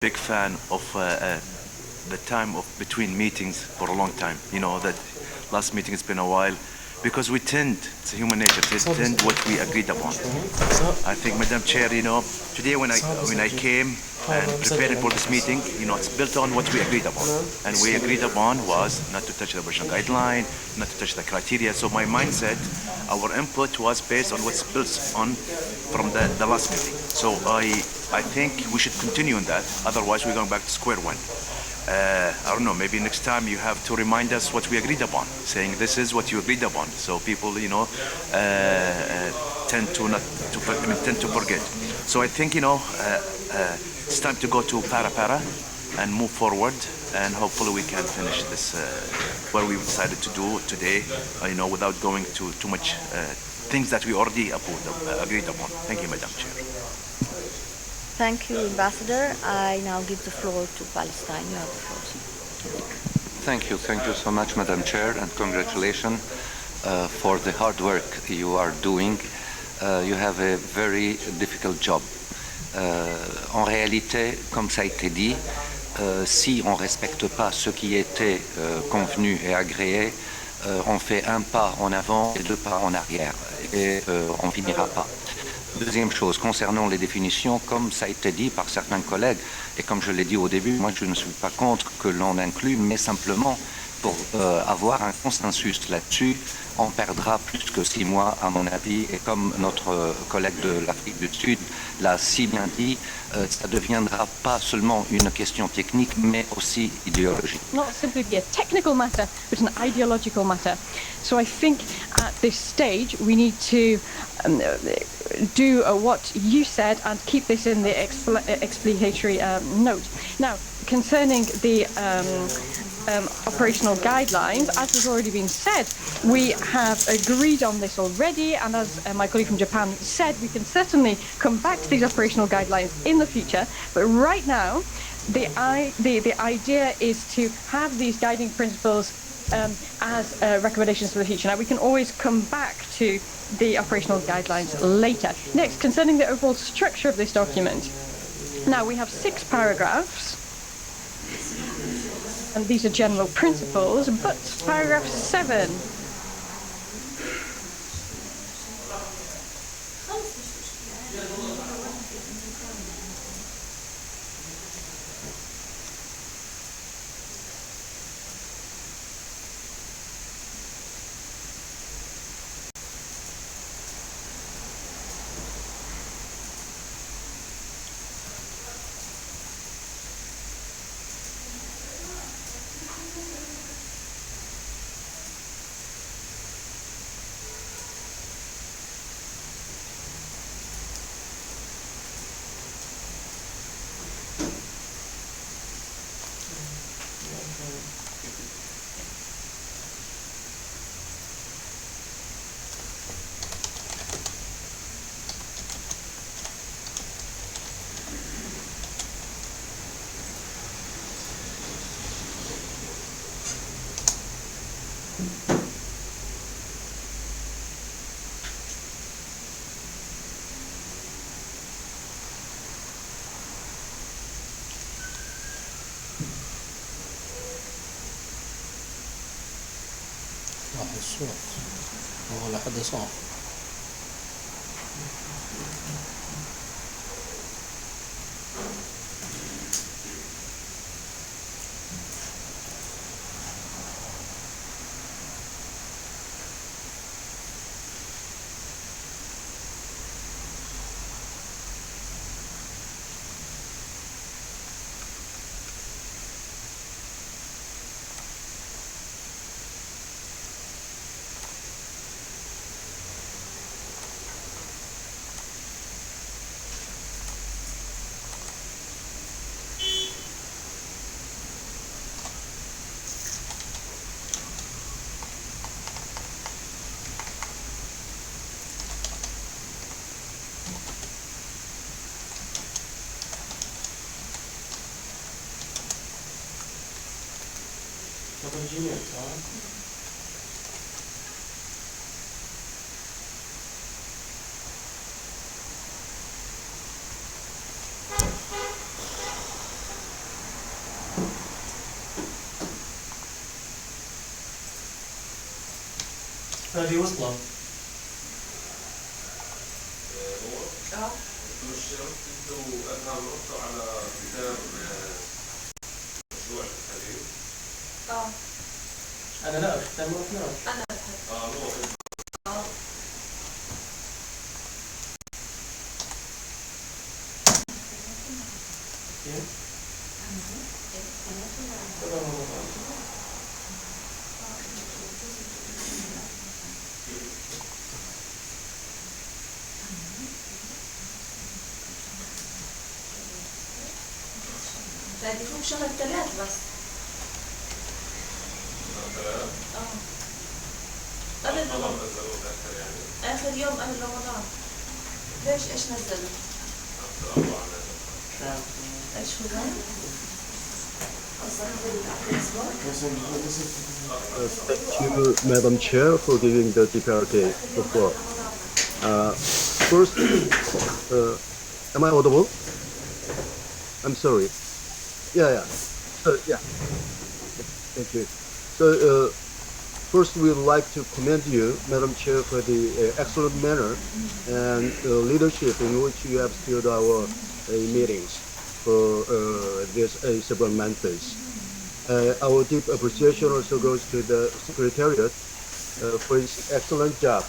big fan of the time of between meetings for a long time. You know that last meeting has been a while because we tend, it's human nature, to tend what we agreed upon. I think, Madam Chair, today when I came and preparing for this meeting, it's built on what we agreed upon. And we agreed upon was not to touch the operational guideline, not to touch the criteria. So my mindset, our input was based on what's built on from the last meeting. So I think we should continue on that. Otherwise, we're going back to square one. I don't know, maybe next time you have to remind us what we agreed upon, saying this is what you agreed upon. So people, tend to forget. So I think, it's time to go to para and move forward, and hopefully we can finish this what we decided to do today, without going to too much things that we already agreed upon. Thank you, Madam Chair. Thank you, Ambassador. I now give the floor to Palestine. You have the floor. Thank you so much, Madam Chair, and congratulations for the hard work you are doing. You have a very difficult job. En réalité, comme ça a été dit, si on ne respecte pas ce qui était convenu et agréé, on fait un pas en avant et deux pas en arrière, et on ne finira pas. Deuxième chose, concernant les définitions, comme ça a été dit par certains collègues, et comme je l'ai dit au début, moi je ne suis pas contre que l'on inclue, mais simplement pour avoir un consensus là-dessus, on perdra plus que 6 mois à mon avis, et comme notre collègue de l'Afrique du Sud l'a si bien dit, ça ne deviendra pas seulement une question technique, mais aussi idéologique. Not simply be a technical matter, but an ideological matter. So I think at this stage we need to do what you said and keep this in the explanatory note. Now, concerning the operational guidelines, as has already been said, we have agreed on this already, and as my colleague from Japan said, we can certainly come back to these operational guidelines in the future. But right now, the idea is to have these guiding principles as recommendations for the future. Now, we can always come back to the operational guidelines later. Next, concerning the overall structure of this document. Now, we have 6 paragraphs, and these are general principles, but paragraph 7. الصوت هو لحد صار هذه وصلة. أنا لا أختم وإحنا. بدكم شهر 3 بس. قبل رمضان. آخر يوم قبل رمضان. ليش إيش نزلوا؟ إيش هو ده؟ Thank you, Madam Chair, for giving the DPRK the floor. First, am I audible? I'm sorry. Yeah. Yeah. Thank you. So, first, we would like to commend you, Madam Chair, for the excellent manner and leadership in which you have steered our meetings for this several months. Our deep appreciation also goes to the Secretariat for its excellent job,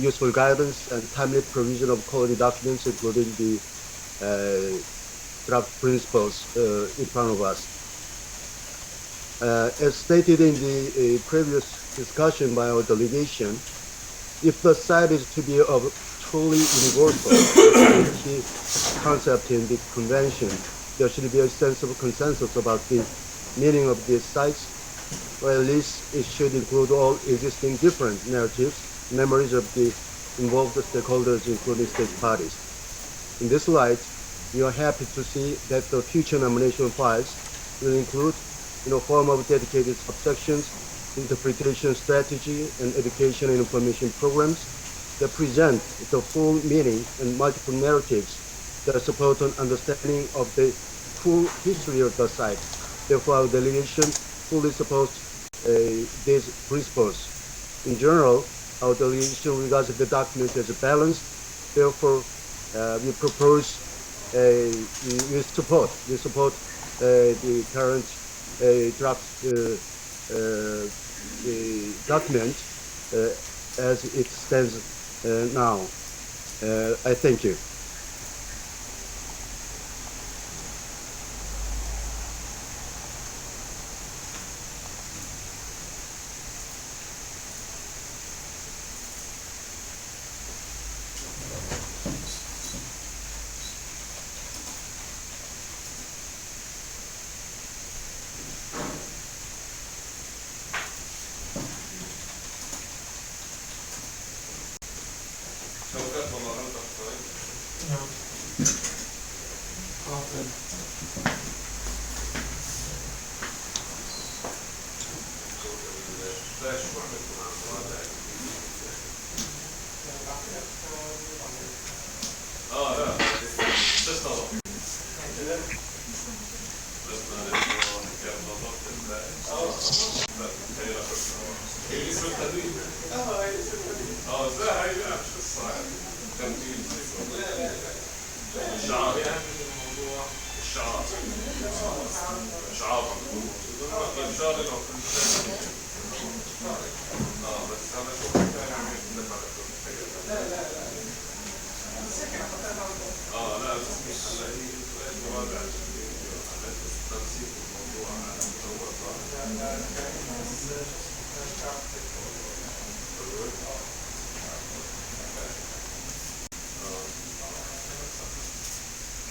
useful guidance, and timely provision of quality documents, including the draft principles in front of us. As stated in the previous discussion by our delegation, if the site is to be of truly universal key concept in the convention, there should be a sense of consensus about the meaning of these sites, or at least it should include all existing different narratives, memories of the involved stakeholders, including state parties. In this light, we are happy to see that the future nomination files will include, in a form of dedicated subsections, interpretation strategy and education and information programs that present the full meaning and multiple narratives that support an understanding of the full history of the site. Therefore, our delegation fully supports these principles. In general, our delegation regards the document as balanced. Therefore, we propose we support the current draft document as it stands now. I thank you.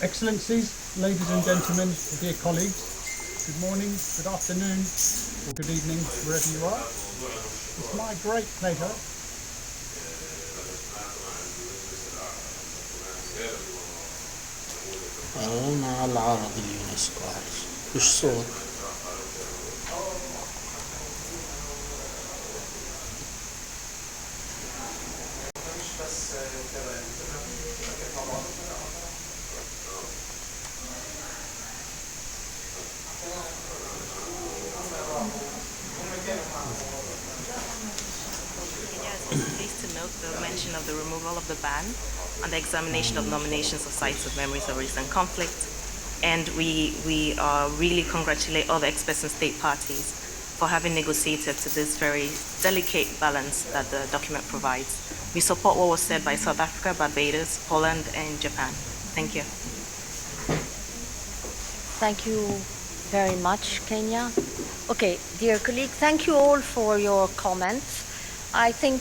Excellencies, ladies and gentlemen, dear colleagues, good morning, good afternoon, or good evening, wherever you are. It's my great pleasure أنا على العرض اليونسكو مش صوت. ratification of the removal of the ban on the examination of nominations of sites of memories of recent conflict. And we really congratulate all the experts and state parties for having negotiated to this very delicate balance that the document provides. We support what was said by South Africa, Barbados, Poland, and Japan. Thank you. Thank you very much, Kenya. Okay, dear colleague, thank you all for your comments. I think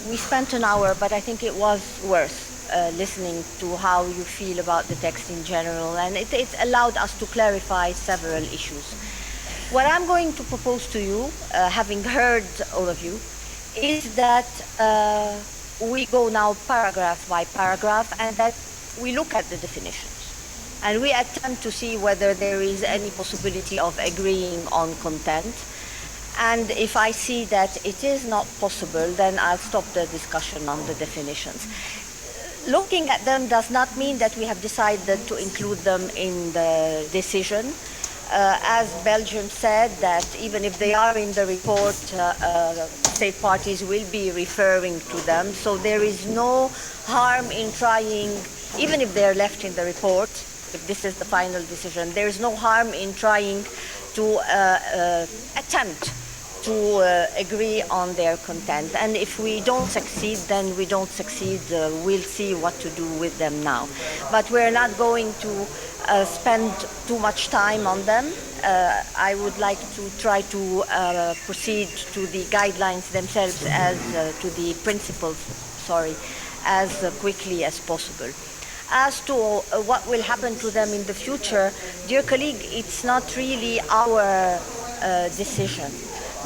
we spent an hour, but I think it was worth listening to how you feel about the text in general, and it allowed us to clarify several issues. What I'm going to propose to you, having heard all of you, is that we go now paragraph by paragraph and that we look at the definitions. And we attempt to see whether there is any possibility of agreeing on content. And if I see that it is not possible, then I'll stop the discussion on the definitions. Looking at them does not mean that we have decided to include them in the decision. As Belgium said, that even if they are in the report, state parties will be referring to them. So there is no harm in trying, even if they're left in the report, if this is the final decision, there is no harm in trying to attempt to agree on their content. And if we don't succeed, then we don't succeed. We'll see what to do with them now. But we're not going to spend too much time on them. I would like to try to proceed to the guidelines themselves as to the principles, as quickly as possible. As to what will happen to them in the future, dear colleague, it's not really our decision.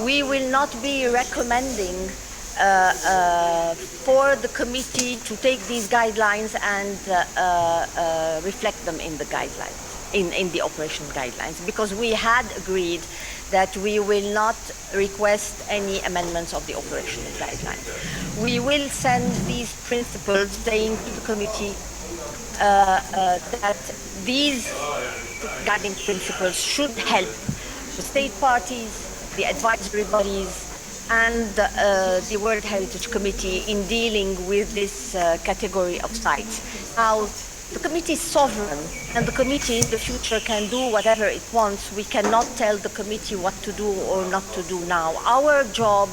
We will not be recommending for the committee to take these guidelines and reflect them in the guidelines, in the operational guidelines, because we had agreed that we will not request any amendments of the operational guidelines. We will send these principles saying to the committee that these guiding principles should help the state parties, the advisory bodies, and the World Heritage Committee in dealing with this category of sites. Now, the committee is sovereign, and the committee in the future can do whatever it wants. We cannot tell the committee what to do or not to do now. Our job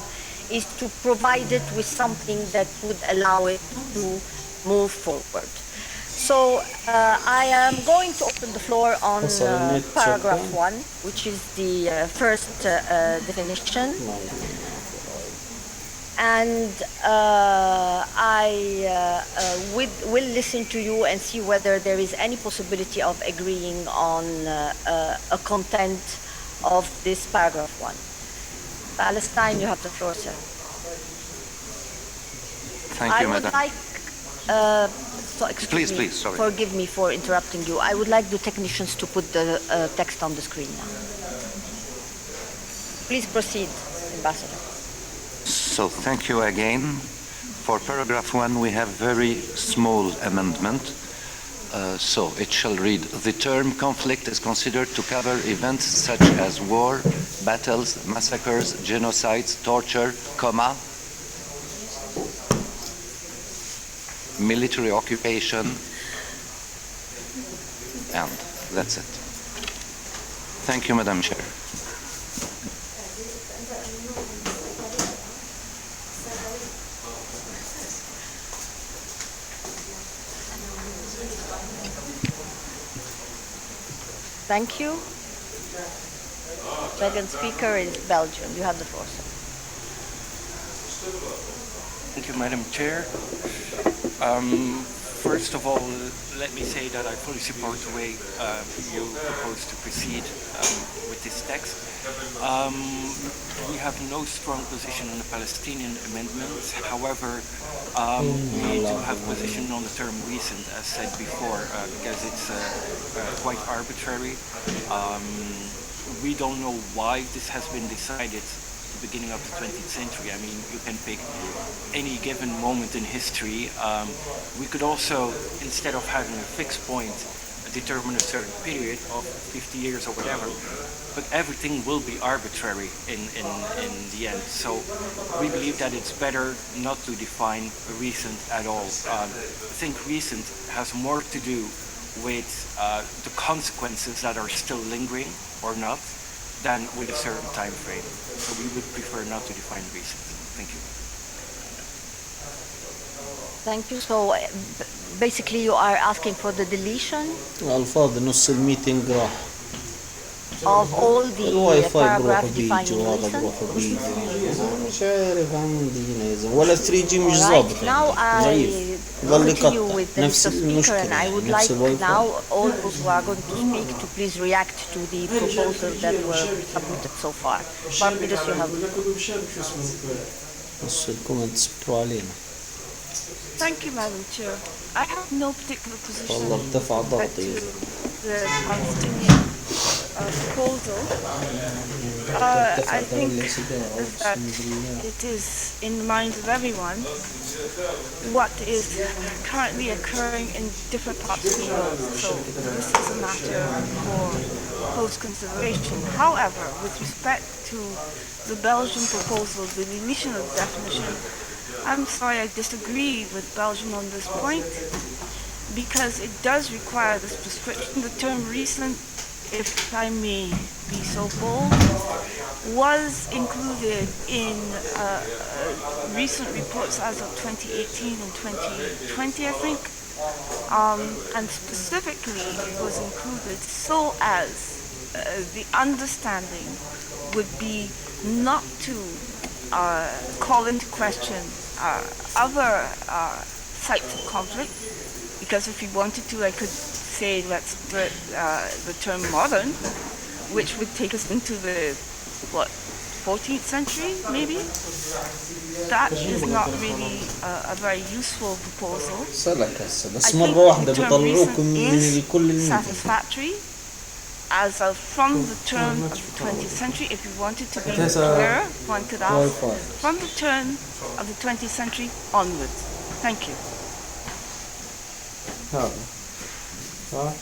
is to provide it with something that would allow it to move forward. So I am going to open the floor on paragraph 1, which is the first definition. And I will listen to you and see whether there is any possibility of agreeing on a content of this paragraph 1. Palestine, you have the floor, sir. Thank you, Madam. I would like, Please, sorry. Forgive me for interrupting you. I would like the technicians to put the text on the screen now. Please proceed, Ambassador. So thank you again. For paragraph 1, we have very small amendment. So it shall read, the term conflict is considered to cover events such as war, battles, massacres, genocides, torture, military occupation, and that's it. Thank you, Madam Chair. Thank you. Second speaker is Belgium. You have the floor, sir. Thank you, Madam Chair. First of all, let me say that I fully support the way you propose to proceed with this text. We have no strong position on the Palestinian amendments. However, we do have position on the term recent, as said before, because it's quite arbitrary. We don't know why this has been decided beginning of the 20th century. I mean, you can pick any given moment in history. We could also, instead of having a fixed point, determine a certain period of 50 years or whatever, but everything will be arbitrary in the end. So we believe that it's better not to define recent at all. I think recent has more to do with the consequences that are still lingering or not than with a certain time frame. So we would prefer not to define recent. Thank you. Thank you. So basically you are asking for the deletion الفاض نص الميتنج راح of all the الواي فاي بروح paragraphs بيجي defining وهذا recent. بروح بيجي مش عارف عندي هنا ولا 3 جي مش All ظابط right. Now I ضعيف يظل continue يقطع with the نفس speaker, and المشكلة I would نفس like الواي now فاي all those who are going to speak to please react to the proposals that were submitted so far. Barbados, you have. نص الكومنتس بتوع علينا Thank you, Madam Chair. I have no particular position والله ارتفع ضغطي the Palestinian proposal. I think that it is in the minds of everyone what is currently occurring in different parts of the world. So this is a matter for close consideration. However, with respect to the Belgian proposal, the deletion of the definition, I'm sorry, I disagree with Belgium on this point because it does require this prescription. The term recent, if I may be so bold, was included in recent reports as of 2018 and 2020, I think. And specifically it was included so as the understanding would be not to call into question other sites of conflict, because if we wanted to, I could say let's put the term modern, which would take us into the 14th century, maybe. That is not really a very useful proposal. صلك هسه I بس think مرة واحدة the term بيطلعوكم recent من is كل الميتنج satisfactory as from the turn of the 20th century. If you wanted to be clearer, one could ask from the turn of the 20th century onwards. Thank you. هذا صح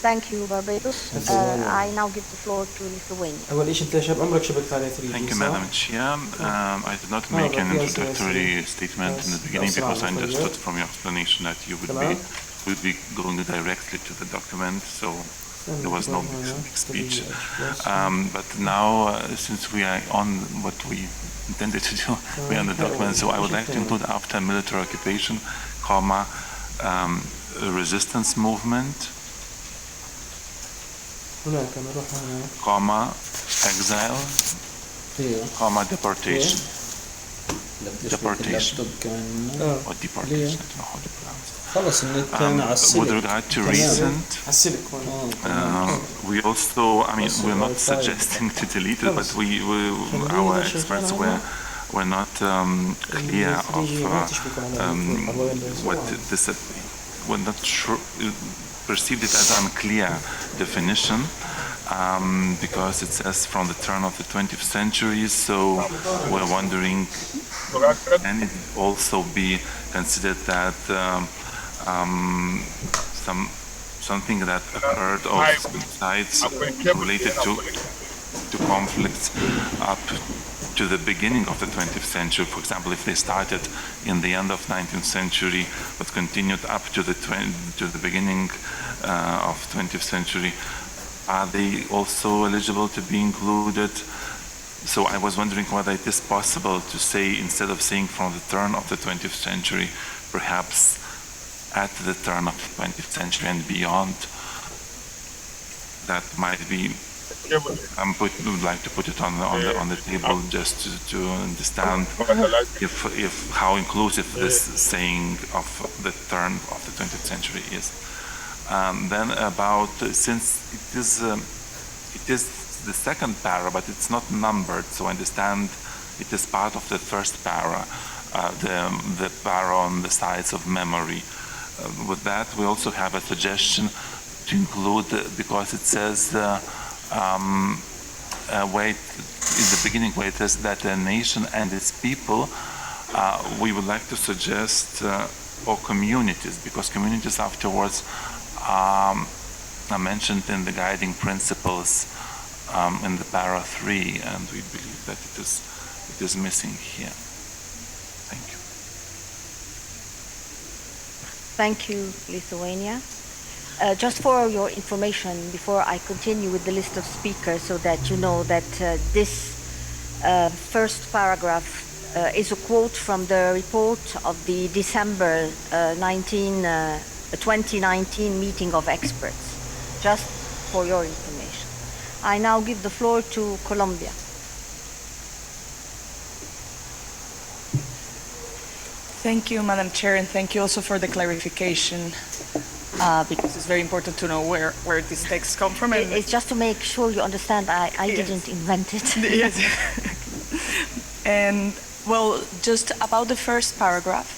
Thank you, Barbados. I now give the floor to Lithuania. أول شيء أنت شاب عمرك شبكت على 3G Thank you, Madam Chair. I did not make an introductory statement in the beginning because I understood from your explanation that you would be going directly to the document, so there was no big speech. But now, since we are on what we intended to do, we are on the document, so I would like to include after military occupation, comma, resistance movement, comma, exile, comma, deportation. Deportation. Or deportation, I don't know how to pronounce it. خلص النت كان على السلك. With regard to recent, we also, I mean, we're not suggesting to delete it, but our experts were not clear of what this, were not sure, perceived it as unclear definition. Because it says from the turn of the 20th century, so we're wondering, can it also be considered that something that occurred of sides related to conflicts up to the beginning of the 20th century? For example, if they started in the end of 19th century but continued up to the beginning of 20th century, are they also eligible to be included? So I was wondering whether it is possible to say, instead of saying from the turn of the 20th century, perhaps at the turn of the 20th century and beyond. That might be, would like to put it on the table just to understand if how inclusive this saying of the turn of the 20th century is. Then about, since it is the second para, but it's not numbered, so I understand it is part of the first para, the para on the sides of memory. With that, we also have a suggestion to include, because it says, wait, in the beginning where it says that a nation and its people, we would like to suggest or communities, because communities afterwards are mentioned in the guiding principles in the para 3, and we believe that it is missing here. Thank you. Thank you, Lithuania. Just for your information, before I continue with the list of speakers, so that you know that this first paragraph is a quote from the report of the December 2019 meeting of experts, just for your information. I now give the floor to Colombia. Thank you, Madam Chair, and thank you also for the clarification, because it's very important to know where these texts come from. And It's just to make sure you understand I Yes. didn't invent it. Yes. And, well, just about the first paragraph,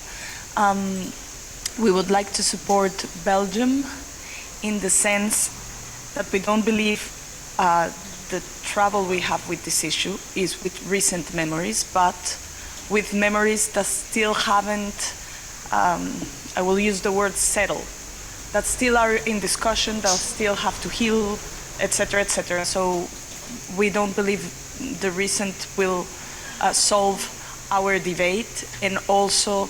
we would like to support Belgium in the sense that we don't believe the trouble we have with this issue is with recent memories, but with memories that still haven't, I will use the word settled, that still are in discussion, that still have to heal, etc., etc. So we don't believe the recent will solve our debate, and also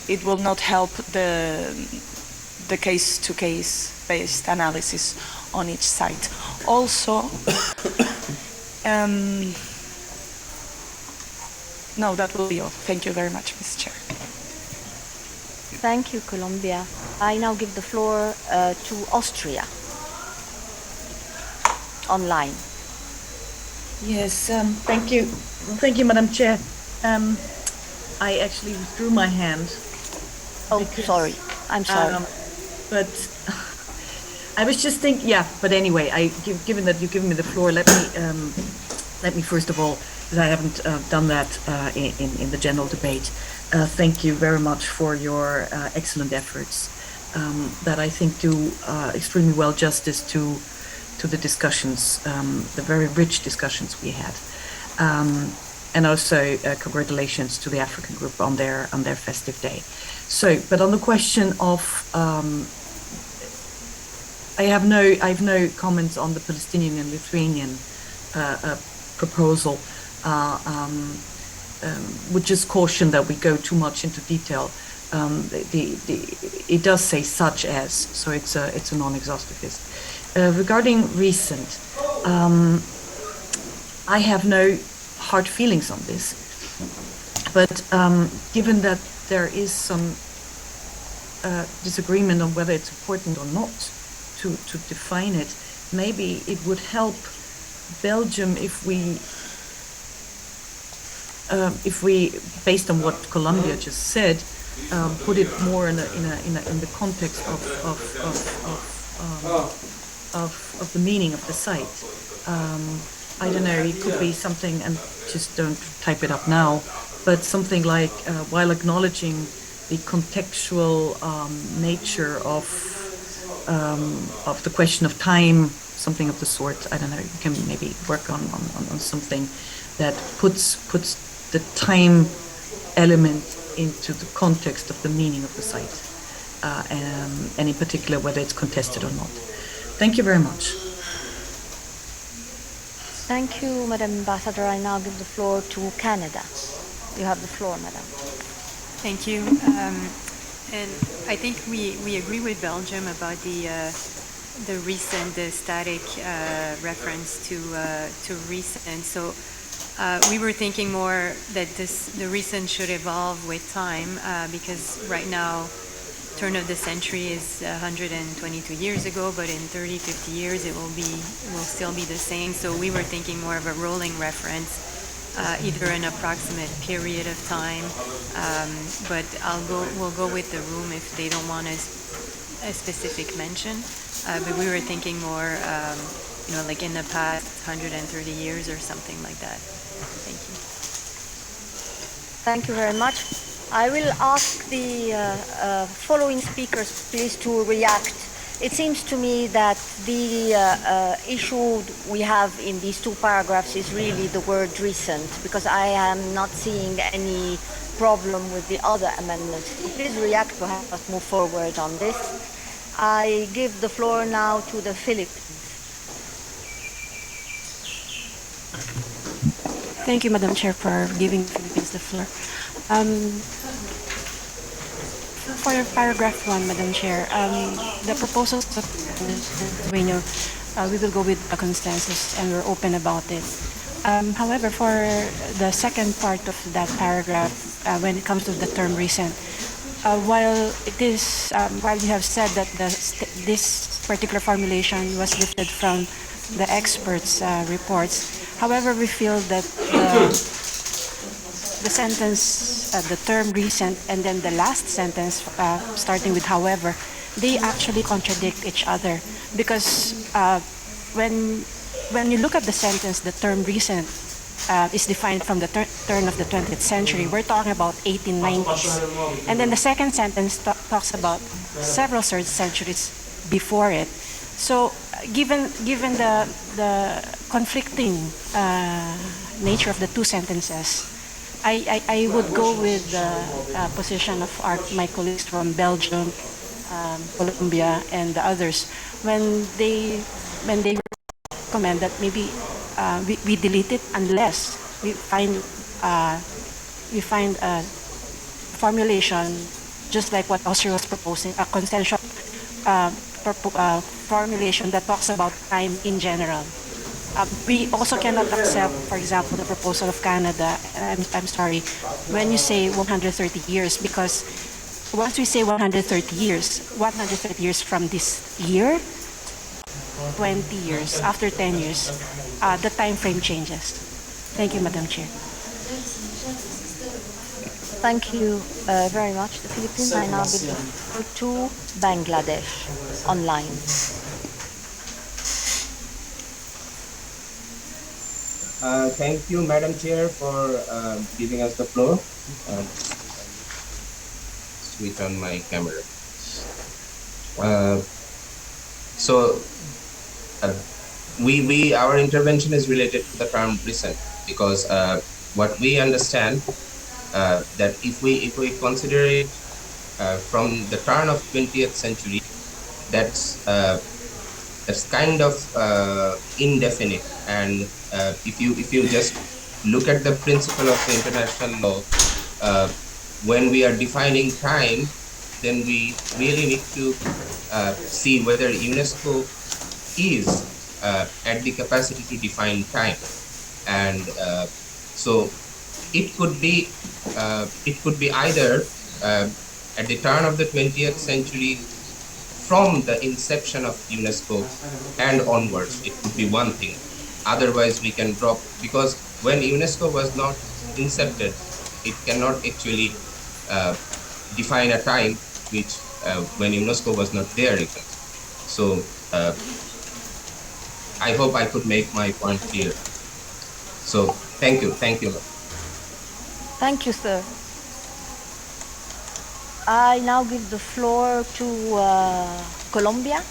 it will not help the case-to-case based analysis on each site. Also, no, that will be all. Thank you very much, Ms. Chair. Thank you, Colombia. I now give the floor to Austria, online. Yes, thank you. Thank you, Madam Chair. I actually withdrew my hand. Oh, sorry. I'm sorry. But I was just thinking, yeah, but anyway, given that you've given me the floor, let me first of all, because I haven't done that in the general debate, thank you very much for your excellent efforts that I think do extremely well justice to the discussions, the very rich discussions we had. And also congratulations to the African group on their festive day. So, but on the question of, I have no comments on the Palestinian and Lithuanian proposal. Would just caution that we go too much into detail. It does say such as, so it's a non-exhaustive list. Regarding recent, I have no hard feelings on this, but given that there is some disagreement on whether it's important or not to define it, maybe it would help Belgium if we, based on what Colombia just said, put it more in the context of the meaning of the site. I don't know, it could be something, and just don't type it up now, but something like, while acknowledging the contextual nature of the question of time, something of the sort. I don't know, you can maybe work on something that puts the time element into the context of the meaning of the site, and in particular whether it's contested or not. Thank you very much. Thank you, Madam Ambassador. I now give the floor to Canada. You have the floor, Madam. Thank you. And I think we agree with Belgium about the recent, the static reference to recent. So we were thinking more that the recent should evolve with time, because right now, turn of the century is 122 years ago, but in 30, 50 years it will still be the same. So we were thinking more of a rolling reference, either an approximate period of time, but we'll go with the room if they don't want a specific mention. But we were thinking more, like in the past 130 years or something like that. Thank you. Thank you very much. I will ask the following speakers, please, to react. It seems to me that the issue we have in these two paragraphs is really the word recent, because I am not seeing any problem with the other amendments. Please react to help us move forward on this. I give the floor now to the Philippines. Thank you, Madam Chair, for giving Philippines the floor. For paragraph 1, Madam Chair, the proposals of Lithuania, we will go with a consensus and we're open about it. However, for the second part of that paragraph, when it comes to the term recent, while you have said that this particular formulation was lifted from the experts' reports, however, we feel that the sentence, the term recent, and then the last sentence, starting with however, they actually contradict each other. Because when you look at the sentence, the term recent is defined from the turn of the 20th century. We're talking about 1890s. And then the second sentence talks about several centuries before it. So given the conflicting nature of the two sentences, I would go with the position of my colleagues from Belgium, Colombia, and the others when they recommend that maybe we delete it unless we find a formulation just like what Austria was proposing, a consensual formulation that talks about time in general. We also cannot accept, for example, the proposal of Canada, I'm sorry, when you say 130 years, because once we say 130 years from this year, 20 years, after 10 years, the time frame changes. Thank you, Madam Chair. Thank you very much. The Philippines, I now give the floor to Bangladesh online. Thank you, Madam Chair, for giving us the floor. Switch on my camera. Our intervention is related to the term recent, because what we understand that if we consider it from the turn of 20th century, that's kind of indefinite. And if you just look at the principle of the international law, when we are defining time, then we really need to see whether UNESCO is at the capacity to define time. And so it could be either at the turn of the 20th century, from the inception of UNESCO and onwards. It could be one thing. Otherwise, we can drop, because when UNESCO was not incepted, it cannot actually define a time which when UNESCO was not there even. So I hope I could make my point clear. So thank you. Thank you, sir. I now give the floor to Colombia.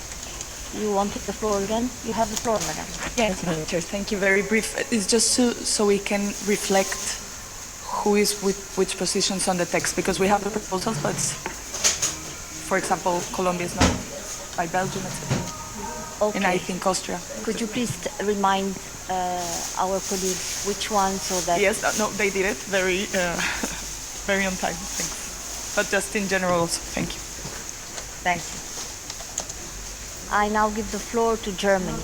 You wanted the floor again? You have the floor, madam. Yes, Madam Chair. Thank you. Very brief. It's just so we can reflect who is with which positions on the text, because we have the proposals, but for example, Colombia is not by Belgium, etc. Okay. And I think Austria. Could you please remind our colleagues which one, so that... Yes, no, they did it very, very on time. Thanks. But just in general also. Thank you. Thank you. I now give the floor to Germany.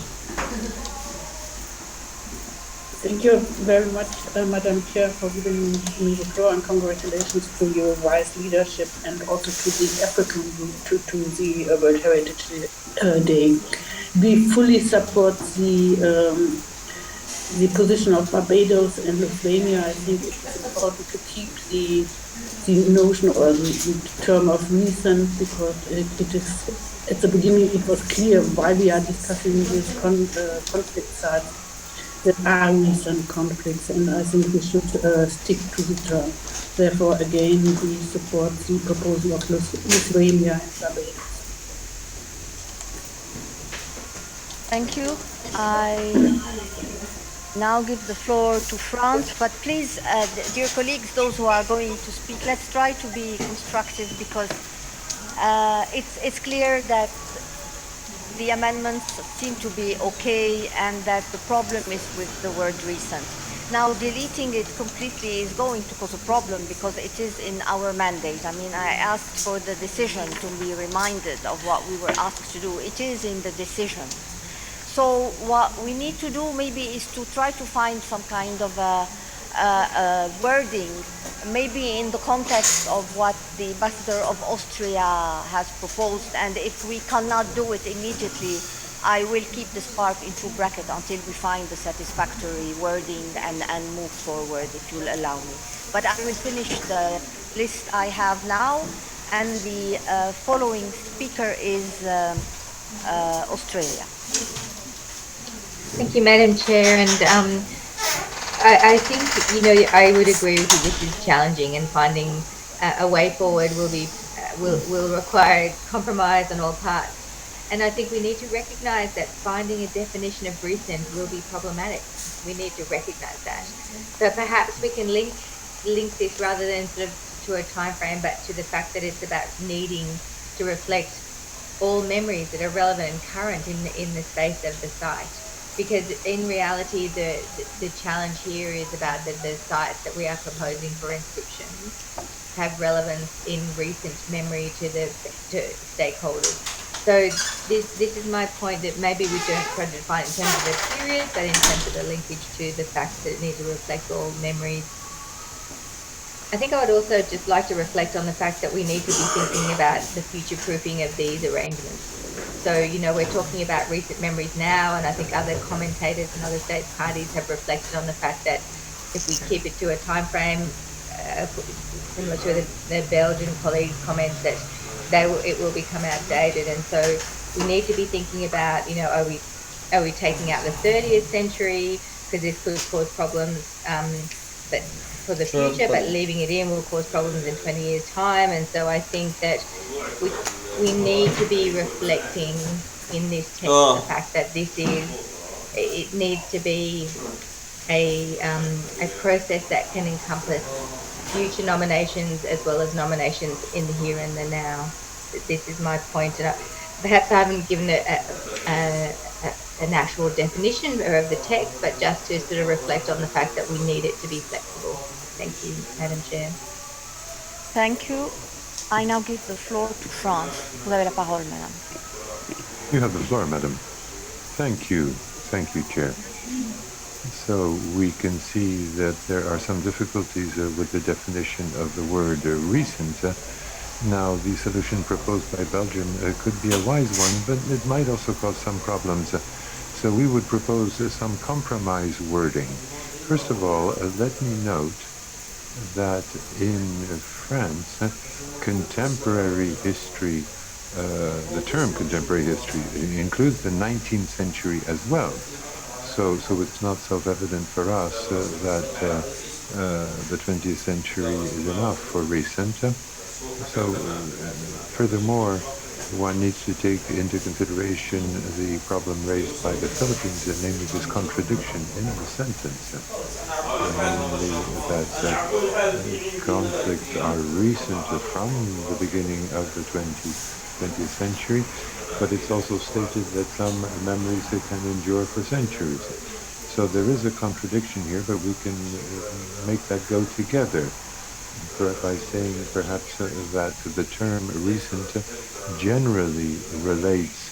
Thank you very much, Madam Chair, for giving me the floor, and congratulations to your wise leadership and also to the African group, to the World Heritage Day. We fully support the position of Barbados and Lithuania. I think it's important to keep the notion or the term of recent, because it is, at the beginning it was clear why we are discussing these conflict sites that are recent conflicts, and I think we should stick to the term. Therefore, again, we support the proposal of Lithuania and Barbados. Thank you. now give the floor to France, but please, dear colleagues, those who are going to speak, let's try to be constructive because it's clear that the amendments seem to be okay and that the problem is with the word recent. Now, deleting it completely is going to cause a problem because it is in our mandate. I mean, I asked for the decision to be reminded of what we were asked to do. It is in the decision. So what we need to do maybe is to try to find some kind of wording, maybe in the context of what the ambassador of Austria has proposed, and if we cannot do it immediately, I will keep this part into bracket until we find the satisfactory wording and move forward, if you'll allow me. But I will finish the list I have now, and the following speaker is Australia. Thank you, Madam Chair. And I think, I would agree with you, this is challenging, and finding a way forward will require compromise on all parts. And I think we need to recognise that finding a definition of recent will be problematic. We need to recognise that. So perhaps we can link this rather than sort of to a time frame, but to the fact that it's about needing to reflect all memories that are relevant and current in the space of the site. Because in reality, the challenge here is about the sites that we are proposing for inscription have relevance in recent memory to stakeholders. So this is my point, that maybe we don't try to define it in terms of the period, but in terms of the linkage to the fact that it needs to reflect all memories. I think I would also just like to reflect on the fact that we need to be thinking about the future proofing of these arrangements. So, we're talking about recent memories now, and I think other commentators and other state parties have reflected on the fact that if we keep it to a time frame, similar to the Belgian colleagues' comments, that it will become outdated. And so we need to be thinking about, are we taking out the 30th century, because this could cause problems but for the future, but leaving it in will cause problems in 20 years' time. And so I think that we need to be reflecting in this text the fact that it needs to be a process that can encompass future nominations as well as nominations in the here and the now. This is my point, and perhaps I haven't given an actual definition of the text, but just to sort of reflect on the fact that we need it to be flexible. Thank you, Madam Chair. Thank you. I now give the floor to France. Vous avez la parole, Madame. You have the floor, Madam. Thank you. Thank you, Chair. So we can see that there are some difficulties with the definition of the word recent. Now, the solution proposed by Belgium could be a wise one, but it might also cause some problems. So we would propose some compromise wording. First of all, let me note that in France, contemporary history, the term contemporary history includes the 19th century as well. So it's not self-evident for us that the 20th century is enough for recent. Furthermore, one needs to take into consideration the problem raised by the Philippines, namely this contradiction in the sentence, namely that conflicts are recent from the beginning of the 20th century, but it's also stated that some memories can endure for centuries. So there is a contradiction here, but we can make that go together by saying perhaps that the term recent generally relates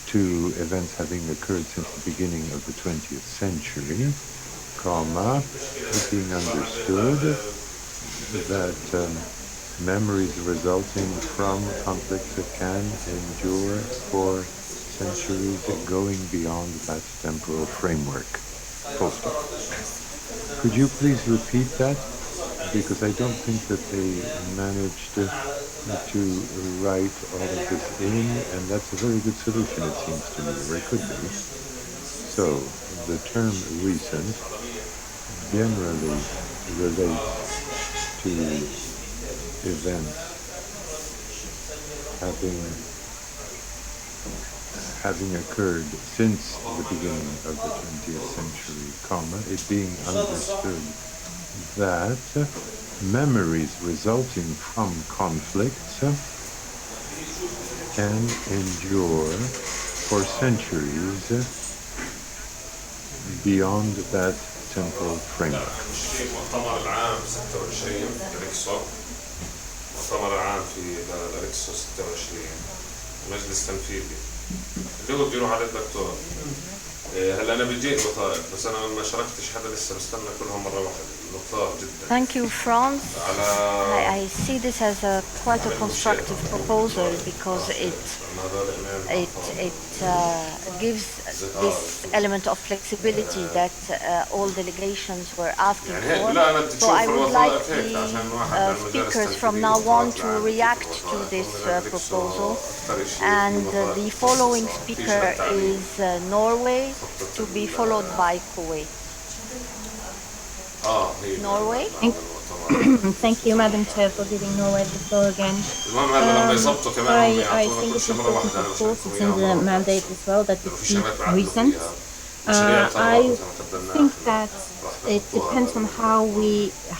to events having occurred since the beginning of the 20th century, it being understood that memories resulting from conflicts can endure for centuries going beyond that temporal framework. Full stop. Could you please repeat that? Because I don't think that they managed to write all of this in, and that's a very good solution, it seems to me, or it could be. So, the term recent generally relates to events having having occurred since the beginning of the 20th century, it being understood that memories resulting from conflicts can endure for centuries beyond that temporal framework. المؤتمر العام 26 لريكسو، المؤتمر العام في لريكسو 26 مجلس تنفيذي اللي هو بيروح على الدكتور. هلا انا بيجيني بطارق بس انا ما شاركتش حدا لسه، بستنى كلهم مره واحده. Thank you, Franz. I see this as quite a constructive proposal because it gives this element of flexibility that all delegations were asking for. So I would like the speakers from now on to react to this proposal. And the following speaker is Norway, to be followed by Kuwait. Norway. Thank you, Madam Chair, for giving Norway the floor again. I think it's important, of course, it's in the mandate as well that we keep recent. I think that it depends on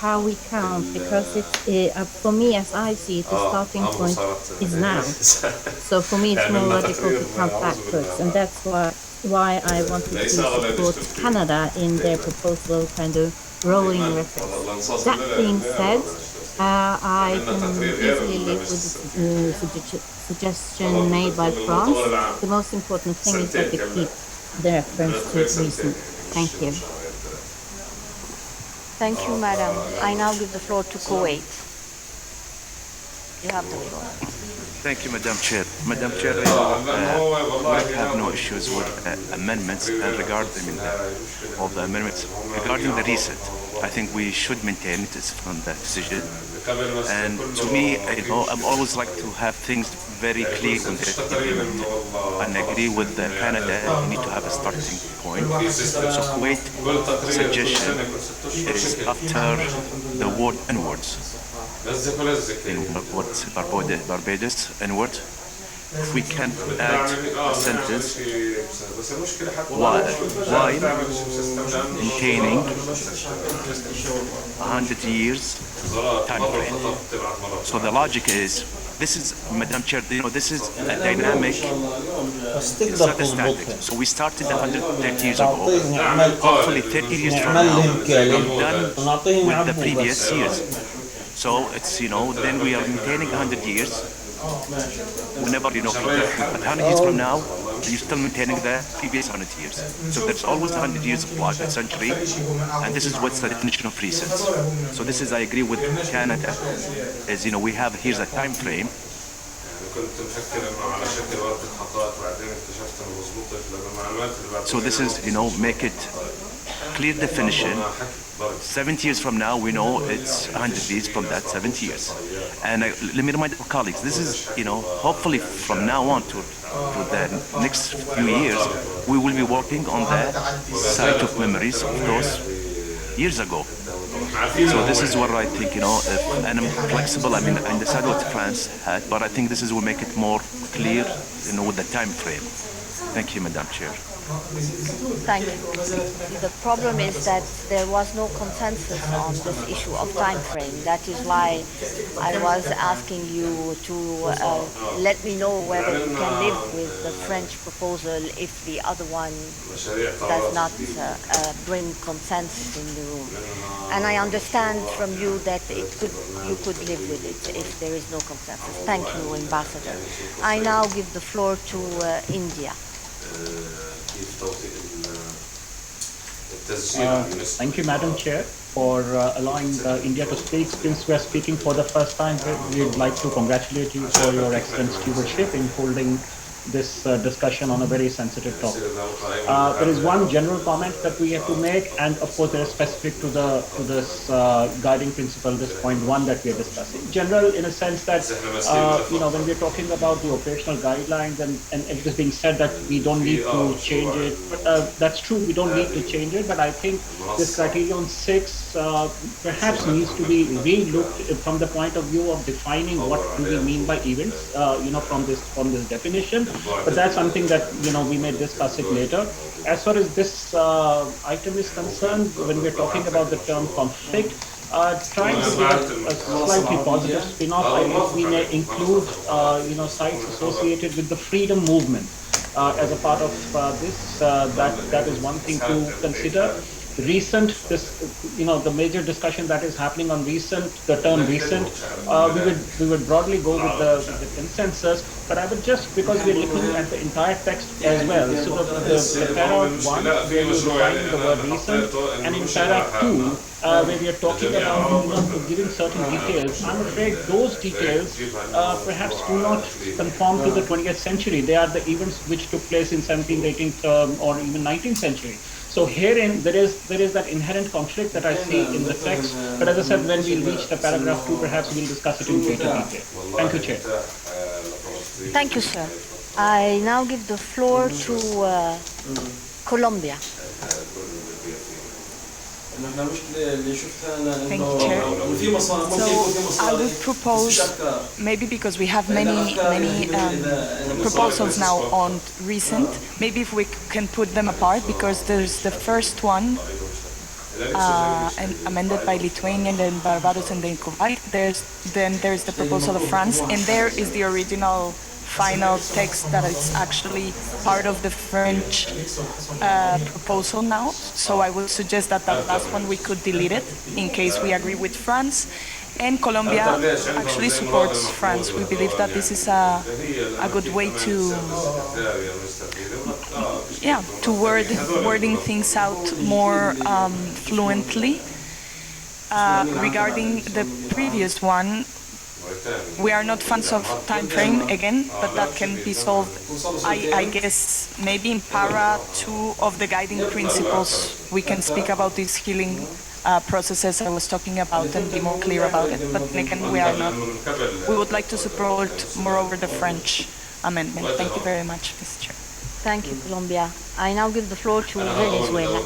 how we count, because for me, as I see it, the starting point is now. So for me, it's more logical to count backwards, and that's why I wanted to support Canada in their proposal, kind of rolling reference. That being said, I can easily live with the suggestion made by France. The most important thing is that we keep the reference to recent. Thank you. Thank you, Madam. I now give the floor to Kuwait. You have the floor. Thank you, Madam Chair. Madam Chair, we have no issues with amendments and regarding of the amendments regarding the reset. I think we should maintain it from the decision. And to me, I'm always like to have things very clear when they're implemented. And I agree with Canada, we need to have a starting point. So Kuwait suggestion is after the word inwards. In what's Barbados inward. If we can add a sentence while maintaining 100 years time frame. So the logic is, this is, Madam Chair, this is a dynamic, it's not a static. So we started 130 years ago. Hopefully 30 years from now, we're done with the previous years. So it's, then we are maintaining 100 years. Whenever, but 100 years from now, you're still maintaining the previous 100 years. So there's always 100 years of life, a century, and this is what's the definition of recess. So this is, I agree with Canada, is, we have, here's a time frame. So this is, make it clear definition. 70 years from now, we know it's 100 years from that 70 years. And let me remind our colleagues, this is, hopefully from now on to the next few years, we will be working on the site of memories of those years ago. So this is what I think, and I'm flexible. I understand what France had, but I think this will make it more clear, with the time frame. Thank you, Madam Chair. Thank you. The problem is that there was no consensus on this issue of time frame. That is why I was asking you to let me know whether you can live with the French proposal if the other one does not bring consensus in the room. And I understand from you that you could live with it if there is no consensus. Thank you, Ambassador. I now give the floor to India. Thank you, Madam Chair, for allowing India to speak. Since we are speaking for the first time, we'd like to congratulate you for your excellent stewardship in holding this discussion on a very sensitive topic. There is one general comment that we have to make, and of course there is specific to this guiding principle, this point 1 that we are discussing. General in a sense that, when we're talking about the operational guidelines and it is being said that we don't need to change it, that's true, we don't need to change it, but I think this criterion 6 perhaps needs to be re-looked from the point of view of defining what do we mean by events, from this definition. but that's something that we may discuss it later. As far as this item is concerned, when we're talking about the term conflict, trying to give a slightly positive spin-off, I think we may include sites associated with the freedom movement as a part of this. That is one thing to consider. The major discussion that is happening on the term recent, we would broadly go with the consensus, but I would just, because we're looking at the entire text as well, so the para 1, where we're defining the word recent, and in para 2, where we are talking about giving certain details, I'm afraid those details perhaps do not conform to the 20th century. They are the events which took place in 17th, 18th, or even 19th century. So herein, there is that inherent conflict that I see in the text, but as I said, when we reach the paragraph 2, perhaps we'll discuss it in greater detail. Thank you, Chair. Thank you, sir. I now give the floor to Colombia. Thank you, Chair. So I would propose, maybe because we have many proposals now on recent, maybe if we can put them apart, because there's the first one and amended by Lithuania, then Barbados, and then Kuwait. Then there's the proposal of France, and there is the original final text that is actually part of the French proposal now. So I would suggest that last one we could delete it in case we agree with France. And Colombia actually supports France. We believe that this is a good way to wording things out more fluently. Regarding the previous one, we are not fans of time frame again, but that can be solved, I guess, maybe in para 2 of the guiding principles. We can speak about these healing processes I was talking about and be more clear about it. But again, we would like to support moreover the French amendment. Thank you very much, Mr. Chair. Thank you, Colombia. I now give the floor to Venezuela.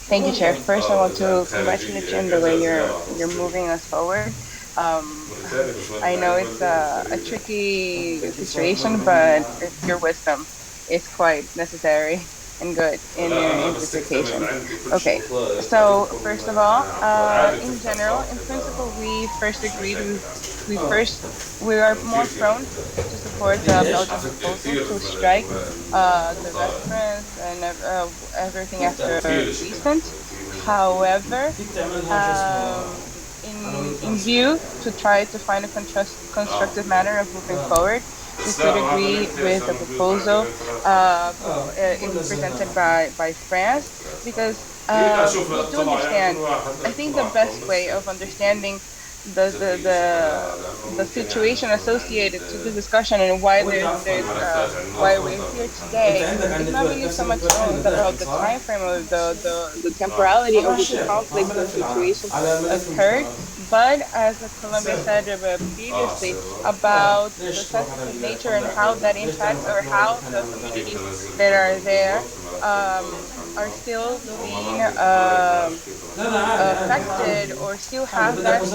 Thank you, Chair. First, I want to congratulate you on the way you're moving us forward. I know it's a tricky situation, but your wisdom is quite necessary and good in your interpretation. Okay, so first of all, in general, in principle, we first agreed, we are more prone to support the Belgian proposal to strike the reference and everything after recent. However, in view to try to find a constructive manner of moving forward, we could agree with the proposal presented by France, because to understand, I think the best way of understanding the situation associated to the discussion and why why we're here today, it's not really so much about the time frame or the temporality of which the conflict or situation occurred, but as Colombia said previously, about the sensitive nature and how that impacts, or how the communities that are there are still being affected or still have that in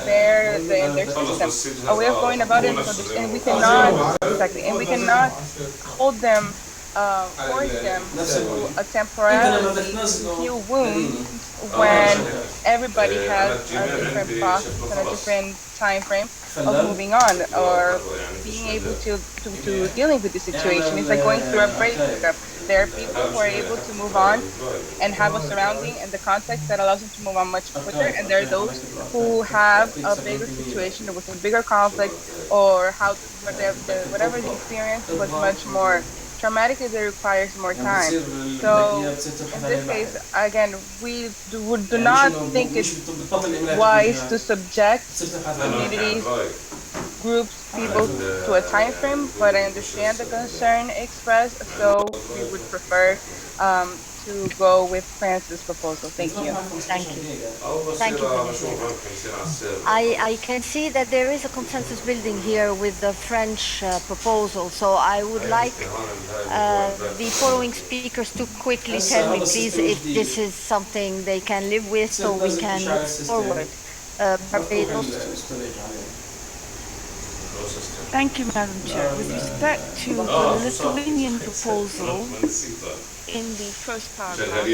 their system. A way of going about it, and we cannot hold them, force them to a temporarily heal wound when everybody has a different process and a different time frame of moving on or being able to dealing with the situation. It's like going through a breakup. There are people who are able to move on and have a surrounding and the context that allows them to move on much quicker, and there are those who have a bigger situation with a bigger conflict, or whatever the experience was much more traumatic, it requires more time. So in this case, again, we do not think it's wise to subject communities, groups, people to a time frame, but I understand the concern expressed, so we would prefer to go with France's proposal. Thank you. Thank you. Thank you. I can see that there is a consensus building here with the French proposal, so I would like the following speakers to quickly tell me, please, if this is something they can live with so we can move forward. Barbados. Thank you, Madam Chair. With respect to the Lithuanian proposal in the first paragraph,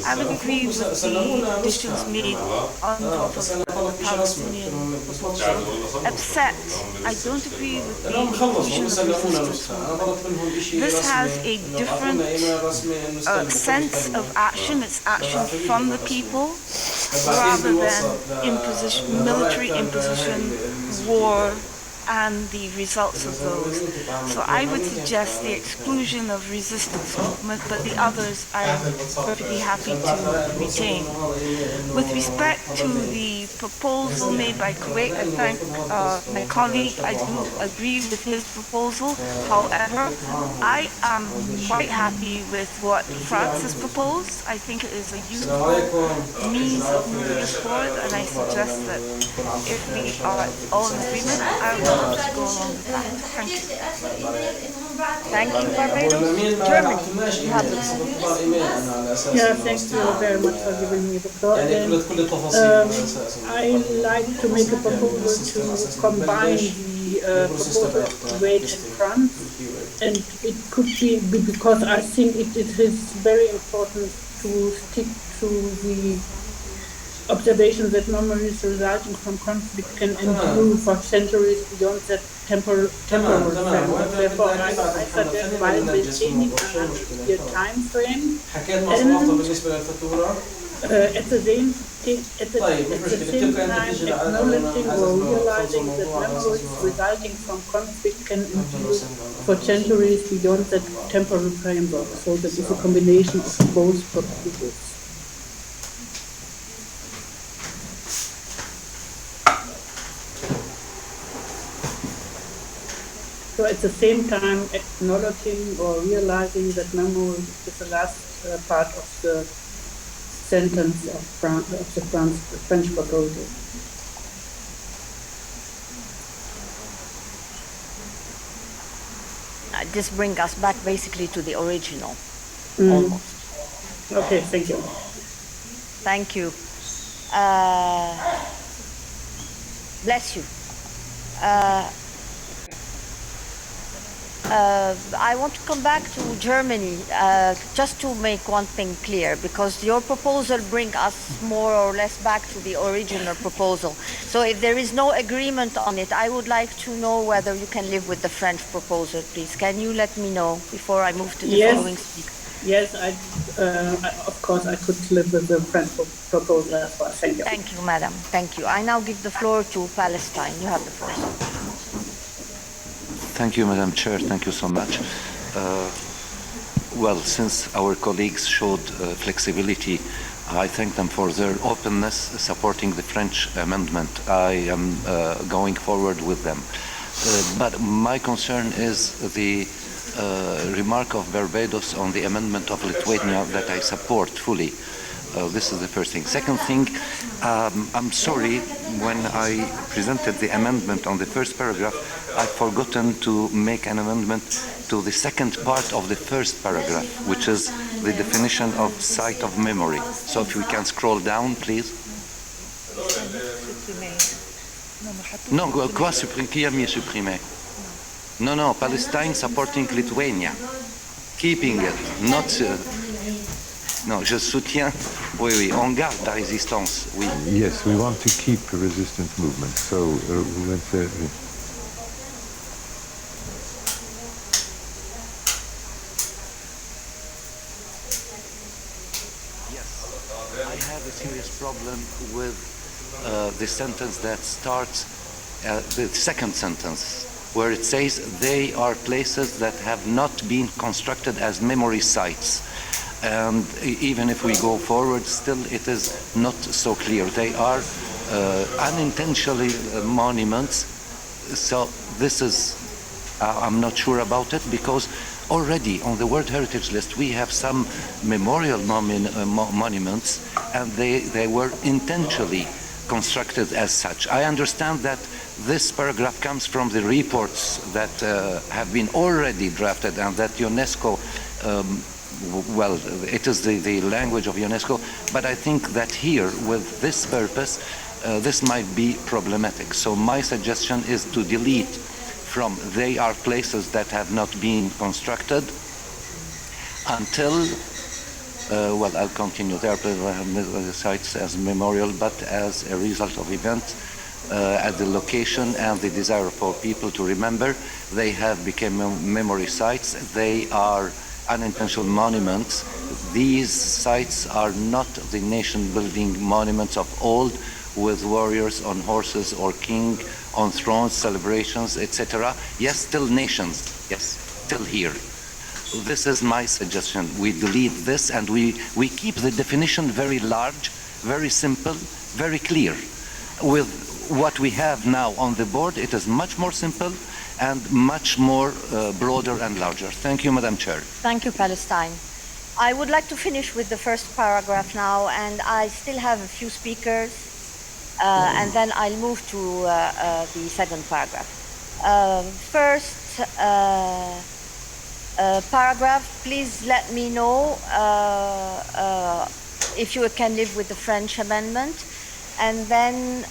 I would agree with the additions made on top of the Palestinian proposal, except I don't agree with the inclusion of resistance movement. This has a different sense of action. It's action from the people rather than military imposition, war, and the results of those. So I would suggest the exclusion of resistance movement, but the others I am perfectly happy to retain. With respect to the proposal made by Kuwait, I thank my colleague. I do agree with his proposal. However, I am quite happy with what France has proposed. I think it is a useful means of moving us forward, and I suggest that if we are all in agreement, I will to go along with that. Thank you. Thank you, Barbados. Germany, you have the floor. Yeah, thank you very much for giving me the floor. I like to make a proposal to combine the proposal of Kuwait and France, and it could be because I think it is very important to stick to the observation that memories resulting from conflict can endure for centuries beyond that temporal frame. Therefore, I suggest while maintaining a clear time frame and at the same time acknowledging or realizing that memories resulting from conflict can endure for centuries beyond that temporal framework. So that is a combination of both proposals. So at the same time, acknowledging or realizing that memory is the last part of the sentence of the French proposal. This brings us back basically to the original, almost. Okay, thank you. Thank you. Bless you. I want to come back to Germany just to make one thing clear, because your proposal brings us more or less back to the original proposal. So if there is no agreement on it, I would like to know whether you can live with the French proposal, please. Can you let me know before I move to the following speaker? Yes, of course I could live with the French proposal as well. Thank you. Thank you, madam. Thank you. I now give the floor to Palestine. You have the floor. Thank you, Madam Chair. Thank you so much. Well, since our colleagues showed flexibility, I thank them for their openness supporting the French amendment. I am going forward with them. But my concern is the remark of Barbados on the amendment of Lithuania that I support fully. This is the first thing. Second thing, I'm sorry, when I presented the amendment on the first paragraph, I've forgotten to make an amendment to the second part of the first paragraph, which is the definition of site of memory. So if we can scroll down, please. Non, quoi supprimer? Qui a mis supprimer? No, no, Palestine supporting Lithuania. Keeping it, not... Non, je soutiens, oui, oui, on garde la résistance, oui. Yes, we want to keep the resistance movement, so with the... Yes, I have a serious problem with the sentence that starts, the second sentence, where it says they are places that have not been constructed as memory sites. And even if we go forward, still it is not so clear. They are unintentionally monuments. So this is, I'm not sure about it, because already on the World Heritage List, we have some memorial monuments, and they were intentionally constructed as such. I understand that this paragraph comes from the reports that have been already drafted, and that UNESCO, well, it is the language of UNESCO, but I think that here, with this purpose, this might be problematic. So my suggestion is to delete from "they are places that have not been constructed" until, well, I'll continue. They are sites as memorial, but as a result of events at the location and the desire for people to remember. They have become memory sites. They are unintentional monuments. These sites are not the nation-building monuments of old, with warriors on horses or king on thrones, celebrations, etc. Yes, still nations. Yes, still here. This is my suggestion. We delete this, and we keep the definition very large, very simple, very clear. With what we have now on the board, it is much more simple and much more broader and larger. Thank you, Madam Chair. Thank you, Palestine. I would like to finish with the first paragraph now, and I still have a few speakers, and then I'll move to the second paragraph. First paragraph, please let me know if you can live with the French amendment. And then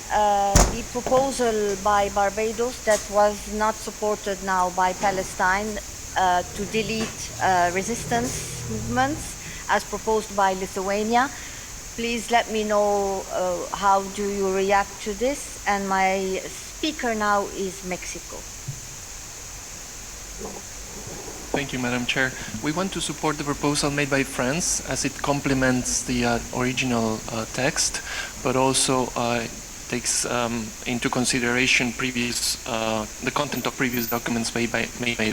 the proposal by Barbados that was not supported now by Palestine to delete resistance movements as proposed by Lithuania. Please let me know how do you react to this. And my speaker now is Mexico. Thank you, Madam Chair. We want to support the proposal made by France as it complements the original text, but also takes into consideration the content of previous documents made by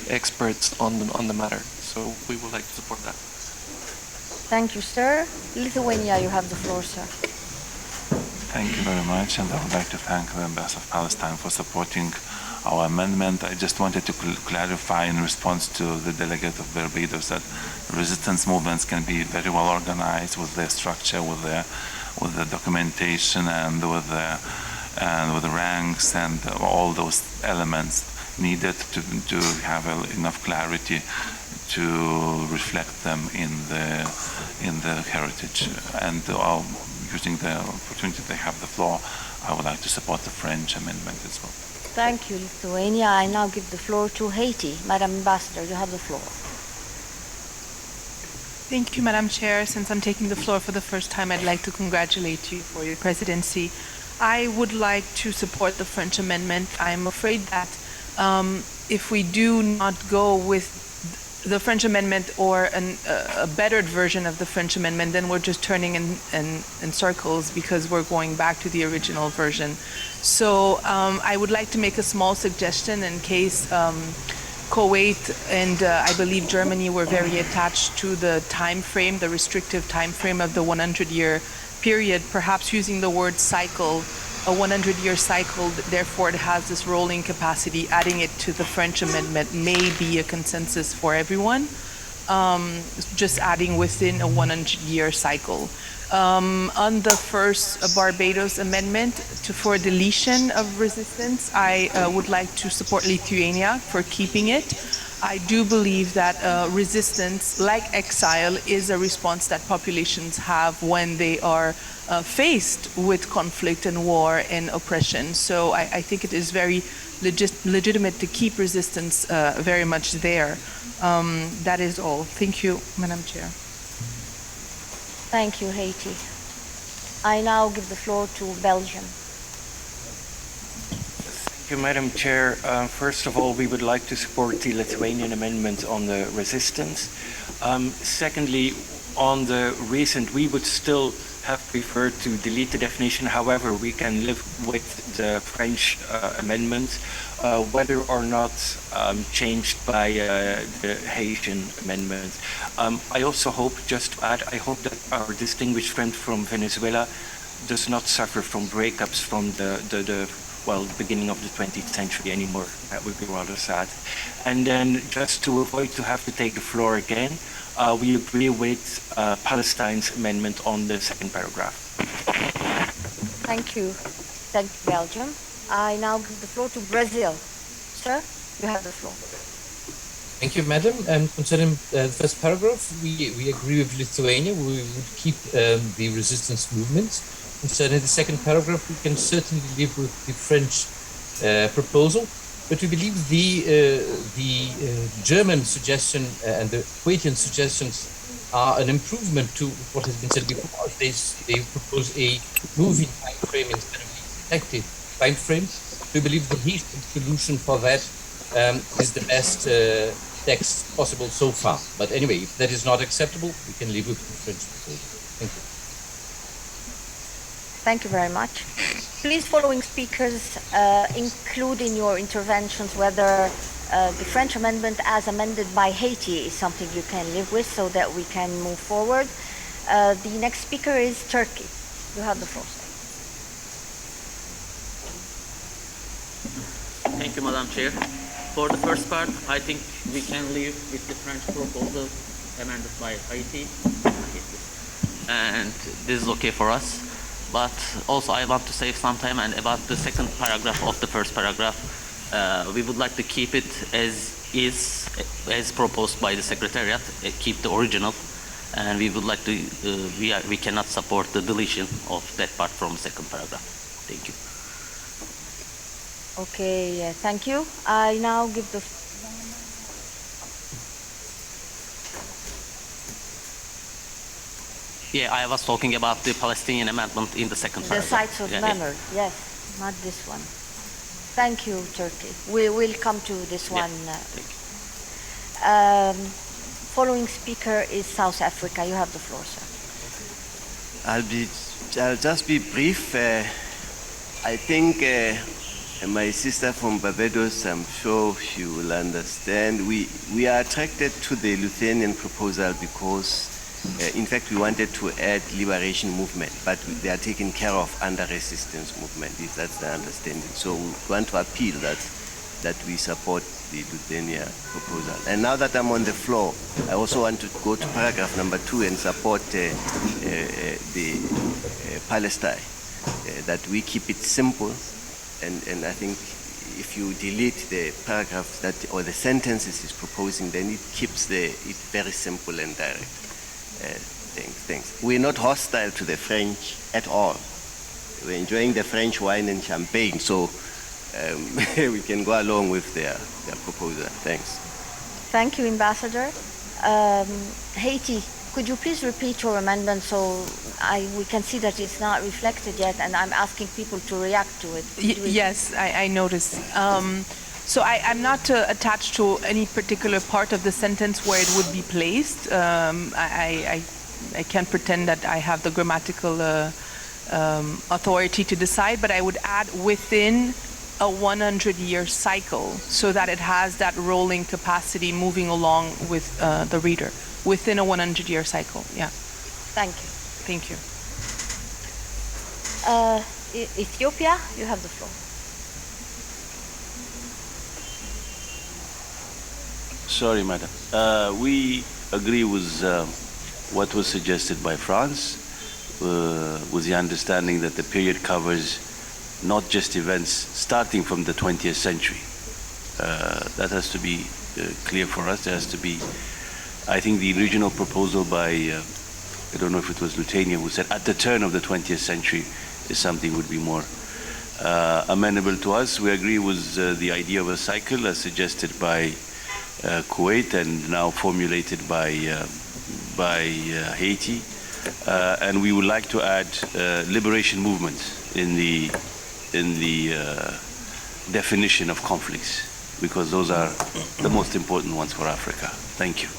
experts on the matter. So we would like to support that. Thank you, sir. Lithuania, you have the floor, sir. Thank you very much, and I would like to thank the Embassy of Palestine for supporting our amendment. I just wanted to clarify in response to the delegate of Barbados that resistance movements can be very well organized with their structure, with the documentation, and with the ranks and all those elements needed to have enough clarity to reflect them in the heritage. And using the opportunity they have the floor, I would like to support the French amendment as well. Thank you, Lithuania. I now give the floor to Haiti. Madam Ambassador, you have the floor. Thank you, Madam Chair. Since I'm taking the floor for the first time, I'd like to congratulate you for your presidency. I would like to support the French amendment. I'm afraid that if we do not go with the French amendment or a bettered version of the French amendment, then we're just turning in circles because we're going back to the original version. So I would like to make a small suggestion in case Kuwait and I believe Germany were very attached to the time frame, the restrictive time frame of the 100-year period, perhaps using the word cycle, a 100-year cycle, therefore it has this rolling capacity. Adding it to the French amendment may be a consensus for everyone, just adding within a 100-year cycle. On the first Barbados amendment for deletion of resistance, I would like to support Lithuania for keeping it. I do believe that resistance, like exile, is a response that populations have when they are faced with conflict and war and oppression. So I think it is very legitimate to keep resistance very much there. That is all. Thank you, Madam Chair. Thank you, Haiti. I now give the floor to Belgium. Thank you, Madam Chair. First of all, we would like to support the Lithuanian amendment on the resistance. Secondly, on the recent, we would still have preferred to delete the definition. However, we can live with the French amendment, whether or not changed by the Haitian amendment. I also hope, just to add, I hope that our distinguished friend from Venezuela does not suffer from breakups from the well, the beginning of the 20th century anymore. That would be rather sad. And then just to avoid to have to take the floor again, we agree with Palestine's amendment on the second paragraph. Thank you. Thank you, Belgium. I now give the floor to Brazil. Sir, you have the floor. Thank you, Madam. Concerning the first paragraph, we agree with Lithuania. We would keep the resistance movements. Concerning the second paragraph, we can certainly live with the French proposal, but we believe the German suggestion and the Kuwaitian suggestions are an improvement to what has been said before. They propose a moving time frame instead of a detective time frame. We believe the Haitian solution for that is the best text possible so far. But anyway, if that is not acceptable, we can live with the French proposal. Thank you. Thank you very much. Please, following speakers, include in your interventions whether the French amendment as amended by Haiti is something you can live with so that we can move forward. The next speaker is Turkey. You have the floor. Thank you, Madam Chair. For the first part, I think we can live with the French proposal amended by Haiti, and this is okay for us. But also I want to save some time and about the second paragraph of the first paragraph. We would like to keep it as is, as proposed by the Secretariat, keep the original, and we would like to, we cannot support the deletion of that part from the second paragraph. Thank you. Okay, thank you. I now give the Yeah, I was talking about the Palestinian amendment in the second paragraph. The sites of memory, yes, not this one. Thank you, Turkey. We will come to this one. Thank you. Following speaker is South Africa. You have the floor, sir. I'll just be brief. I think my sister from Barbados, I'm sure she will understand. We are attracted to the Lithuanian proposal because, in fact, we wanted to add liberation movement, but they are taken care of under resistance movement, if that's the understanding. So we want to appeal that we support the Lithuania proposal. And now that I'm on the floor, I also want to go to paragraph number 2 and support the Palestine, that we keep it simple. And I think if you delete the paragraphs that or the sentences he's proposing, then it keeps it very simple and direct. Thanks. We're not hostile to the French at all. We're enjoying the French wine and champagne, so we can go along with their proposal. Thanks. Thank you, Ambassador. Haiti, could you please repeat your amendment so we can see that it's not reflected yet, and I'm asking people to react to it. Yes, I noticed. So I'm not attached to any particular part of the sentence where it would be placed. I can't pretend that I have the grammatical authority to decide, but I would add within a 100-year cycle so that it has that rolling capacity moving along with the reader within a 100-year cycle. Yeah. Thank you. Thank you. Ethiopia, you have the floor. Sorry, madam. We agree with what was suggested by France, with the understanding that the period covers not just events starting from the 20th century. That has to be clear for us. There has to be, I think the original proposal by, I don't know if it was Lithuania who said at the turn of the 20th century is something would be more amenable to us. We agree with the idea of a cycle as suggested by Kuwait and now formulated by Haiti. And we would like to add liberation movements in the definition of conflicts, because those are the most important ones for Africa. Thank you.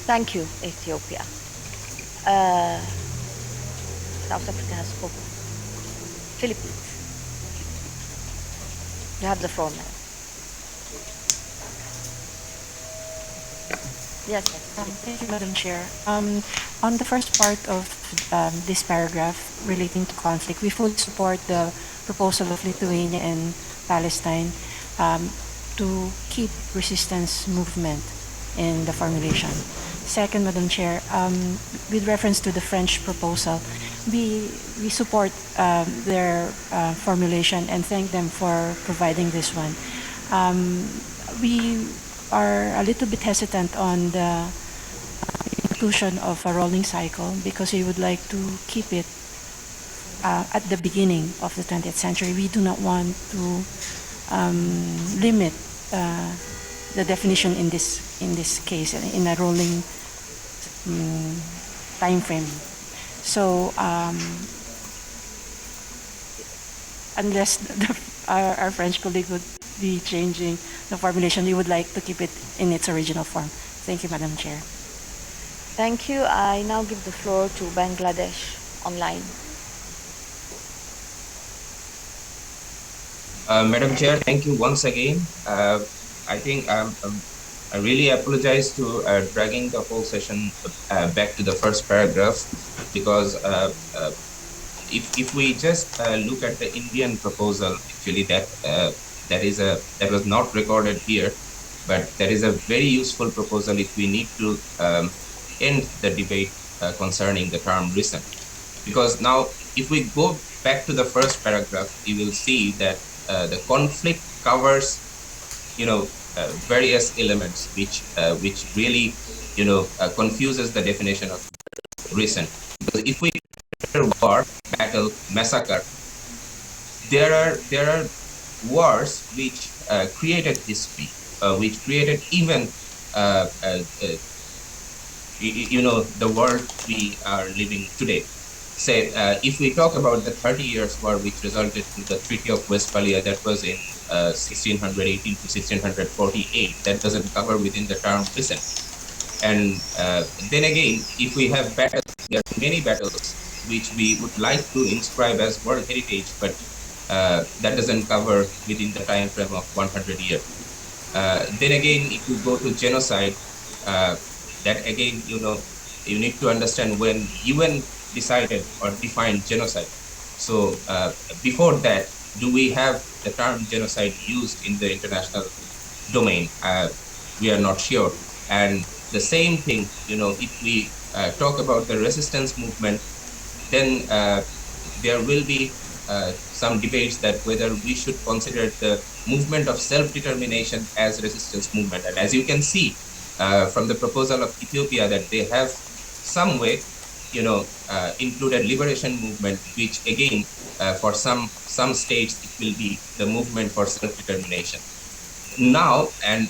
Thank you, Ethiopia. South Africa has spoken. Philippines. You have the floor, madam. Yes. Thank you, Madam Chair. On the first part of this paragraph relating to conflict, we fully support the proposal of Lithuania and Palestine to keep resistance movement in the formulation. Second, Madam Chair, with reference to the French proposal, we support their formulation and thank them for providing this one. We are a little bit hesitant on the inclusion of a rolling cycle because we would like to keep it at the beginning of the 20th century. We do not want to limit the definition in this case in a rolling time frame. So unless our French colleague would be changing the formulation, we would like to keep it in its original form. Thank you, Madam Chair. Thank you. I now give the floor to Bangladesh online. Madam Chair, thank you once again. I think I really apologize to dragging the whole session back to the first paragraph because if we just look at the Indian proposal, actually that was not recorded here, but that is a very useful proposal if we need to end the debate concerning the term recent. Because now, if we go back to the first paragraph, you will see that the conflict covers, various elements which really, confuses the definition of recent. Because if we war, battle, massacre, there are wars which created history, which created even the world we are living today. Say, if we talk about the 30 Years' War, which resulted in the Treaty of Westphalia, that was in 1618 to 1648, that doesn't cover within the term recent. And then again, if we have battles, there are many battles which we would like to inscribe as World Heritage, but that doesn't cover within the time frame of 100 years. Then again, if you go to genocide, that again, you need to understand when UN decided or defined genocide. So before that, do we have the term genocide used in the international domain? We are not sure. And the same thing, if we talk about the resistance movement, then there will be some debates that whether we should consider the movement of self-determination as resistance movement. And as you can see from the proposal of Ethiopia, that they have some way, included liberation movement, which again, for some states, it will be the movement for self-determination. Now, and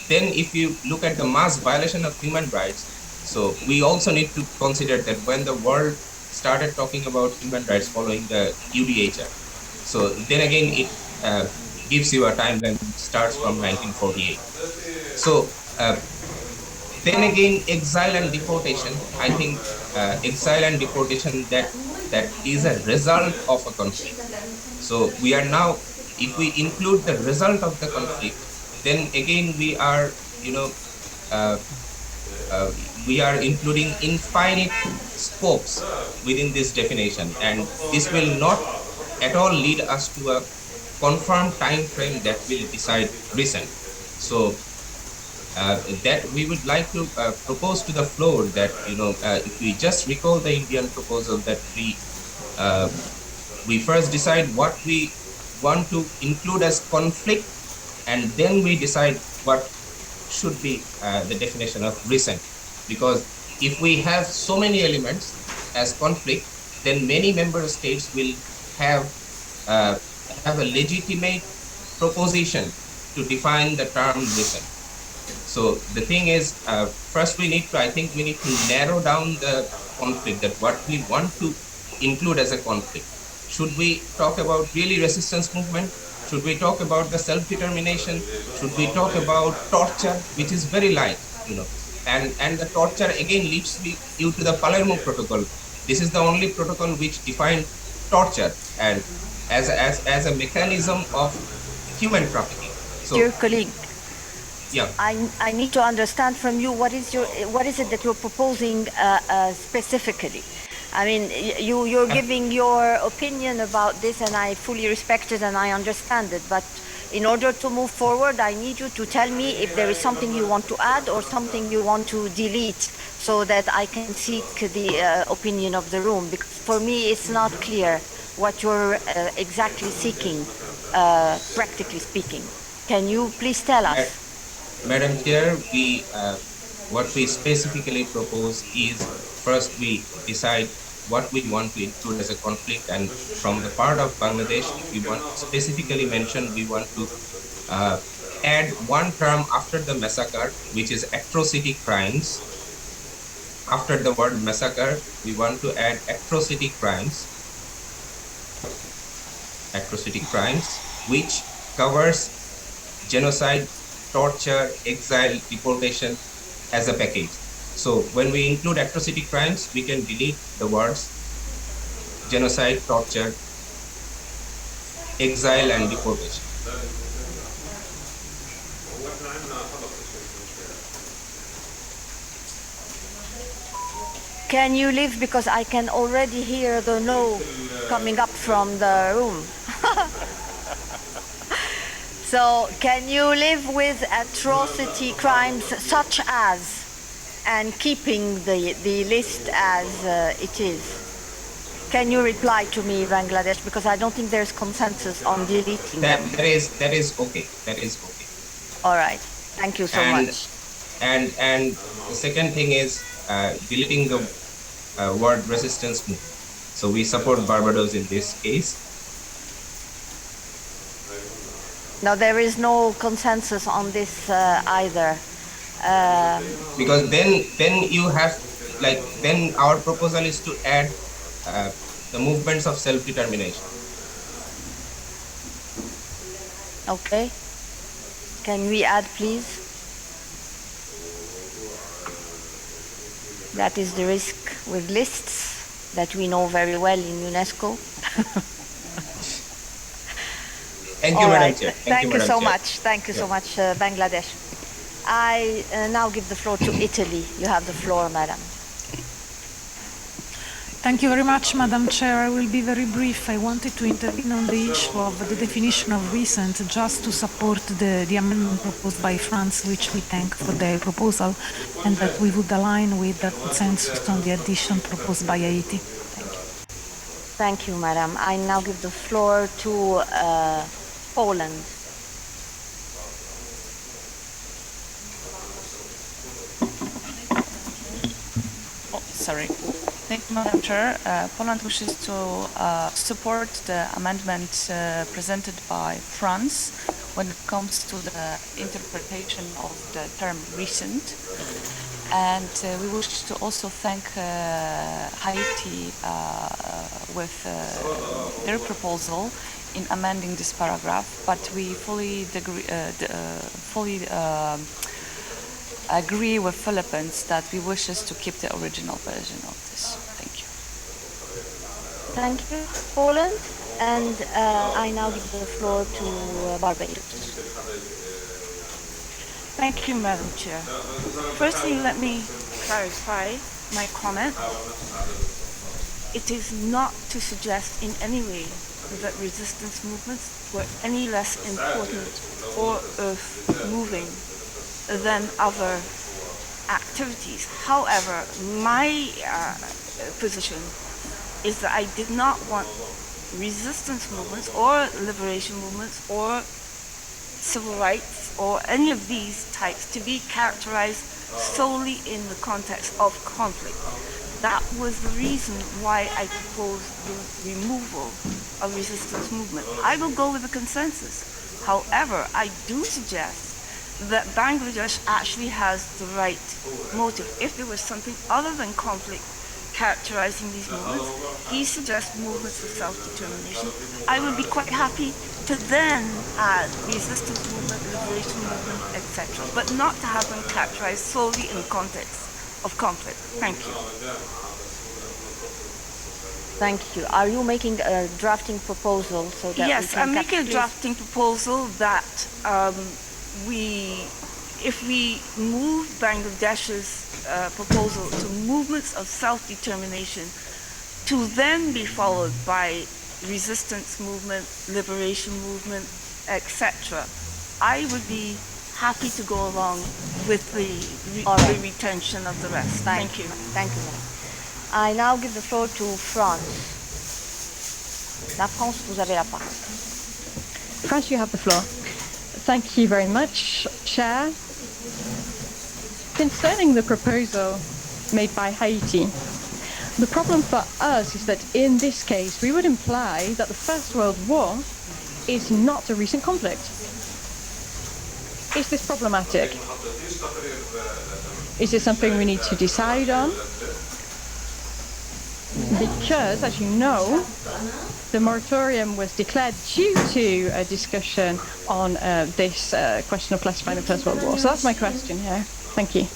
then if you look at the mass violation of human rights, so we also need to consider that when the world started talking about human rights following the UDHR, so then again, it gives you a timeline starts from 1948. So then again, exile and deportation, I think exile and deportation, that is a result of a conflict. So we are now, if we include the result of the conflict, then again we are, we are including infinite scopes within this definition, and this will not at all lead us to a confirmed time frame that will decide recent. So that we would like to propose to the floor that, if we just recall the Indian proposal, that we first decide what we want to include as conflict, and then we decide what should be the definition of recent. Because if we have so many elements as conflict, then many member states will have a legitimate proposition to define the term recent. So the thing is, first we need to narrow down the conflict, that what we want to include as a conflict. Should we talk about really resistance movement? Should we talk about the self-determination? Should we talk about torture, which is very light, and the torture again leads you to the Palermo Protocol. This is the only protocol which defined torture and as a mechanism of human trafficking. So, dear colleague, Yeah. I need to understand from you what is it that you're proposing specifically. I mean, you're giving your opinion about this, and I fully respect it and I understand it. But in order to move forward, I need you to tell me if there is something you want to add or something you want to delete, so that I can seek the opinion of the room. Because for me, it's not clear what you're exactly seeking, practically speaking. Can you please tell us? Madam Chair, what we specifically propose is, first we decide what we want to include as a conflict, and from the part of Bangladesh, if we want specifically mention, we want to add one term after the massacre, which is atrocity crimes. After the word massacre, we want to add atrocity crimes, which covers genocide, torture, exile, deportation as a package. So when we include atrocity crimes, we can delete the words genocide, torture, exile, and deportation. Can you leave, because I can already hear the no coming up from the room. So can you live with atrocity crimes such as, and keeping the list as it is? Can you reply to me, Bangladesh, because I don't think there's consensus on deleting them. That is okay. That is okay. All right. Thank you so much. And the second thing is deleting the word resistance movement. So we support Barbados in this case. No, there is no consensus on this either. Because then you have, like, then our proposal is to add the movements of self-determination. Okay. Can we add, please? That is the risk with lists that we know very well in UNESCO. Thank you, Madam Chair. Thank you so much. Thank you so much, Bangladesh. I now give the floor to Italy. You have the floor, Madam. Thank you very much, Madam Chair. I will be very brief. I wanted to intervene on the issue of the definition of recent, just to support the amendment proposed by France, which we thank for their proposal, and that we would align with the consensus on the addition proposed by Haiti. Thank you, Madam. I now give the floor to Poland. Sorry. Thank you, Madam Chair. Poland wishes to support the amendment presented by France when it comes to the interpretation of the term recent. And we wish to also thank Haiti with their proposal in amending this paragraph, but we fully agree with Philippines that we wishes to keep the original version of this. Thank you. Thank you, Poland. And I now give the floor to Barbados. Thank you, Madam Chair. Firstly, let me clarify my comment. It is not to suggest in any way that resistance movements were any less important or earth-moving than other activities. However, my position is that I did not want resistance movements or liberation movements or civil rights or any of these types to be characterized solely in the context of conflict. That was the reason why I proposed the removal of resistance movement. I will go with the consensus. However, I do suggest that Bangladesh actually has the right motive. If there was something other than conflict characterizing these movements, he suggests movements of self-determination. I would be quite happy to then add resistance movement, liberation movement, etc., but not to have them characterized solely in the context of conflict. Thank you. Thank you. Are you making a drafting proposal so that yes, we can I'm making a drafting proposal that if we move Bangladesh's proposal to movements of self-determination to then be followed by resistance movement, liberation movement, etc., I would be happy to go along with the retention of the rest. Thank you. Thank you. I now give the floor to France. La France, vous avez la parole. France, you have the floor. Thank you very much, Chair. Concerning the proposal made by Haiti, the problem for us is that in this case, we would imply that the First World War is not a recent conflict. Is this problematic? Is this something we need to decide on? Because, as you know, the moratorium was declared due to a discussion on this question of classifying the First World War. So that's my question here. Thank you.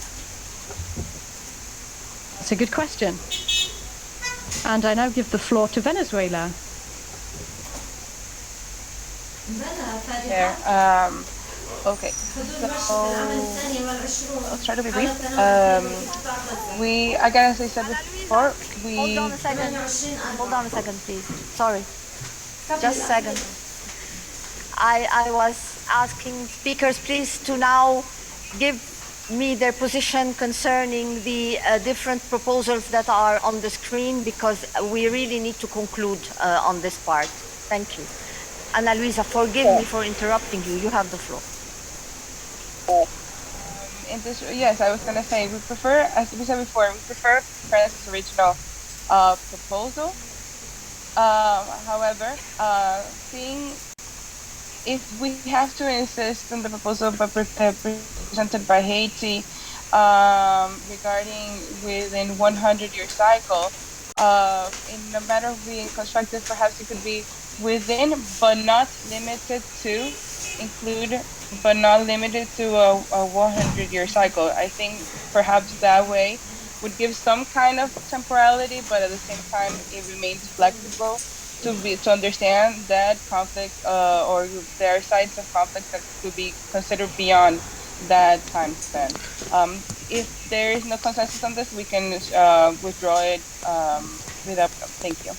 That's a good question. And I now give the floor to Venezuela. Okay, so I'll try to be brief. Again, as I said before, Hold on a second. Hold on a second, please. Sorry. Just a second. I was asking speakers, please, to now give me their position concerning the different proposals that are on the screen, because we really need to conclude on this part. Thank you. Ana Luisa, forgive me for interrupting you. You have the floor. Yes, I was going to say, we prefer, as we said before, we prefer France's original proposal. However, seeing if we have to insist on the proposal presented by Haiti regarding within 100-year cycle, in a matter of being constructive, perhaps it could be within, but not limited to, include, but not limited to a 100-year cycle. I think perhaps that way would give some kind of temporality, but at the same time it remains flexible to understand that conflict or there are sites of conflict that could be considered beyond that time span. If there is no consensus on this, we can withdraw it without. Thank you.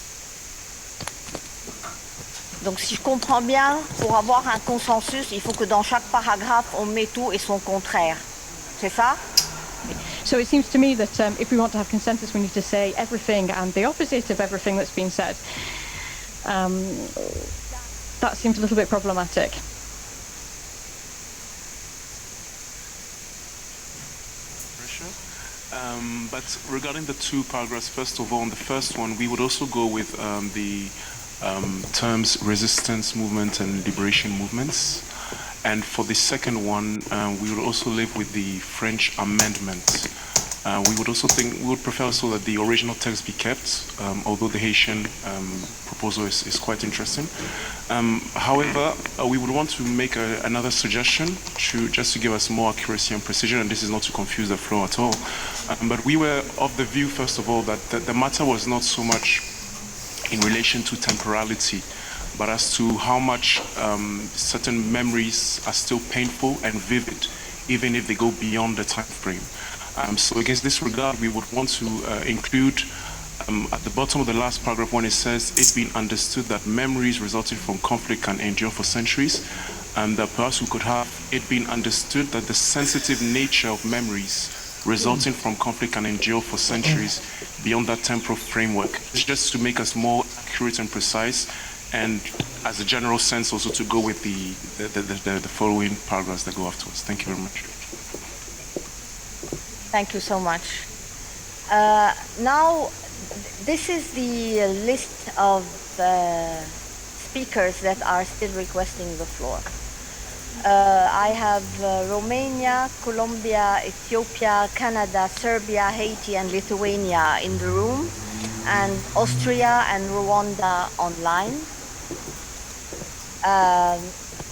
Donc si je comprends bien, pour avoir un consensus, il faut que dans chaque paragraphe, on met tout et son contraire. C'est ça? So it seems to me that if we want to have consensus, we need to say everything and the opposite of everything that's been said. That seems a little bit problematic. But regarding the two paragraphs, first of all, on the first one, we would also go with the terms resistance movement and liberation movements. And for the second one, we would also live with the French amendment. We would prefer also that the original text be kept, although the Haitian proposal is quite interesting. However, we would want to make another suggestion just to give us more accuracy and precision, and this is not to confuse the flow at all. But we were of the view, first of all, that the matter was not so much in relation to temporality, but as to how much certain memories are still painful and vivid, even if they go beyond the time frame. So against this regard, we would want to include at the bottom of the last paragraph when it says, it's been understood that memories resulting from conflict can endure for centuries, and that perhaps we could have it been understood that the sensitive nature of memories resulting from conflict can endure for centuries beyond that temporal framework. It's just to make us more accurate and precise, and as a general sense also to go with the following paragraphs that go afterwards. Thank you very much. Thank you so much. Now, this is the list of speakers that are still requesting the floor. I have Romania, Colombia, Ethiopia, Canada, Serbia, Haiti, and Lithuania in the room, and Austria and Rwanda online.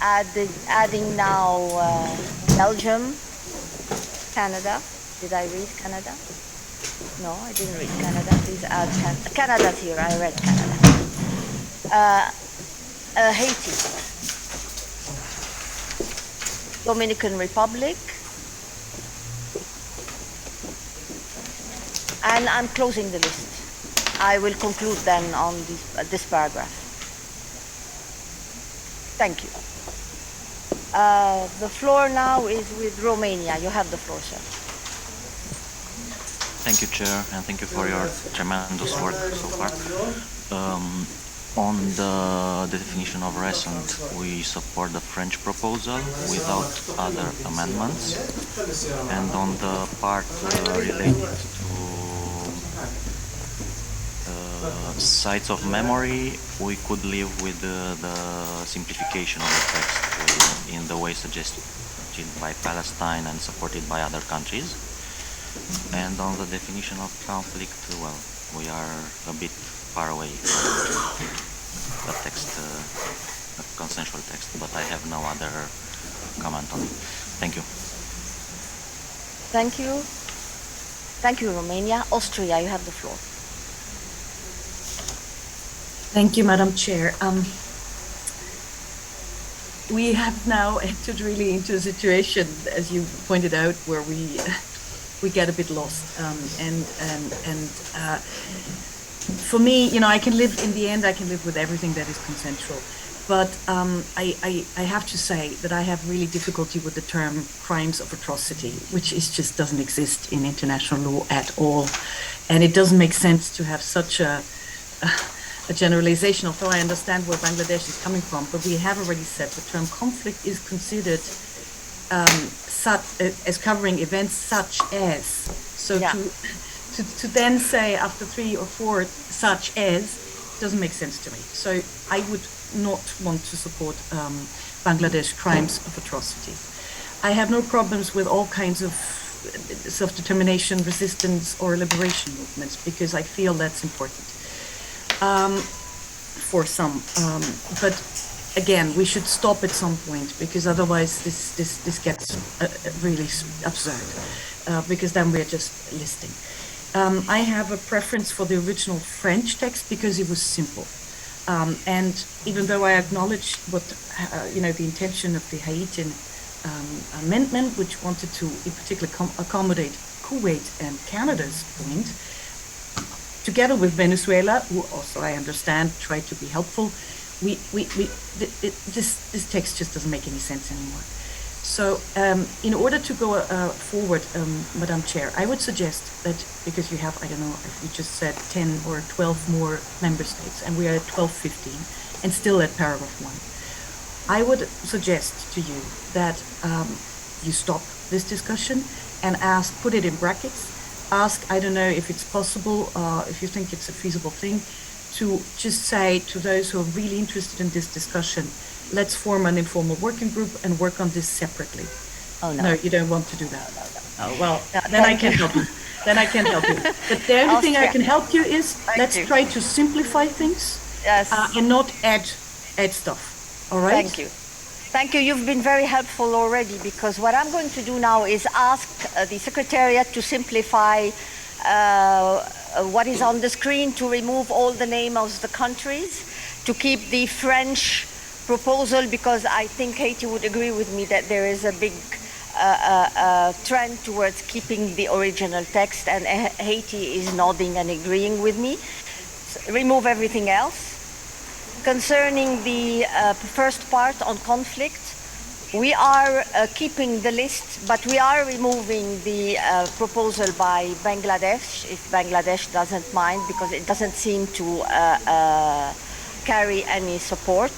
Adding now Belgium, Canada. Did I read Canada? No, I didn't read Canada. Please add Canada. Canada's here. I read Canada. Haiti, Dominican Republic, And I'm closing the list. I will conclude then on this paragraph. Thank you. The floor now is with Romania. You have the floor, sir. Thank you, Chair, and thank you for your tremendous work so far. On the definition of recent, we support the French proposal without other amendments. And on the part related to sites of memory, we could live with the simplification of the text in the way suggested by Palestine and supported by other countries. And on the definition of conflict, well, we are a bit far away from the text, the consensual text, but I have no other comment on it. Thank you. Thank you. Thank you, Romania. Austria, you have the floor. Thank you, Madam Chair. We have now entered really into a situation, as you pointed out, where we get a bit lost. For me, you know, I can live, in the end, I can live with everything that is consensual. But I have to say that I have really difficulty with the term crimes of atrocity, which just doesn't exist in international law at all. And it doesn't make sense to have such a generalization, although I understand where Bangladesh is coming from. But we have already said the term conflict is considered as covering events such as. So yeah. To then say after 3 or 4 such as doesn't make sense to me. So I would not want to support Bangladesh crimes of atrocity. I have no problems with all kinds of self-determination, resistance or liberation movements because I feel that's important for some. But again, we should stop at some point because otherwise this gets really absurd because then we're just listing. I have a preference for the original French text because it was simple. And even though I acknowledge what, the intention of the Haitian amendment, which wanted to in particular accommodate Kuwait and Canada's point, together with Venezuela, who also I understand tried to be helpful, this text just doesn't make any sense anymore. So in order to go forward, Madam Chair, I would suggest that, because you have, I don't know, you just said 10 or 12 more member states, and we are at 12-15, and still at paragraph 1. I would suggest to you that you stop this discussion and put it in brackets, ask, I don't know if it's possible, if you think it's a feasible thing, to just say to those who are really interested in this discussion, let's form an informal working group and work on this separately. Oh, no. No, you don't want to do that. Oh, well, then I can't help you. Then I can't help you. But the only thing I can help you is let's try to simplify things and not add stuff. All right? Thank you. Thank you. You've been very helpful already because what I'm going to do now is ask the Secretariat to simplify what is on the screen, to remove all the names of the countries, to keep the French proposal, because I think Haiti would agree with me that there is a big trend towards keeping the original text, and Haiti is nodding and agreeing with me. Remove everything else. Concerning the first part on conflict, we are keeping the list, but we are removing the proposal by Bangladesh, if Bangladesh doesn't mind, because it doesn't seem to carry any support.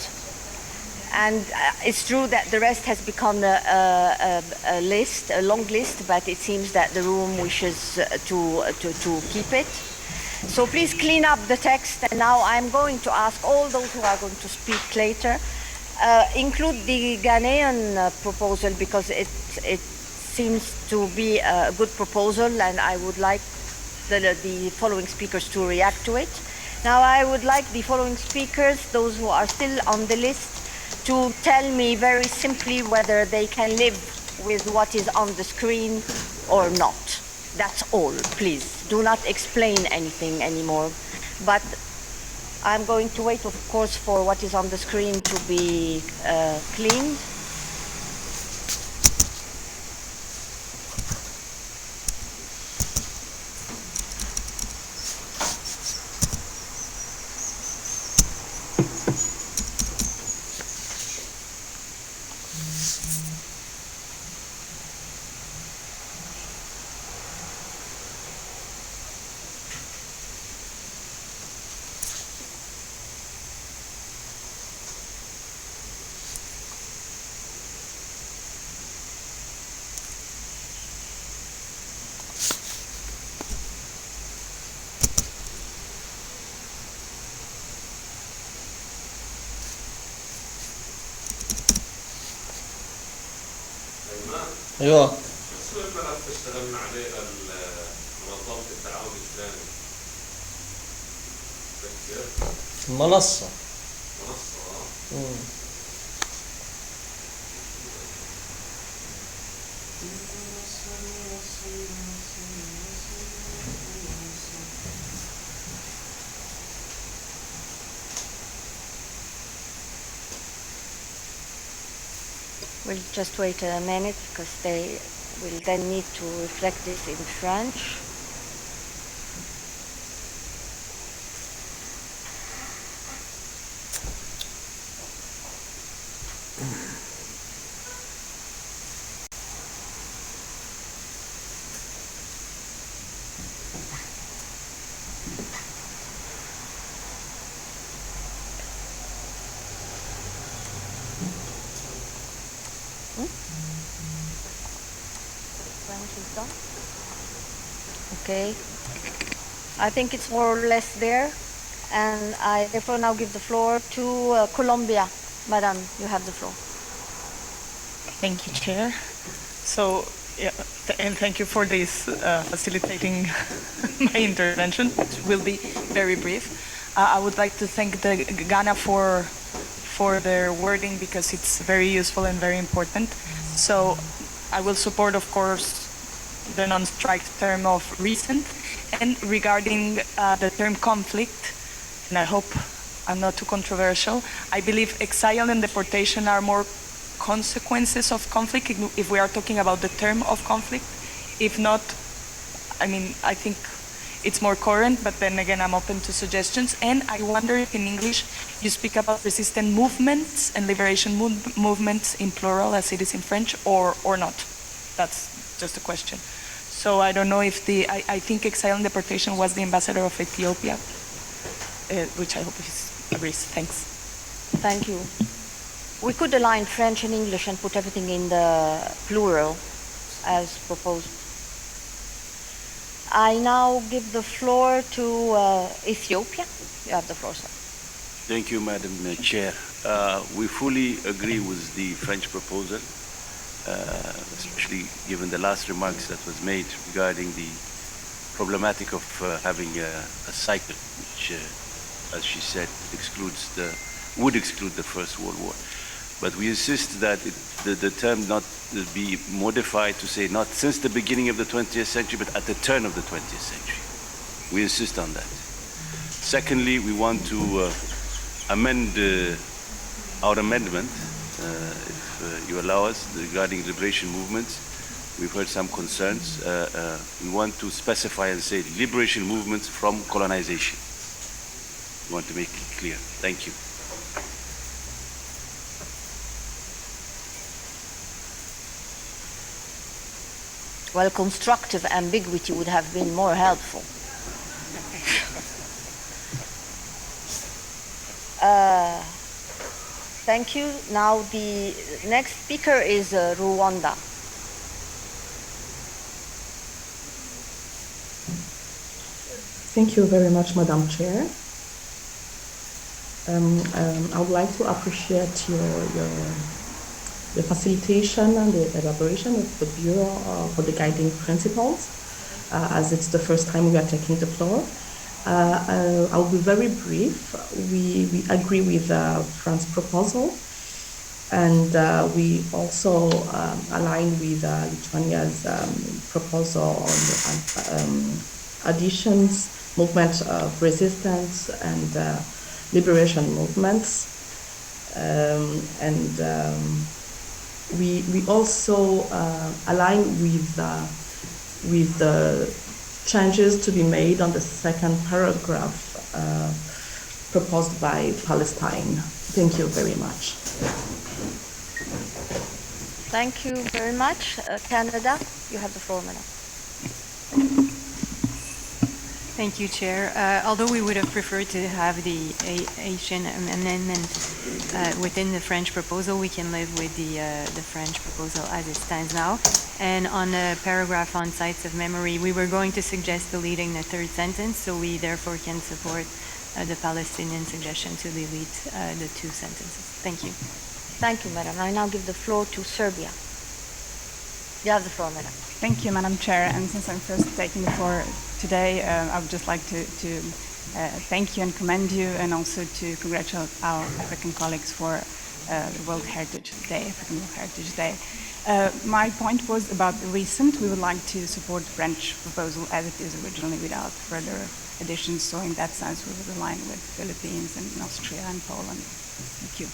And it's true that the rest has become a list, a long list, but it seems that the room wishes to keep it. So please clean up the text, and now I'm going to ask all those who are going to speak later, include the Ghanaian proposal, because it seems to be a good proposal, and I would like the following speakers to react to it. Now I would like the following speakers, those who are still on the list, to tell me very simply whether they can live with what is on the screen or not. That's all, please. Do not explain anything anymore. But I'm going to wait, of course, for what is on the screen to be cleaned. ايوه شو الملف اشتغلنا عليه لمنظمة التعاون الإسلامي؟ المنصة منصة We'll just wait a minute because they will then need to reflect this in French. French is done. Okay. I think it's more or less there. And I therefore now give the floor to Colombia. Madam, you have the floor. Thank you, Chair. So, yeah, and thank you for this facilitating my intervention, which will be very brief. I would like to thank the Ghana for their wording because it's very useful and very important. So I will support, of course, the non-strike term of recent. And regarding the term conflict, and I hope I'm not too controversial, I believe exile and deportation are more consequences of conflict if we are talking about the term of conflict. If not, I mean, I think it's more current, but then again, I'm open to suggestions. And I wonder if in English you speak about resistant movements and liberation movements in plural as it is in French or not. That's just a question. So I don't know if I think exile and deportation was the ambassador of Ethiopia, which I hope he agrees. Thanks. Thank you. We could align French and English and put everything in the plural as proposed. I now give the floor to Ethiopia. You have the floor, sir. Thank you, Madam Chair. We fully agree with the French proposal, especially given the last remarks that was made regarding the problematic of having a cycle, which, as she said, would exclude the First World War. But we insist that the term not be modified to say not since the beginning of the 20th century, but at the turn of the 20th century. We insist on that. Secondly, we want to amend our amendment, if you allow us, regarding liberation movements. We've heard some concerns. We want to specify and say liberation movements from colonization. We want to make it clear. Thank you. Well, constructive ambiguity would have been more helpful. Thank you. Now the next speaker is Rwanda. Thank you very much, Madam Chair. I would like to appreciate the facilitation and the elaboration of the Bureau for the guiding principles, as it's the first time we are taking the floor. I'll be very brief. We agree with France's proposal, and we also align with Lithuania's proposal on additions, movement of resistance, and liberation movements. We also align with the changes to be made on the second paragraph proposed by Palestine. Thank you very much. Thank you very much. Canada, you have the floor, madam. Thank you, Chair. Although we would have preferred to have the Asian amendment within the French proposal, we can live with the French proposal as it stands now. And on the paragraph on sites of memory, we were going to suggest deleting the third sentence, so we therefore can support the Palestinian suggestion to delete the two sentences. Thank you. Thank you, madam. I now give the floor to Serbia. You have the floor, madam. Thank you, Madam Chair. And since I'm first taking the floor today, I would just like to thank you and commend you, and also to congratulate our African colleagues for the World Heritage Day, African World Heritage Day. My point was about the recent. We would like to support the French proposal as it is originally without further additions. So in that sense, we would align with Philippines and Austria and Poland. Thank you.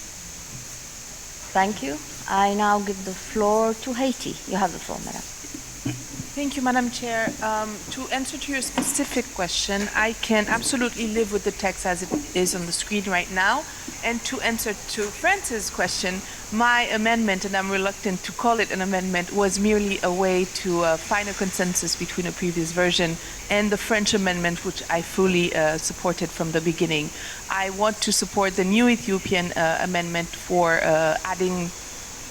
Thank you. I now give the floor to Haiti. You have the floor, madam. Thank you, Madam Chair. To answer to your specific question, I can absolutely live with the text as it is on the screen right now. And to answer to France's question, my amendment, and I'm reluctant to call it an amendment, was merely a way to find a consensus between a previous version and the French amendment, which I fully supported from the beginning. I want to support the new Ethiopian amendment for adding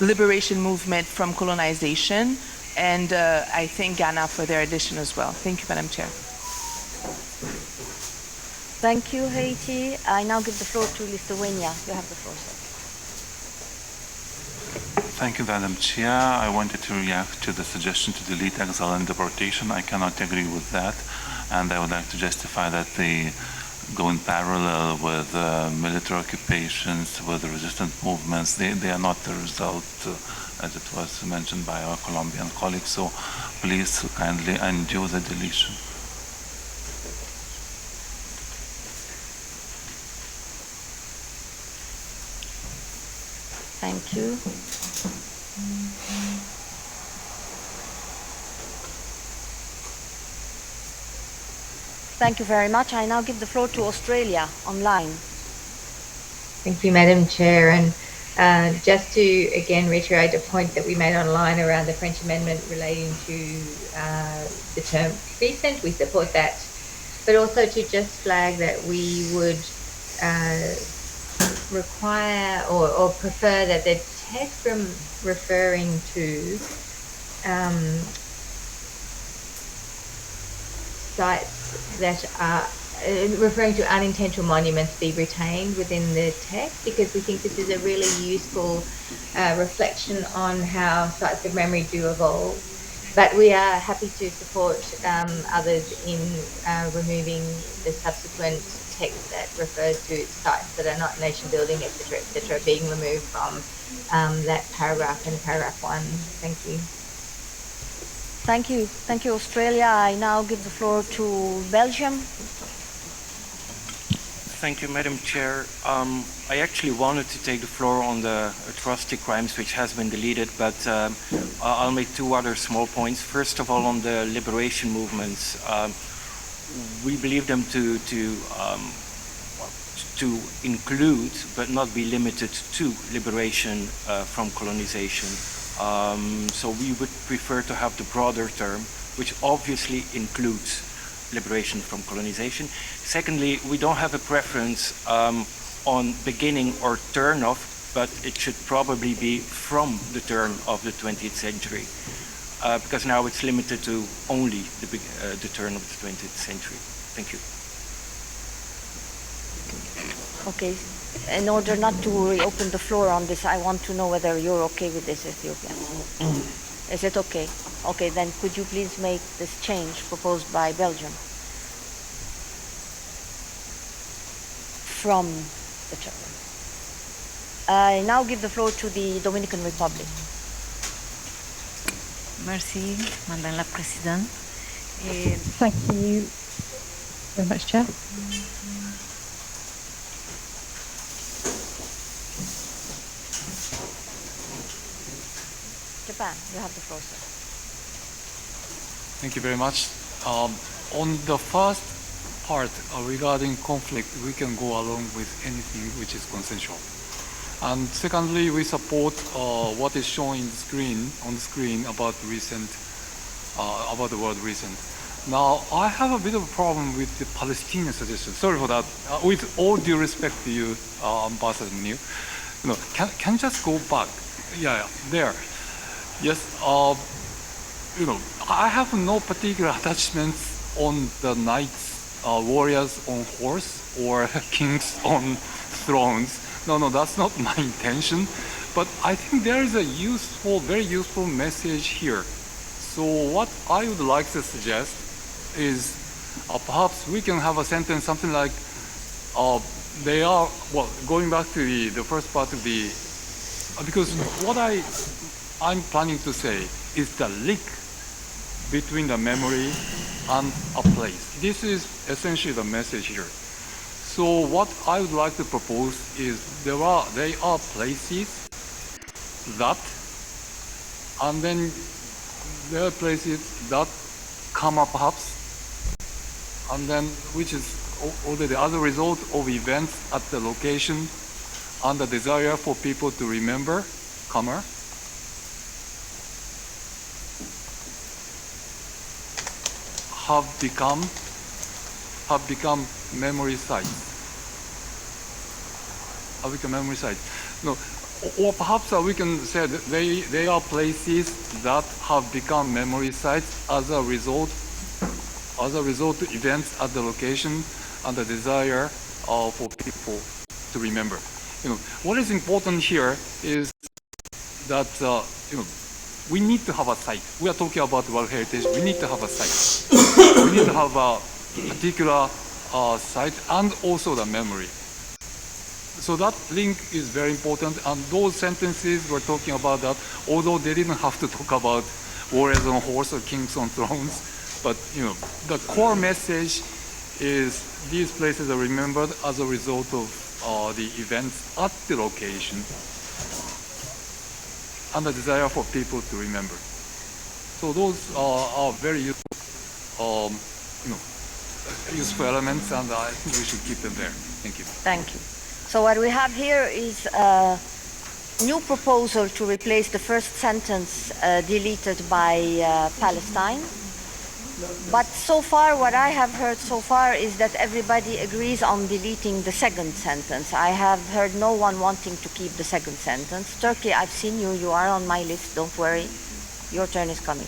liberation movement from colonization, and I thank Ghana for their addition as well. Thank you, Madam Chair. Thank you, Haiti. I now give the floor to Lithuania. You have the floor, sir. Thank you, Madam Chair. I wanted to react to the suggestion to delete exile and deportation. I cannot agree with that, and I would like to justify that they go in parallel with military occupations, with the resistant movements. They are not the result, as it was mentioned by our Colombian colleagues. So please kindly undo the deletion. Thank you. Thank you very much. I now give the floor to Australia online. Thank you, Madam Chair. And just to again reiterate a point that we made online around the French amendment relating to the term recent, we support that. But also to just flag that we would require or prefer that the text from referring to sites that are referring to unintentional monuments be retained within the text, because we think this is a really useful reflection on how sites of memory do evolve. But we are happy to support others in removing the subsequent text that refers to sites that are not nation building, etc., being removed from that paragraph in paragraph 1. Thank you. Thank you. Thank you, Australia. I now give the floor to Belgium. Thank you, Madam Chair. I actually wanted to take the floor on the atrocity crimes, which has been deleted, but I'll make two other small points. First of all, on the liberation movements, we believe them to include, but not be limited to, liberation from colonization. So we would prefer to have the broader term, which obviously includes liberation from colonization. Secondly, we don't have a preference on beginning or turn of, but it should probably be from the turn of the 20th century, because now it's limited to only the turn of the 20th century. Thank you. Okay. In order not to reopen the floor on this, I want to know whether you're okay with this, Ethiopia. Is it okay? Okay, then could you please make this change proposed by Belgium from the chair? I now give the floor to the Dominican Republic. Merci, Madame la Présidente. Thank you very much, Chair. Japan, you have the floor, sir. Thank you very much. On the first part regarding conflict, we can go along with anything which is consensual. And secondly, we support what is shown on the screen about the word recent. Now, I have a bit of a problem with the Palestinian suggestion. Sorry for that. With all due respect to you, Ambassador New, can you just go back? Yeah, there. Yes, I have no particular attachments on the knights, warriors on horse, or kings on thrones. No, that's not my intention. But I think there is a very useful message here. So what I would like to suggest is perhaps we can have a sentence something like, they are, well, going back to the first part of the, because what I'm planning to say is the link between the memory and a place. This is essentially the message here. So what I would like to propose is they are places that, and then there are places that come up perhaps, and then which is already as a result of events at the location and the desire for people to remember, comma, have become memory sites. Have become memory sites. No, or perhaps we can say that they are places that have become memory sites as a result of events at the location and the desire for people to remember. What is important here is that we need to have a site. We are talking about World Heritage. We need to have a site. We need to have a particular site and also the memory. So that link is very important. And those sentences we're talking about that, although they didn't have to talk about warriors on horse or kings on thrones, but the core message is these places are remembered as a result of the events at the location and the desire for people to remember. So those are very useful, useful elements, and I think we should keep them there. Thank you. Thank you. So what we have here is a new proposal to replace the first sentence deleted by Palestine. But so far, what I have heard so far is that everybody agrees on deleting the second sentence. I have heard no one wanting to keep the second sentence. Turkey, I've seen you. You are on my list. Don't worry. Your turn is coming.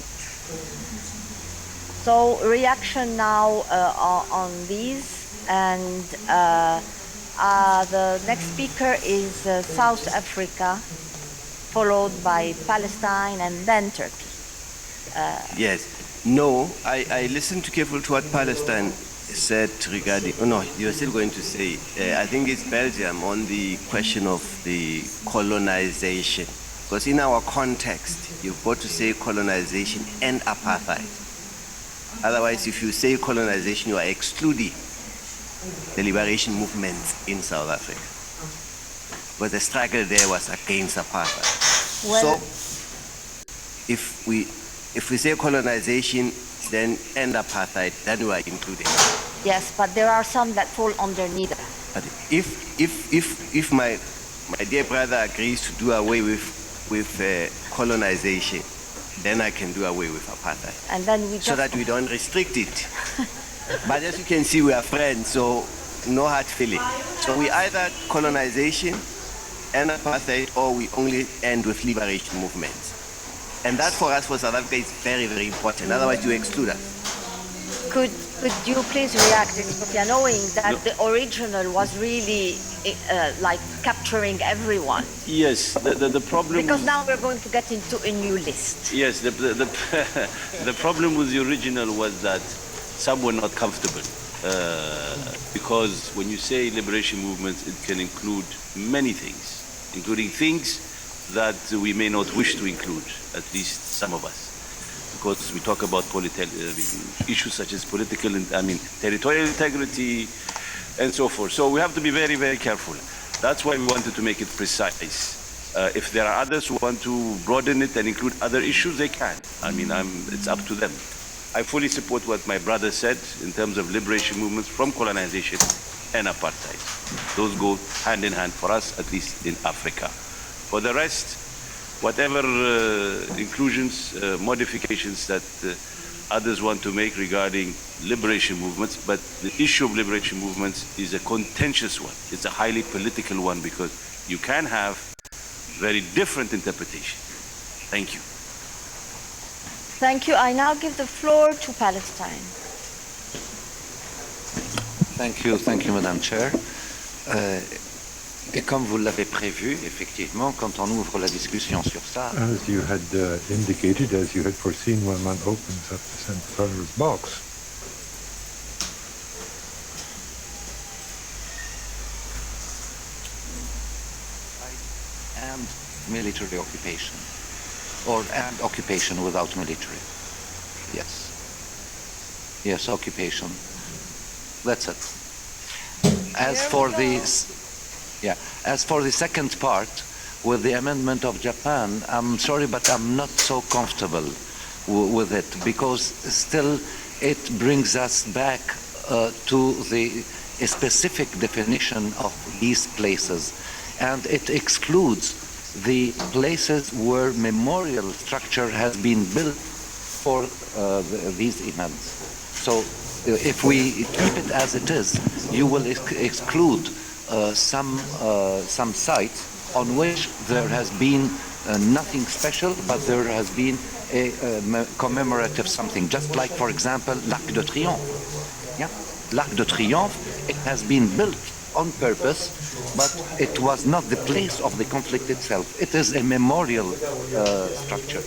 So reaction now on these. And the next speaker is South Africa, followed by Palestine and then Turkey. Yes. No, I listened carefully to what Palestine said regarding, oh no, you're still going to say, I think it's Belgium on the question of the colonization. Because in our context, you've got to say colonization and apartheid. Otherwise, if you say colonization, you are excluding the liberation movements in South Africa. But the struggle there was against apartheid. Well, so, if we say colonization, then and apartheid, then we are including. yes, but there are some that fall under neither. But if my dear brother agrees to do away with colonization, then I can do away with apartheid. And then we so that we don't restrict it. But as you can see, we are friends, so no hard feeling. So we either colonization and apartheid, or we only end with liberation movements. And that for us, for South Africa, is very, very important. Otherwise, you exclude us. Could you please react, Ethiopia, knowing that the original was really like capturing everyone? Yes, the problem... Because now we're going to get into a new list. Yes, the problem with the original was that some were not comfortable. Because when you say liberation movements, it can include many things, including things that we may not wish to include, at least some of us. Because we talk about issues such as territorial integrity and so forth. So we have to be very, very careful. That's why we wanted to make it precise. If there are others who want to broaden it and include other issues, they can. It's up to them. I fully support what my brother said in terms of liberation movements from colonization and apartheid. Those go hand in hand for us, at least in Africa. For the rest, whatever inclusions, modifications that others want to make regarding liberation movements, but the issue of liberation movements is a contentious one. It's a highly political one because you can have very different interpretation. Thank you. Thank you. I now give the floor to Palestine. Thank you, Madam Chair. Et comme vous l'avez prévu, effectivement, quand on ouvre la discussion sur ça, As you had indicated, as you had foreseen when one opens up the Pandora's box, and military occupation, or and occupation without military. Yes. Yes, occupation. That's it. As for the second part, with the amendment of Japan, I'm sorry, but I'm not so comfortable with it, because still it brings us back to the specific definition of these places, and it excludes the places where memorial structure has been built for these events. So if we keep it as it is, you will exclude some sites on which there has been nothing special, but there has been a commemorative something. Just like, for example, l'Arc de Triomphe. Yeah, l'Arc de Triomphe, it has been built on purpose, but it was not the place of the conflict itself. It is a memorial structure.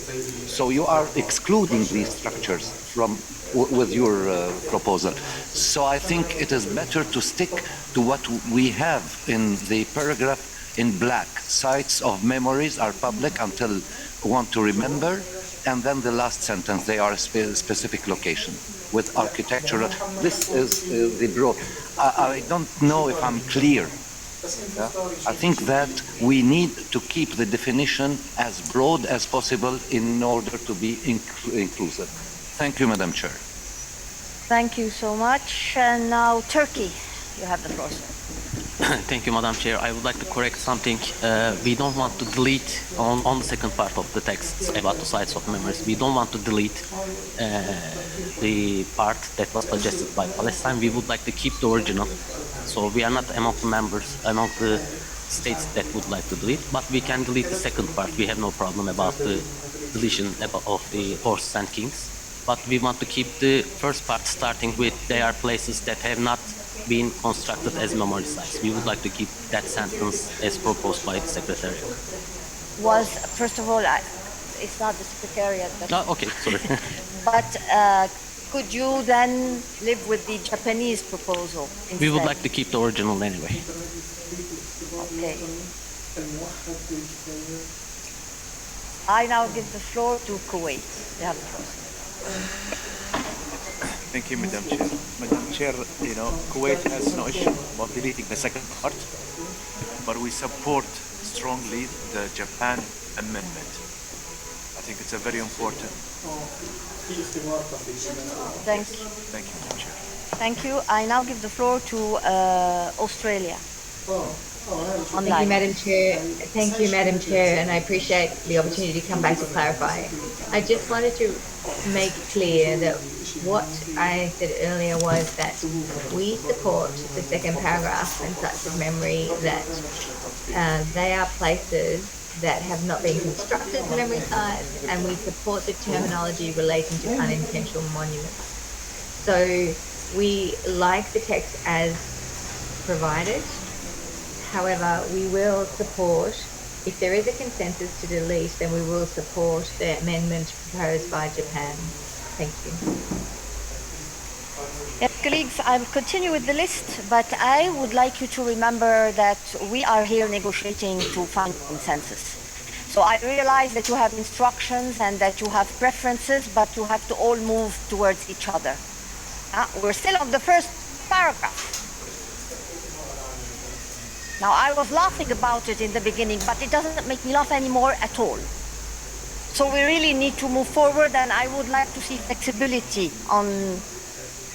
So you are excluding these structures from with your proposal. So I think it is better to stick to what we have in the paragraph in black. Sites of memories are public until want to remember, and then the last sentence, they are a specific location with architectural. This is the broad. I don't know if I'm clear. Yeah? I think that we need to keep the definition as broad as possible in order to be inclusive. Thank you, Madam Chair. Thank you so much. And now Turkey, you have the floor, sir. Thank you, Madam Chair. I would like to correct something. We don't want to delete on the second part of the text about the sites of memories. We don't want to delete the part that was suggested by Palestine. We would like to keep the original. So we are not among the members, among the states that would like to delete, but we can delete the second part. We have no problem about the deletion of the horses and kings. But we want to keep the first part starting with they are places that have not been constructed as memory sites. We would like to keep that sentence as proposed by the Secretary. First of all, it's not the Secretariat. But okay, sorry. But could you then live with the Japanese proposal instead? We would like to keep the original anyway. Okay. I now give the floor to Kuwait. You have the floor. Thank you, Madam Chair. Madam Chair, Kuwait has no issue about deleting the second part, but we support strongly the Japan amendment. I think it's a very important. Thank you. Thank you, Madam Chair. Thank you. I now give the floor to Australia. Thank you, Madam Chair. Thank you, Madam Chair, and I appreciate the opportunity to come back to clarify. I just wanted to make clear that what I said earlier was that we support the second paragraph and sites of memory, that they are places that have not been constructed as memory sites, and we support the terminology relating to unintentional monuments. So we like the text as provided. However, we will support, if there is a consensus to delete, then we will support the amendment proposed by Japan. Thank you. Yes, colleagues, I'll continue with the list, but I would like you to remember that we are here negotiating to find consensus. So I realize that you have instructions and that you have preferences, but you have to all move towards each other. We're still on the first paragraph. Now, I was laughing about it in the beginning, but it doesn't make me laugh anymore at all. So we really need to move forward, and I would like to see flexibility on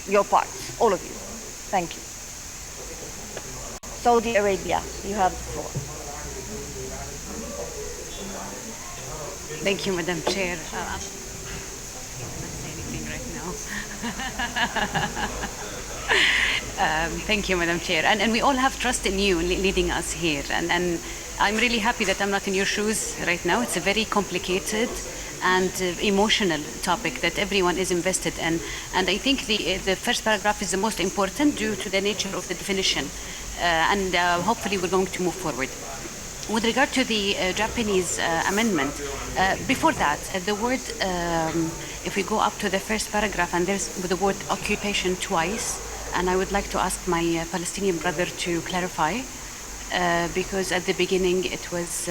your part, all of you. Thank you. Saudi Arabia, you have the floor. Thank you, Madam Chair. I cannot say anything right now. Thank you, Madam Chair. And we all have trust in you leading us here. And I'm really happy that I'm not in your shoes right now. It's a very complicated and emotional topic that everyone is invested in. And I think the first paragraph is the most important due to the nature of the definition. And hopefully we're going to move forward. With regard to the Japanese amendment, before that, the word, if we go up to the first paragraph, and there's the word occupation twice, and I would like to ask my Palestinian brother to clarify, because at the beginning it was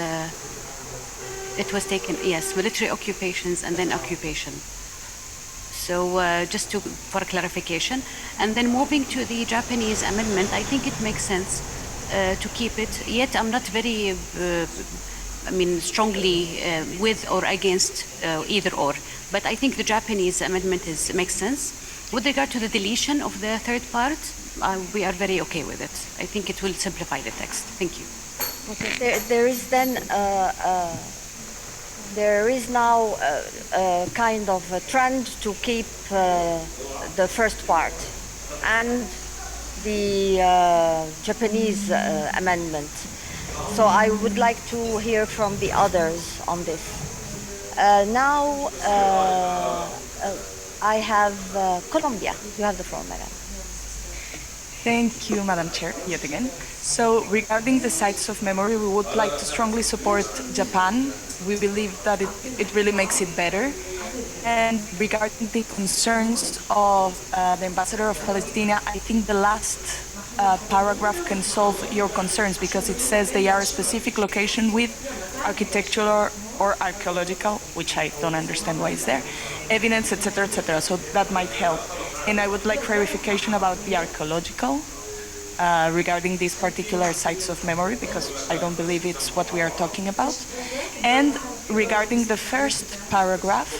taken, yes, military occupations and then occupation. So just for clarification. And then moving to the Japanese amendment, I think it makes sense to keep it. Yet I'm not very, strongly with or against either or. But I think the Japanese amendment makes sense. With regard to the deletion of the third part, we are very okay with it. I think it will simplify the text. Thank you. Okay. There is now a kind of a trend to keep the first part and the Japanese amendment. So I would like to hear from the others on this. Now I have Colombia. You have the floor, madam. Thank you, Madam Chair, yet again. So regarding the sites of memory, we would like to strongly support Japan. We believe that it really makes it better. And regarding the concerns of the Ambassador of Palestine, I think the last paragraph can solve your concerns because it says they are a specific location with architectural or archaeological, which I don't understand why it's there, evidence, etc., etc. So that might help. And I would like clarification about the archaeological regarding these particular sites of memory, because I don't believe it's what we are talking about. And regarding the first paragraph,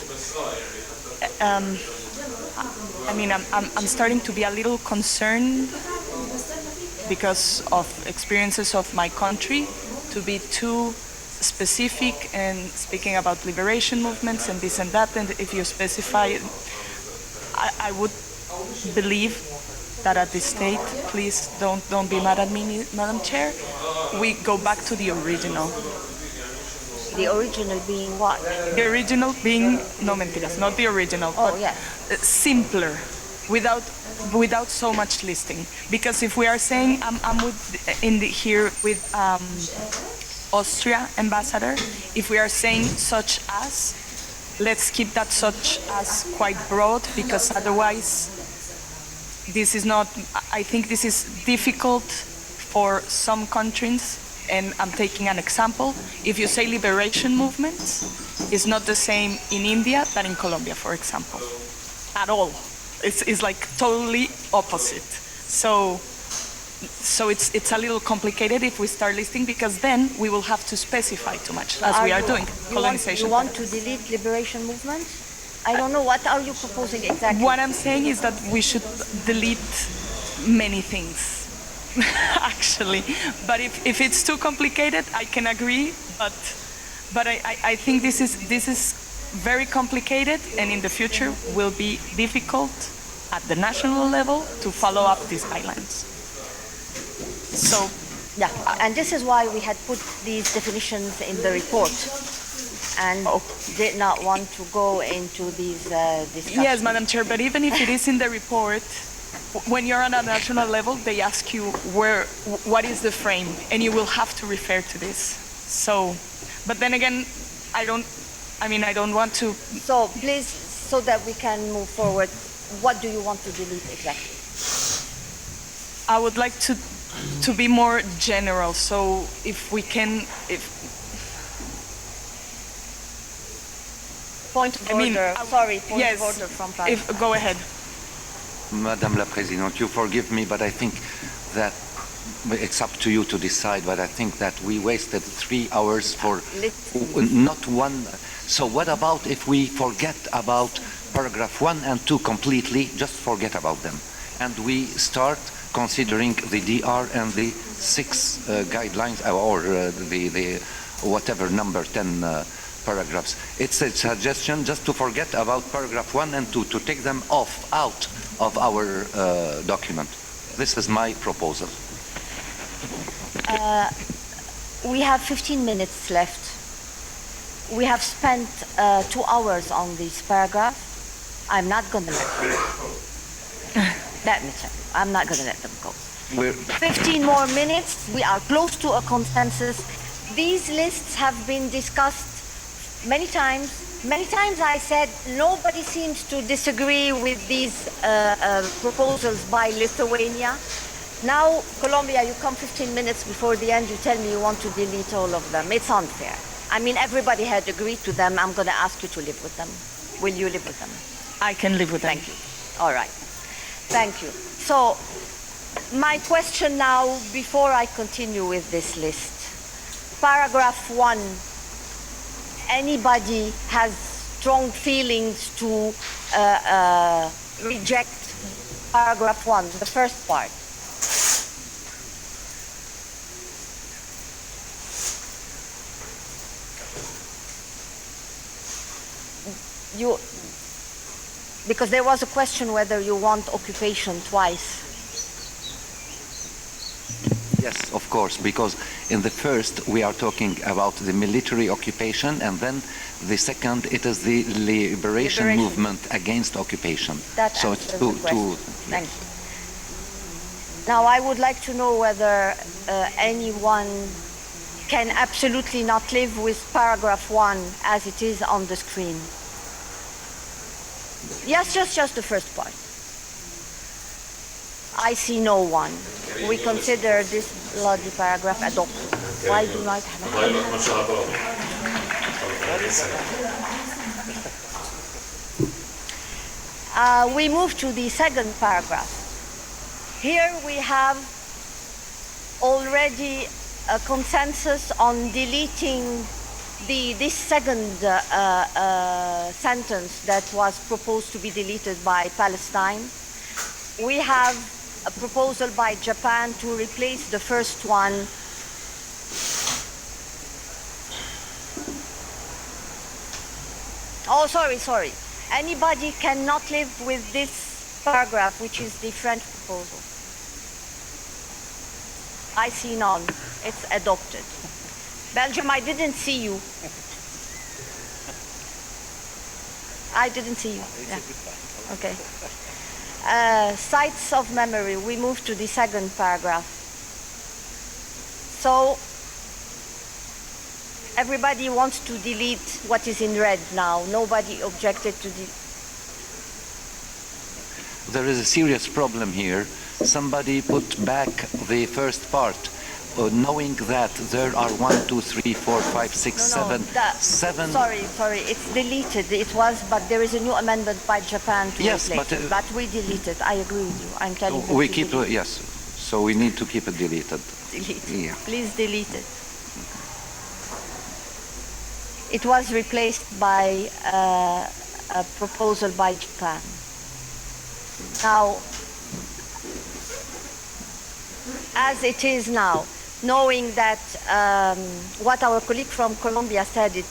I'm starting to be a little concerned because of experiences of my country to be too specific and speaking about liberation movements and this and that. And if you specify, I would believe that at this state, please don't be mad at me, Madam Chair, we go back to the original. The original being what? The original being, no mentiras, not the original, but yes. Simpler, without so much listing. Because if we are saying, I'm here with Austria ambassador, if we are saying such as, let's keep that such as quite broad, because otherwise this is not, I think this is difficult for some countries, and I'm taking an example. If you say liberation movements, it's not the same in India than in Colombia, for example, at all. It's like totally opposite. So it's a little complicated if we start listing, because then we will have to specify too much, as we are doing. Colonization. You want to delete liberation movements? I don't know. What are you proposing exactly? What I'm saying is that we should delete many things, actually. But if it's too complicated, I can agree. But I think this is very complicated, and in the future will be difficult at the national level to follow up these guidelines. So, yeah, and this is why we had put these definitions in the report, and did not want to go into these discussions. Yes, Madam Chair, but even if it is in the report, when you're on a national level, they ask you what is the frame, and you will have to refer to this. So, but then again, I don't want to. So please, so that we can move forward, what do you want to delete exactly? I would like to be more general. So if we can, Point of order. Sorry, point of order from Palestine. Go ahead. Madame la Présidente, you forgive me, but I think that it's up to you to decide, but I think that we wasted 3 hours for not one. So what about if we forget about paragraph 1 and 2 completely, just forget about them, and we start considering the DR and the 6 guidelines, or the whatever number 10 paragraphs. It's a suggestion just to forget about paragraph 1 and 2, to take them out of our document. This is my proposal. We have 15 minutes left. we have spent 2 hours on this paragraph. I'm not going to let them go. Let me tell you, I'm not going to let them go. 15 more minutes, we are close to a consensus. These lists have been discussed many times. Many times I said nobody seems to disagree with these proposals by Lithuania. Now, Colombia, you come 15 minutes before the end, you tell me you want to delete all of them. It's unfair. I mean, everybody had agreed to them. I'm going to ask you to live with them. Will you live with them? I can live with them. Thank you. All right. Thank you. So, my question now, before I continue with this list. Paragraph 1. Anybody has strong feelings to reject paragraph 1, the first part? Because there was a question whether you want occupation twice. Yes, of course, because in the first we are talking about the military occupation, and then the second it is the liberation movement against occupation. That so answers it's the question. Thank you. Now I would like to know whether anyone can absolutely not live with paragraph 1 as it is on the screen. Yes, just the first part. I see no one. We consider this bloody paragraph adopted. Why do not have a we move to the second paragraph. Here we have already a consensus on deleting this second sentence that was proposed to be deleted by Palestine. We have a proposal by Japan to replace the first one. Oh, sorry. Anybody cannot live with this paragraph, which is the French proposal. I see none. It's adopted. Belgium, I didn't see you. I didn't see you. Yeah. Okay. Sites of memory. We move to the second paragraph. So everybody wants to delete what is in red now. Nobody objected to the... There is a serious problem here. Somebody put back the first part, knowing that there are 1, 2, 3, 4, 5, 6, 7. Sorry, it's deleted. It was, but there is a new amendment by Japan to yes, replace it. But we delete it. I agree with you. I'm telling you. We keep it, yes. So we need to keep it deleted. Delete. Yeah. Please delete it. It was replaced by a proposal by Japan. Now, as it is now, knowing that what our colleague from Colombia said is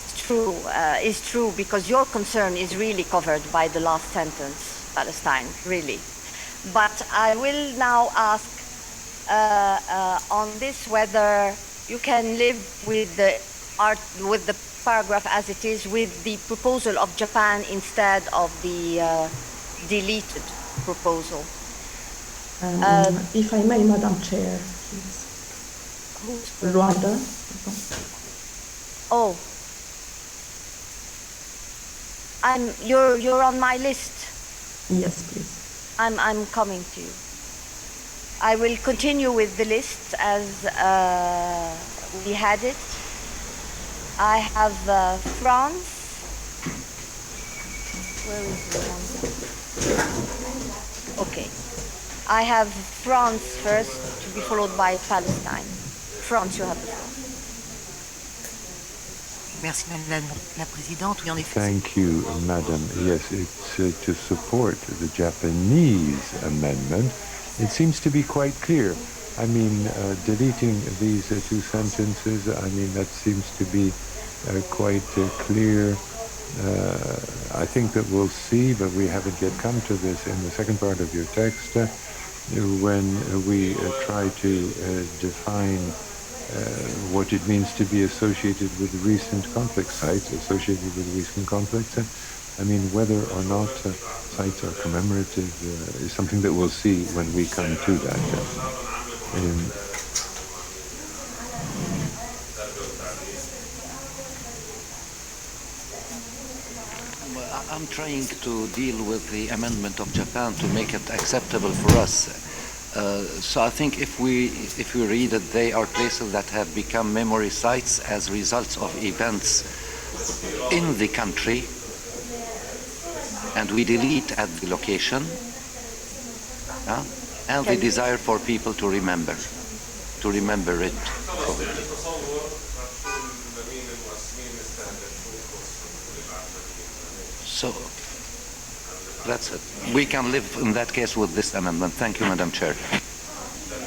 true because your concern is really covered by the last sentence, Palestine, really. But I will now ask on this whether you can live with the paragraph as it is with the proposal of Japan instead of the deleted proposal. If I may, Madam Chair, please. Rwanda. Oh, you're on my list. Yes, please. I'm coming to you. I will continue with the list as we had it. I have France. Where is Rwanda? Okay. I have France first, to be followed by Palestine. France, you have the floor. Merci, Madame la Présidente. Oui, en effet. Thank you, Madam. Yes, it's to support the Japanese amendment. It seems to be quite clear. I mean, deleting these two sentences, I mean, that seems to be quite clear. I think that we'll see, but we haven't yet come to this in the second part of your text, when we try to define what it means to be associated with recent conflict sites, associated with recent conflicts. I mean, whether or not sites are commemorative is something that we'll see when we come to that. I'm trying to deal with the amendment of Japan to make it acceptable for us. So I think if we read that they are places that have become memory sites as results of events in the country, and we delete at the location, and the desire for people to remember it. So that's it. We can live in that case with this amendment. Thank you, Madam Chair.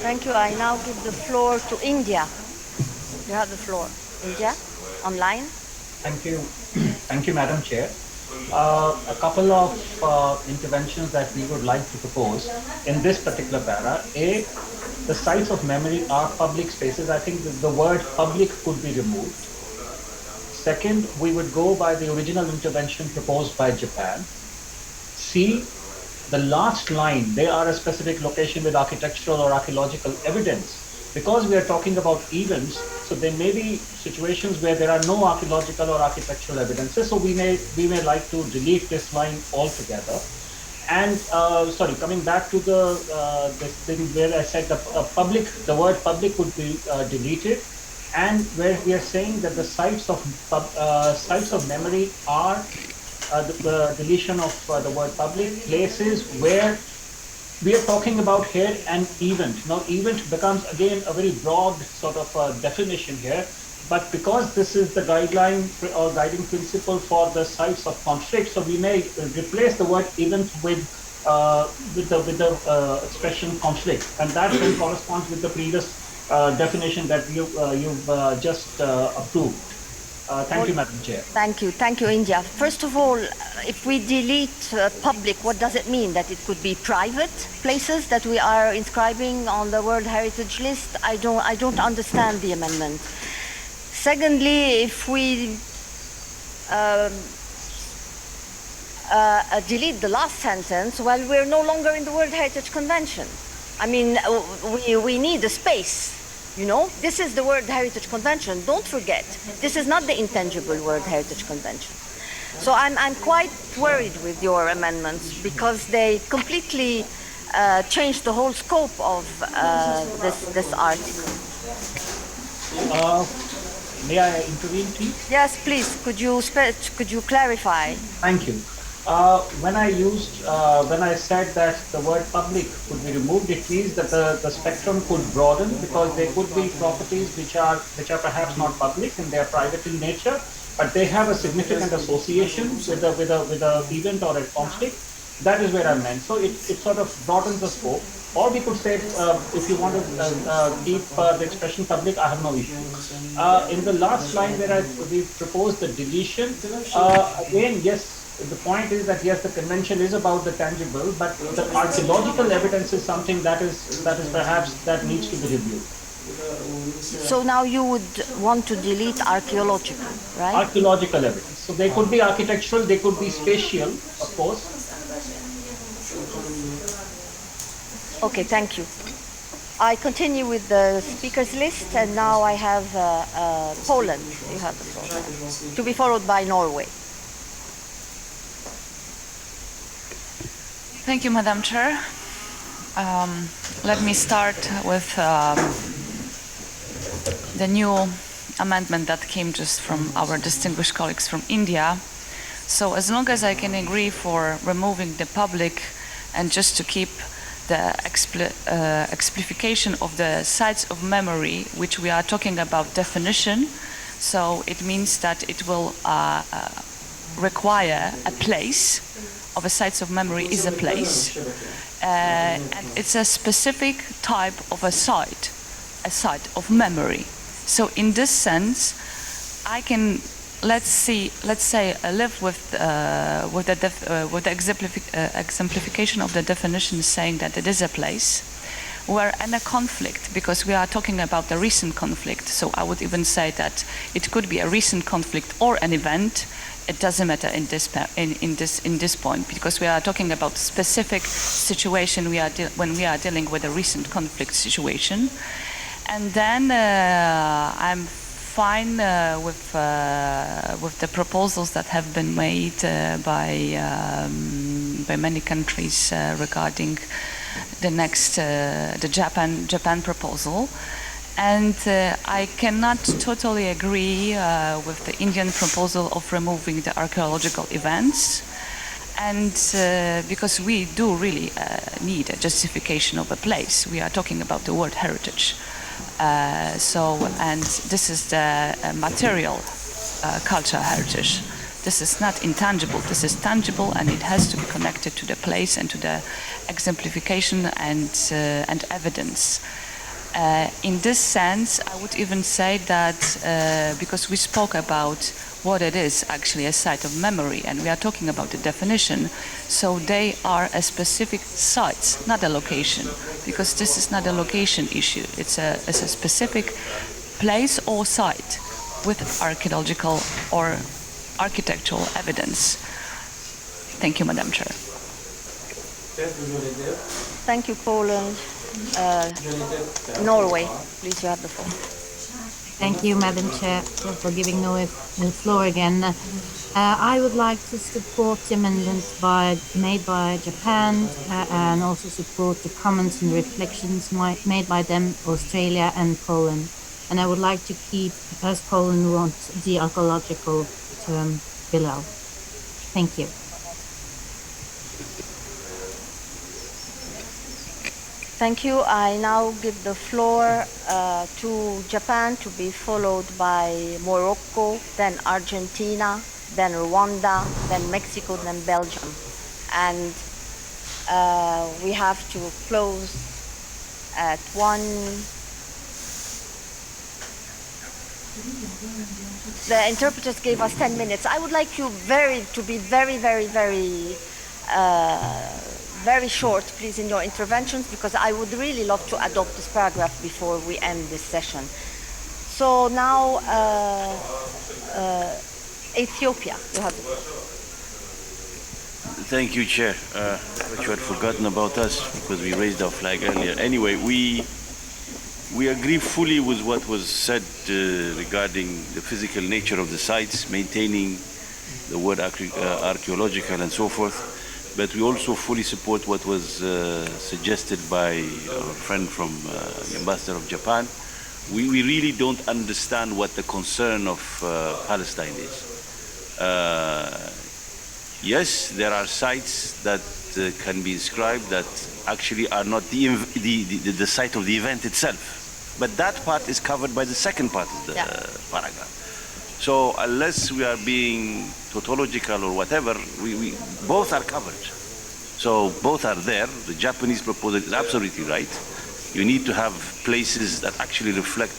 Thank you. I now give the floor to India. You have the floor. India, online. Thank you. Thank you, Madam Chair. A couple of interventions that we would like to propose in this particular para. A, the sites of memory are public spaces. I think the word public could be removed. Second, we would go by the original intervention proposed by Japan. C, the last line, they are a specific location with architectural or archaeological evidence. Because we are talking about events, so there may be situations where there are no archaeological or architectural evidences, so we may like to delete this line altogether. And sorry, coming back to this thing where I said the word public would be deleted, and where we are saying that the sites of memory are the deletion of the word public, places where we are talking about here an event. Now, event becomes again a very broad sort of definition here, but because this is the guideline or guiding principle for the sites of conflict, so we may replace the word event with the expression conflict, and that then corresponds with the previous definition that you've just approved. Thank you, Madam Chair. Thank you, India. First of all, if we delete public, what does it mean? That it could be private places that we are inscribing on the World Heritage List? I don't understand the amendment. Secondly, if we delete the last sentence, well, we're no longer in the World Heritage Convention. I mean, we need a space. You know, this is the World Heritage Convention. Don't forget, this is not the intangible World Heritage Convention. So I'm quite worried with your amendments because they completely change the whole scope of this article. May I intervene, please? Yes, please. Could you clarify? Thank you. When I said that the word public could be removed, it means that the spectrum could broaden because there could be properties which are perhaps not public and they are private in nature, but they have a significant association with a event or a conflict. That is where I meant. So it sort of broadens the scope. Or we could say, if you want to keep the expression public, I have no issue. In the last line where we proposed the deletion, again, yes. The point is that yes, the convention is about the tangible, but the archaeological evidence is something that is perhaps that needs to be reviewed. So now you would want to delete archaeological, right? Archaeological evidence. So they could be architectural, they could be spatial, of course. Okay, thank you. I continue with the speakers list, and now I have Poland. You have the floor. To be followed by Norway. Thank you, Madam Chair. Let me start with the new amendment that came just from our distinguished colleagues from India. So as long as I can agree for removing the public and just to keep the explication of the sites of memory, which we are talking about definition, so it means that it will require a place of a sites of memory is a place, and it's a specific type of a site of memory. So in this sense, I can let's say live with the exemplification of the definition saying that it is a place, we're in a conflict because we are talking about a recent conflict. So I would even say that it could be a recent conflict or an event. It doesn't matter in this point because we are talking about specific situation when we are dealing with a recent conflict situation. And then I'm fine with the proposals that have been made by many countries regarding the next the Japan proposal. And I cannot totally agree with the Indian proposal of removing the archaeological events. And because we do really need a justification of a place. We are talking about the World Heritage. And this is the material cultural heritage. This is not intangible, this is tangible, and it has to be connected to the place and to the exemplification and evidence. In this sense, I would even say that because we spoke about what it is actually a site of memory, and we are talking about the definition, so they are a specific site, not a location, because this is not a location issue. It's a specific place or site with archaeological or architectural evidence. Thank you, Madam Chair. Thank you, Poland. Norway, please, you have the floor. Thank you, Madam Chair, for giving me the floor again. I would like to support the amendments made by Japan and also support the comments and reflections made by them, Australia and Poland. And I would like to keep, as Poland wants, the archaeological term below. Thank you. Thank you. I now give the floor to Japan, to be followed by Morocco, then Argentina, then Rwanda, then Mexico, then Belgium. And we have to close at 1. The interpreters gave us 10 minutes. I would like you to be very short, please, in your interventions, because I would really love to adopt this paragraph before we end this session. So now, Ethiopia, you have the floor. Thank you, Chair. But you had forgotten about us because we raised our flag earlier. Anyway, we agree fully with what was said regarding the physical nature of the sites, maintaining the word archaeological and so forth. But we also fully support what was suggested by our friend from the Ambassador of Japan. We really don't understand what the concern of Palestine is. Yes, there are sites that can be inscribed that actually are not the site of the event itself. But that part is covered by the second part of the paragraph. So unless we are being tautological or whatever, we both are covered. So both are there. The Japanese proposal is absolutely right. You need to have places that actually reflect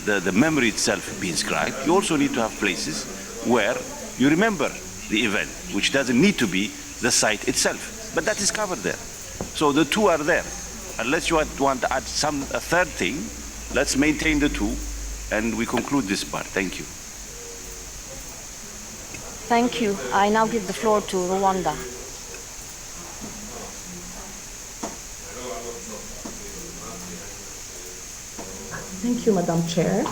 the memory itself be inscribed. You also need to have places where you remember the event, which doesn't need to be the site itself. But that is covered there. So the two are there. Unless you want to add a third thing, let's maintain the two, and we conclude this part. Thank you. Thank you. I now give the floor to Rwanda. Thank you, Madam Chair.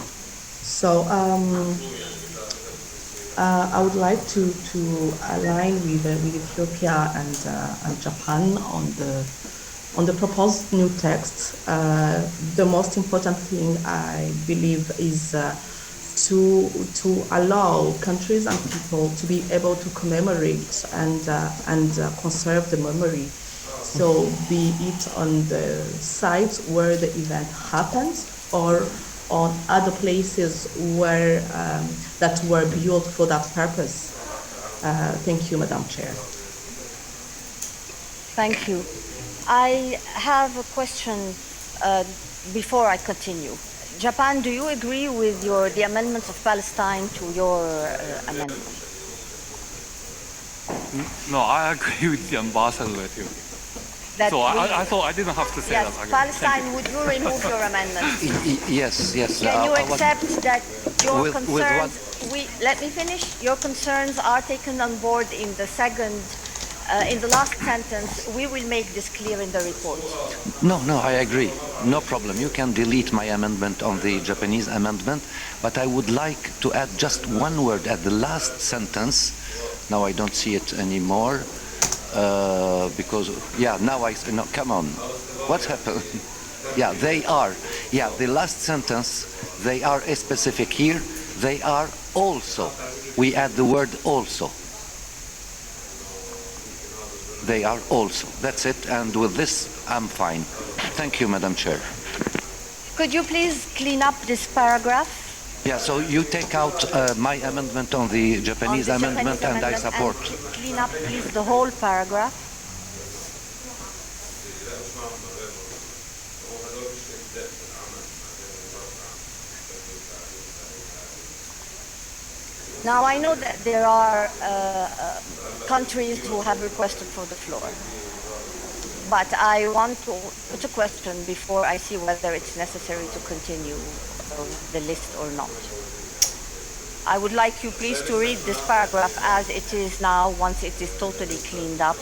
So I would like to align with Ethiopia and Japan on the proposed new text. The most important thing I believe is to allow countries and people to be able to commemorate and conserve the memory. So be it on the site where the event happens or on other places where that were built for that purpose. Thank you, Madam Chair. Thank you. I have a question before I continue. Japan, do you agree with the amendments of Palestine to your amendment? No, I agree with the ambassador with you. that So we- I thought I didn't have to say yes, that again. Palestine, would you remove your amendment? Yes, yes. Can you I was- accept that your With concerns, let me finish, your concerns are taken on board in the second, in the last sentence? We will make this clear in the report. No, I agree. No problem. You can delete my amendment on the Japanese amendment, but I would like to add just one word at the last sentence. Now I don't see it anymore because, now no, come on. What happened? They are. The last sentence, they are specific here. They are also. We add the word also. They are also. That's it. And with this, I'm fine. Thank you, Madam Chair. Could you please clean up this paragraph? So you take out my amendment on the Japanese On the amendment, Japanese and I amendment, support. and clean up, please, the whole paragraph. Now, I know that there are countries who have requested for the floor, but I want to put a question before I see whether it's necessary to continue the list or not. I would like you please to read this paragraph as it is now, once it is totally cleaned up.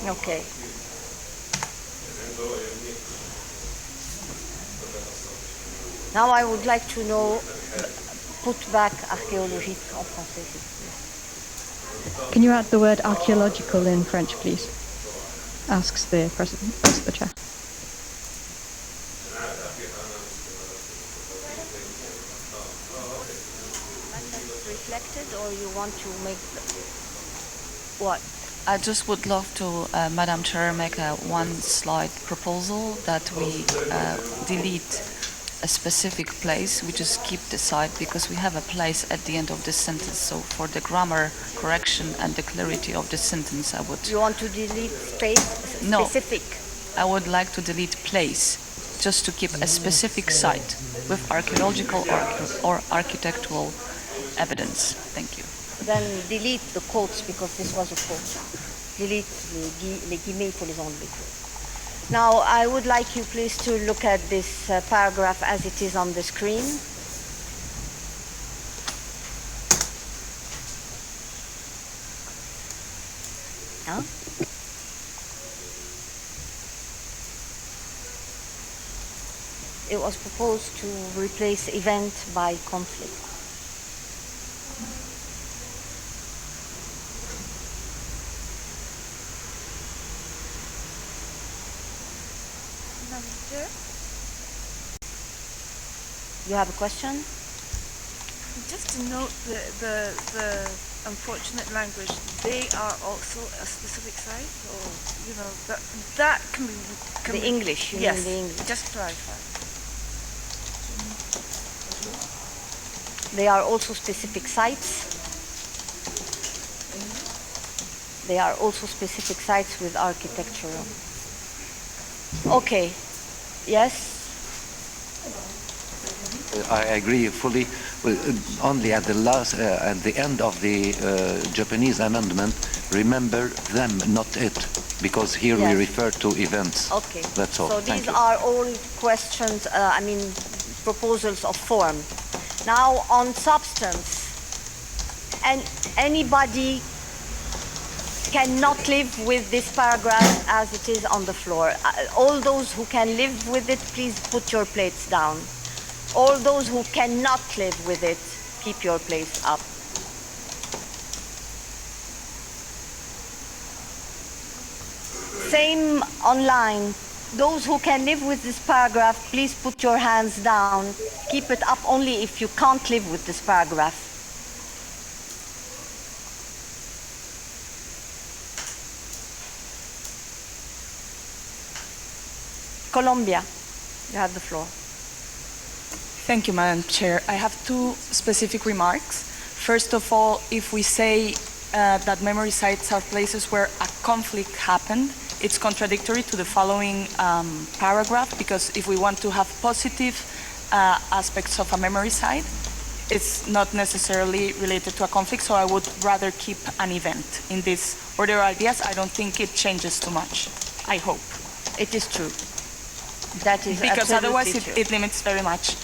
Okay. Now I would like to know, put back archéologique en français, s'il vous plaît. Can you add the word archaeological in French, please? Asks the president, asks the chair. Reflected, or you want to make what? I just would love to, Madam Chair, make one slight proposal that we delete a specific place. We just keep the site because we have a place at the end of this sentence. So for the grammar correction and the clarity of the sentence, I would... You want to delete space? No. Specific? I would like to delete place, just to keep a specific site with archaeological or architectural evidence. Thank you. Then delete the quotes, because this was a quote. Delete les guillemets, il faut les enlever. Now, I would like you please to look at this paragraph as it is on the screen. Huh? It was proposed to replace event by conflict. You have a question? Just to note the unfortunate language, they are also a specific site, or that can be. The English, you yes, mean the English? Just to clarify. They are also specific sites. They are also specific sites with architectural. Okay. Yes. I agree fully. Only at the last, at the end of the Japanese amendment, remember them, not it, because here we Yes. refer to events. Okay. That's all. So Thank these you. are all questions, proposals of form. Now on substance, and anybody cannot live with this paragraph as it is on the floor. All those who can live with it, please put your plates down. All those who cannot live with it, keep your plates up. Same online. Those who can live with this paragraph, please put your hands down. Keep it up only if you can't live with this paragraph. Colombia, you have the floor. Thank you, Madam Chair. I have two specific remarks. First of all, if we say that memory sites are places where a conflict happened, it's contradictory to the following paragraph, because if we want to have positive aspects of a memory site, it's not necessarily related to a conflict, so I would rather keep an event. In this order of ideas, I don't think it changes too much, I hope. It is true. That is because absolutely otherwise true. it limits very much.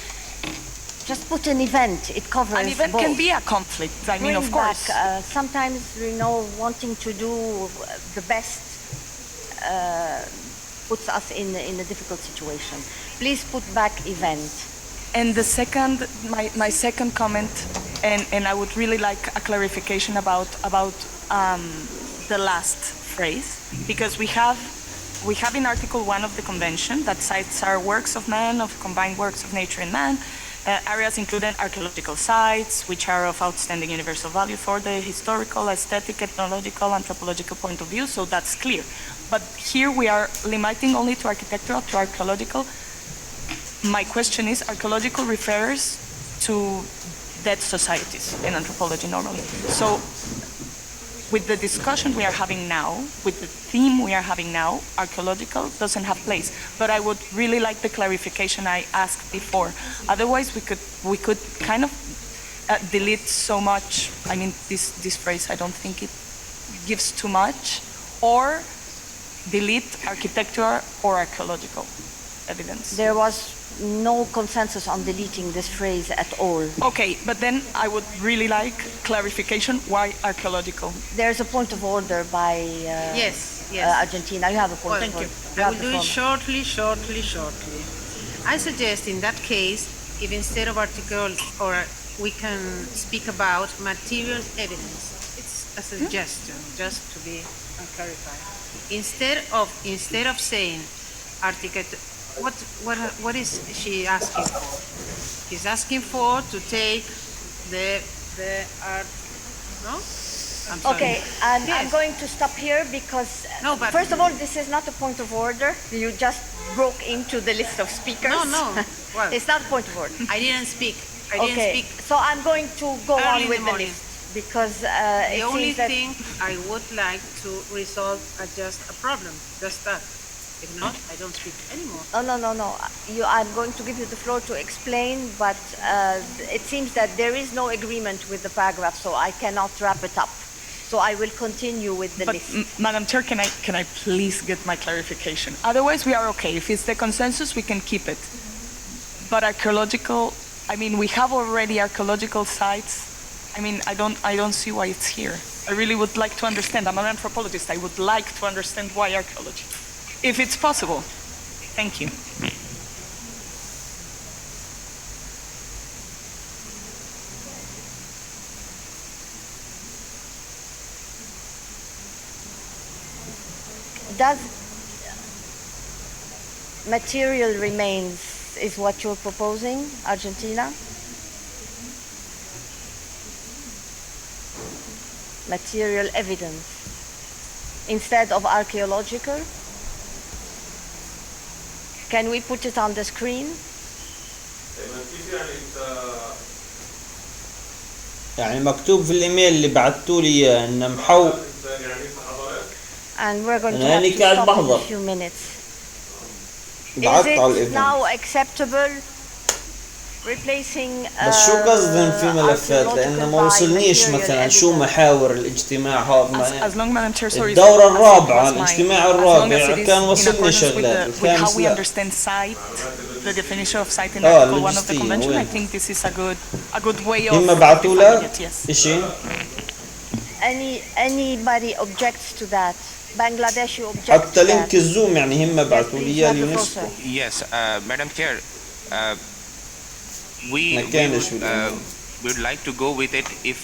Just put an event, it covers An event both. can be a conflict, I mean, Bring of course. back, sometimes, wanting to do the best puts us in a difficult situation. Please put back event. And the second, my second comment, and I would really like a clarification about the last phrase, because we have in Article 1 of the Convention that sites are works of man, of combined works of nature and man, areas including archaeological sites, which are of outstanding universal value for the historical, aesthetic, ethnological, anthropological point of view, so that's clear. But here we are limiting only to architectural, to archaeological. My question is, archaeological refers to dead societies in anthropology normally. So with the discussion we are having now, with the theme we are having now, archaeological doesn't have place. But I would really like the clarification I asked before. Otherwise, we could kind of delete so much. I mean, this phrase, I don't think it gives too much. Or delete architectural or archaeological evidence. There was no consensus on deleting this phrase at all. Okay, but then I would really like clarification why archaeological. There's a point of order by Yes. Argentina. You have a point Thank of you. order. I will do it shortly. I suggest in that case, if instead of article, or we can speak about material evidence. It's a suggestion, just to be clarified. Instead of saying article, what is she asking for? She's asking for to take the art. No. I'm sorry. Okay, I'm Yes. going to stop here because, No, but- first of all, this is not a point of order. You just broke into the list of speakers. No. Well, it's not a point of order. I didn't speak. Okay, so I'm going to go Early on in with the the morning. list because The it only seems that thing I would like to resolve are just a problem, just that. If not, I don't speak anymore. No. I'm going to give you the floor to explain, but it seems that there is no agreement with the paragraph, so I cannot wrap it up. So I will continue with the But list. Madam Chair, can I please get my clarification? Otherwise, we are okay. If it's the consensus, we can keep it. But archaeological, I mean, we have already archaeological sites. I mean, I don't see why it's here. I really would like to understand. I'm an anthropologist. I would like to understand why archaeology, if it's possible. Thank you. Does material remains is what you're proposing, Argentina? Material evidence instead of archaeological? Can we put it on the screen? يعني مكتوب في الايميل اللي بعثتوا لي اياه انه محو. And we're going to أنا have to قاعد stop in بحضر. a few minutes. بعثت على Is it الايفنت. now acceptable replacing بس شو قصدن في ملفات لانه ما وصلنيش مثلا شو محاور الاجتماع هذا As long, Madam Chair, sorry. الدورة as long الرابعة as my- الاجتماع as long as الرابع it is كان in وصلني accordance with شغلات the- with how الخامس we لا. understand site, the definition of site in آه، Article 1 of the اللوجستية، Convention, I وين؟ think this is a good way of هم بعثوا defining لك it, yes. اشي؟ Anybody objects to that? Bangladeshi objects حتى to لينك that? الزوم يعني هم بعثوا لي اياه اليونسكو. Yes, Madam Chair, we ما كانش في would like to go with it if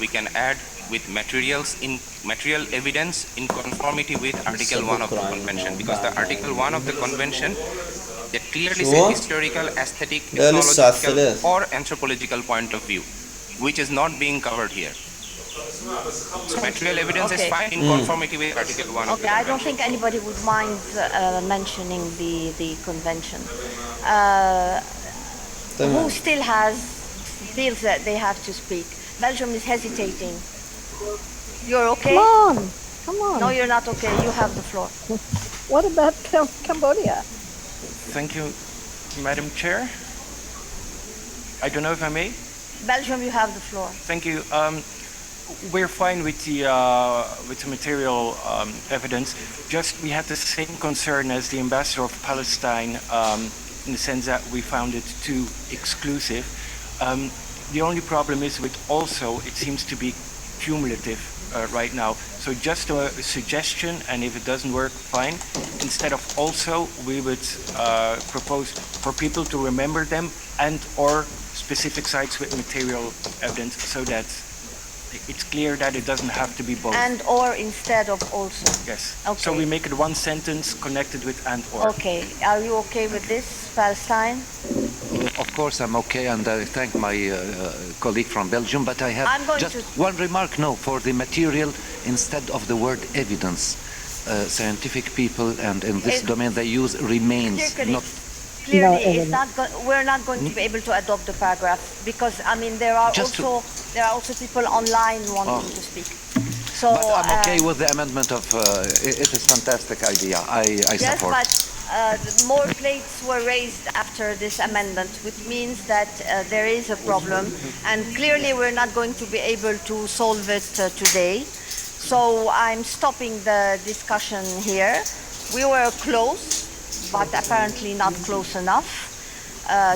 we can add with material evidence in conformity with Article 1 of the Convention, because the Article 1 of the Convention that clearly شو؟ says historical, aesthetic, لا، لسه على الثلاث. ethnological or anthropological point of view, which is not being covered here. So material evidence is Okay. fine in conformity with Article 1 of the Okay, I don't Convention. think anybody would mind mentioning the convention. Who تمام. still feels that they have to speak? Belgium is hesitating. You're okay? Come on. Come on. No, you're not okay. You have the floor. What about Cambodia? Thank you, Madam Chair. I don't know if I may. Belgium, you have the floor. Thank you. We're fine with the material evidence. Just we had the same concern as the ambassador of Palestine in the sense that we found it too exclusive. The only problem is with also it seems to be cumulative right now. So just a suggestion, and if it doesn't work, fine. Instead of also, we would propose for people to remember them and or specific sites with material evidence so that it's clear that it doesn't have to be both. And or instead of also. Yes. Okay. So we make it one sentence connected with and or. Okay. Are you okay with this, Palestine? Of course, I'm okay, and I thank my colleague from Belgium, but I have just one remark, for the material instead of the word evidence. Scientific people, and in this domain, they use remains, not... Clearly, we're not going to be able to adopt the paragraph because, I mean, there are also people online wanting to speak. So, but I'm okay with the amendment of, it is a fantastic idea, I support. Yes, but more plates were raised after this amendment, which means that there is a problem, and clearly we're not going to be able to solve it today. So I'm stopping the discussion here. We were close, but apparently not close enough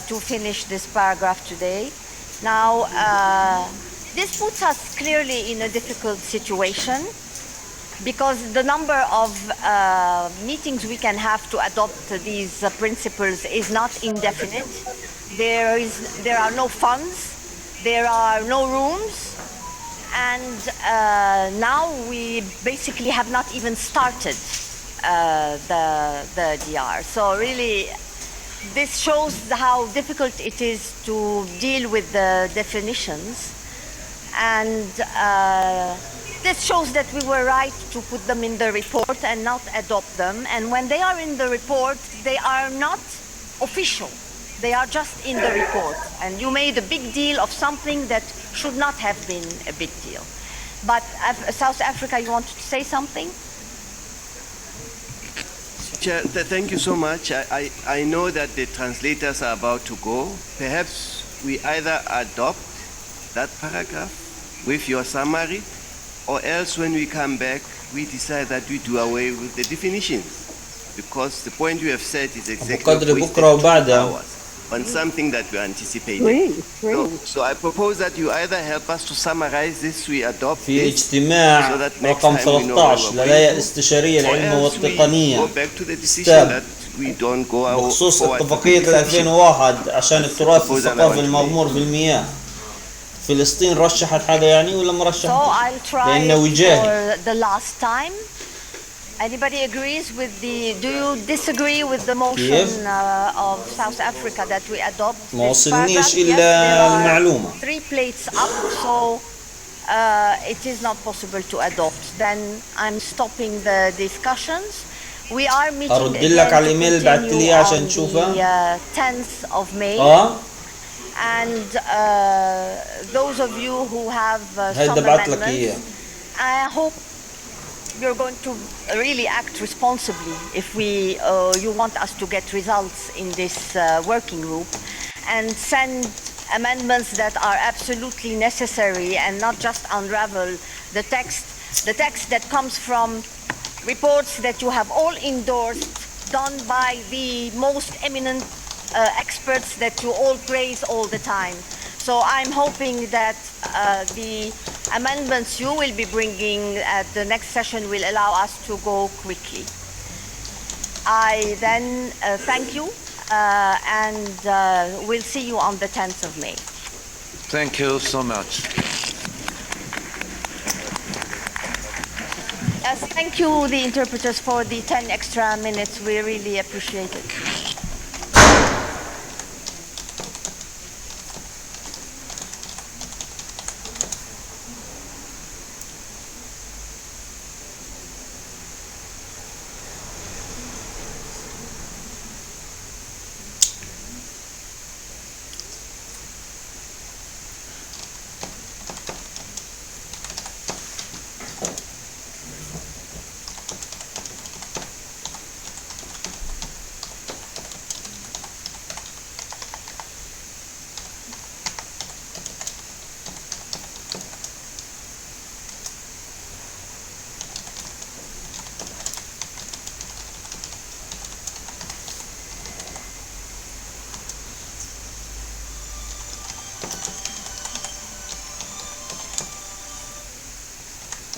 to finish this paragraph today. Now, this puts us clearly in a difficult situation because the number of meetings we can have to adopt these principles is not indefinite. There are no funds, there are no rooms, and now we basically have not even started the DR. So really, this shows how difficult it is to deal with the definitions. And this shows that we were right to put them in the report and not adopt them. And when they are in the report, they are not official. They are just in the report. And you made a big deal of something that should not have been a big deal. But South Africa, you wanted to say something? Chair, thank you so much. I know that the translators are about to go. Perhaps we either adopt that paragraph with your summary, or else when we come back, we decide that we do away with the definitions. Because the point you have said is exactly on something that we anticipated. So I propose that you either help us to summarize this, we adopt في this, اجتماع so that next رقم time we know 13 where للهيئة we're الاستشارية going, or العلمية else we والتقنية go back to the decision that we don't go out بخصوص forward اتفاقية to the 2001 عشان التراث الثقافي المغمور بالمياه. فلسطين رشحت حدا يعني ولا ما رشحت؟ So I'll try لأنه وجاهي. for the last time. Anybody agrees with do you disagree with the motion of South Africa that we adopt ما this وصلنيش paragraph? إلا المعلومة. 3 plates up, so it is not possible to adopt. Then I'm stopping the discussions. We are meeting أرد لك على الإيميل اللي بعثت لي عشان تشوفها. 10th of May. And those of you who have some amendments, I hope you're going to really act responsibly if you want us to get results in this working group and send amendments that are absolutely necessary and not just unravel the text that comes from reports that you have all endorsed, done by the most eminent experts that you all praise all the time. So I'm hoping that the amendments you will be bringing at the next session will allow us to go quickly. I then thank you and we'll see you on the 10th of May. Thank you so much. Yes, thank you, the interpreters, for the 10 extra minutes. We really appreciate it.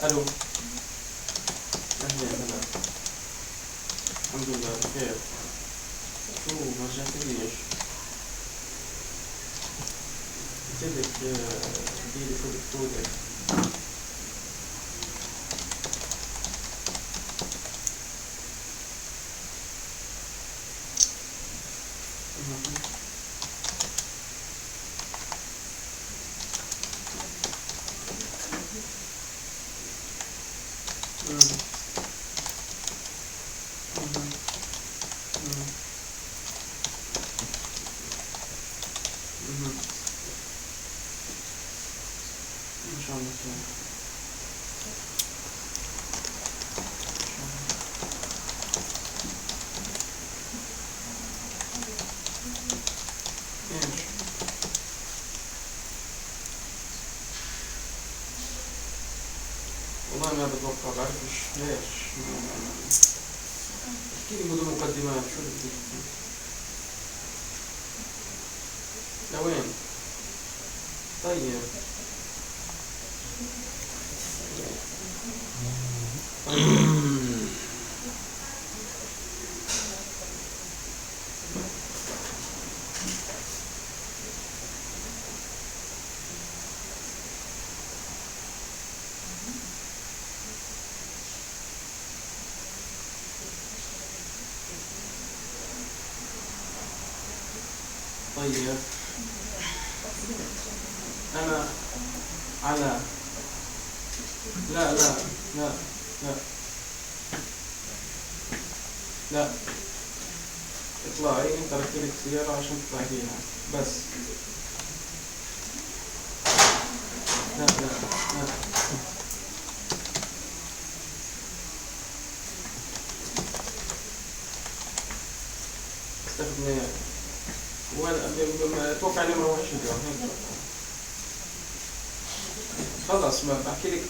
الو. اهلا هلا. الحمد لله بخير. شو ما جاتليش؟ قلتلك ديري شو بتفوتك. ما شاء الله خير. ايش؟ والله ما بتوقع، بعرفش ليش. احكي لي بدون مقدمات، شو اللي بدك تحكي؟ لوين؟ طيب. طيب أنا على لا لا لا لا لا اطلعي، انت ركبت سيارة عشان تطلعي فيها بس. لا لا لا استخدمي توقع نمرة 1 اليوم هيك. خلص ما بحكي لك،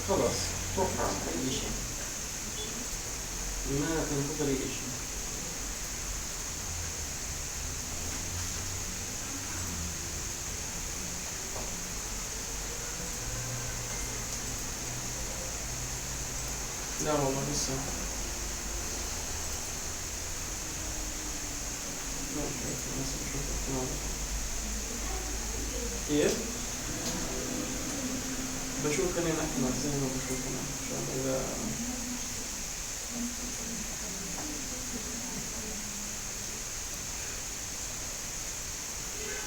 خلص توقع أي شيء، ما تنتظري أي شيء. لا والله لسه لا لسه بشوف كيف؟ بشوف خلينا أحمد زي ما بشوف أنا إن شاء الله. إذا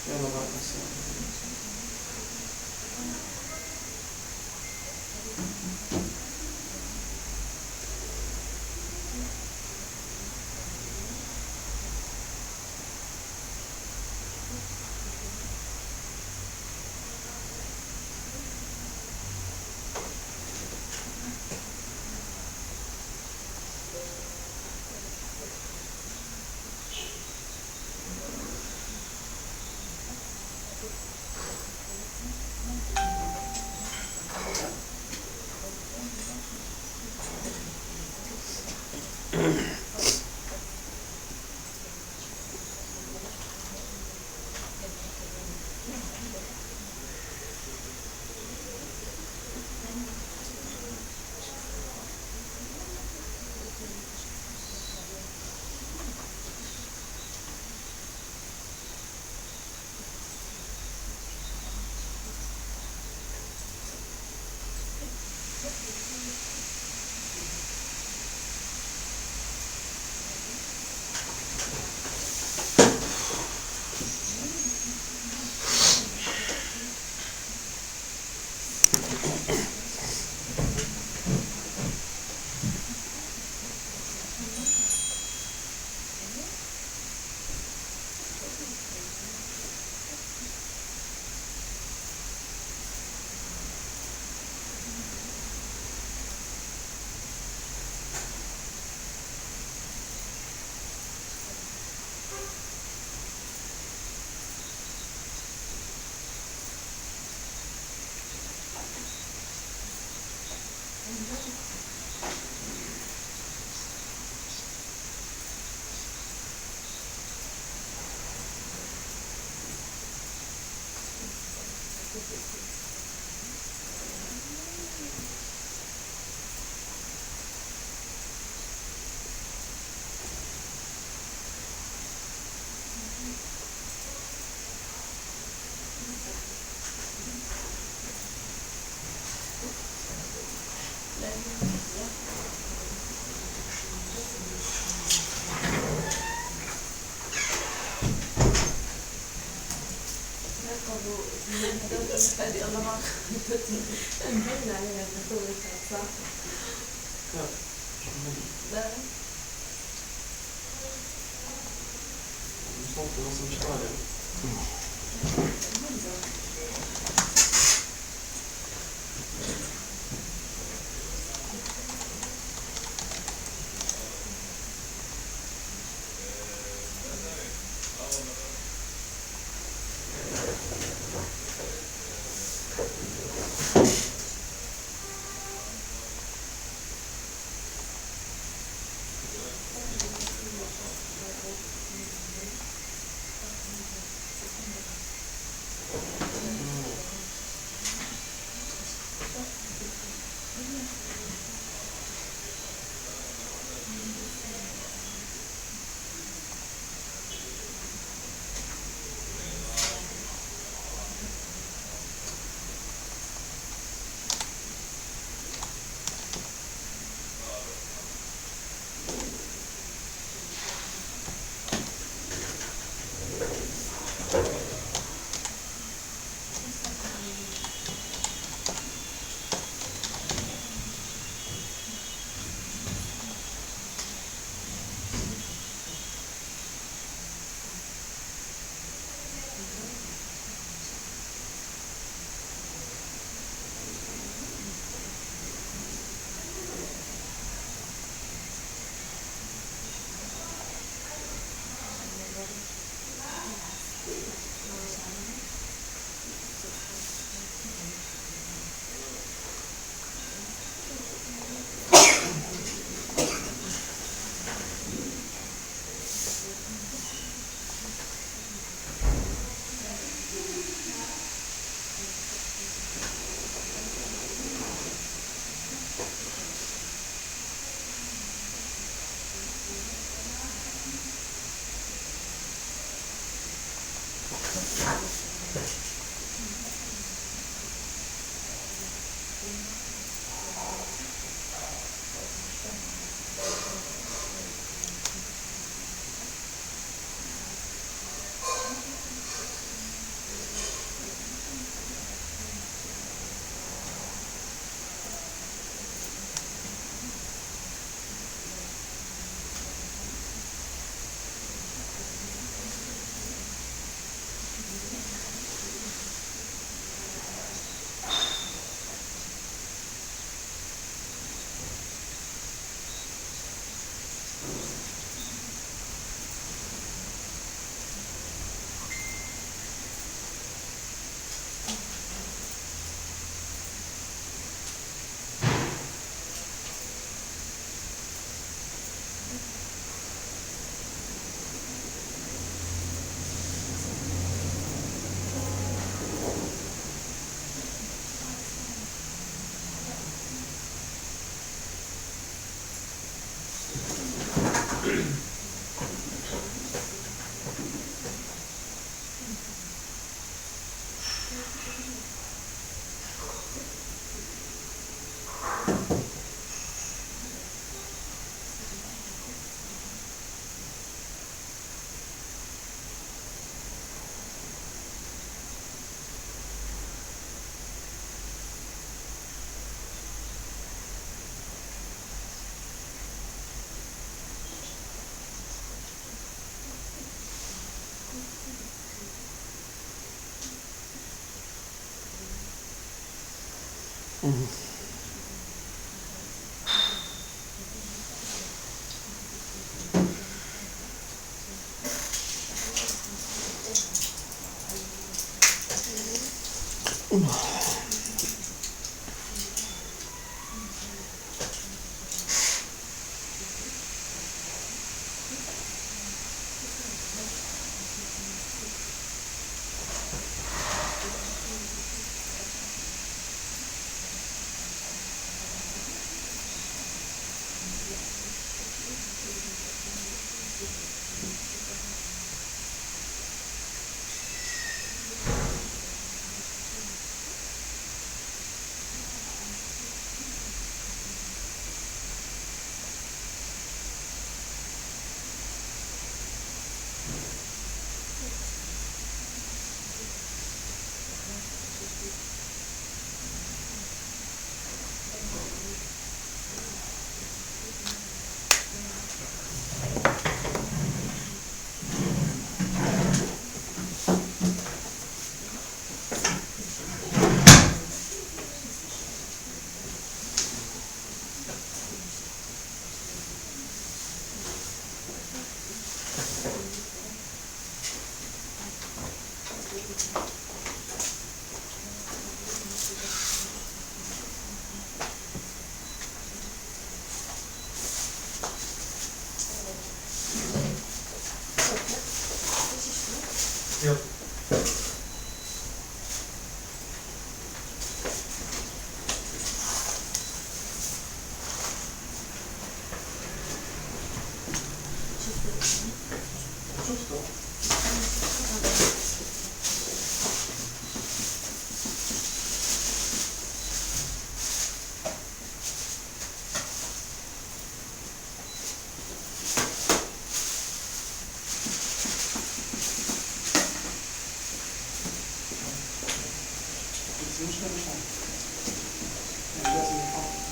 يلا بعد السلامة.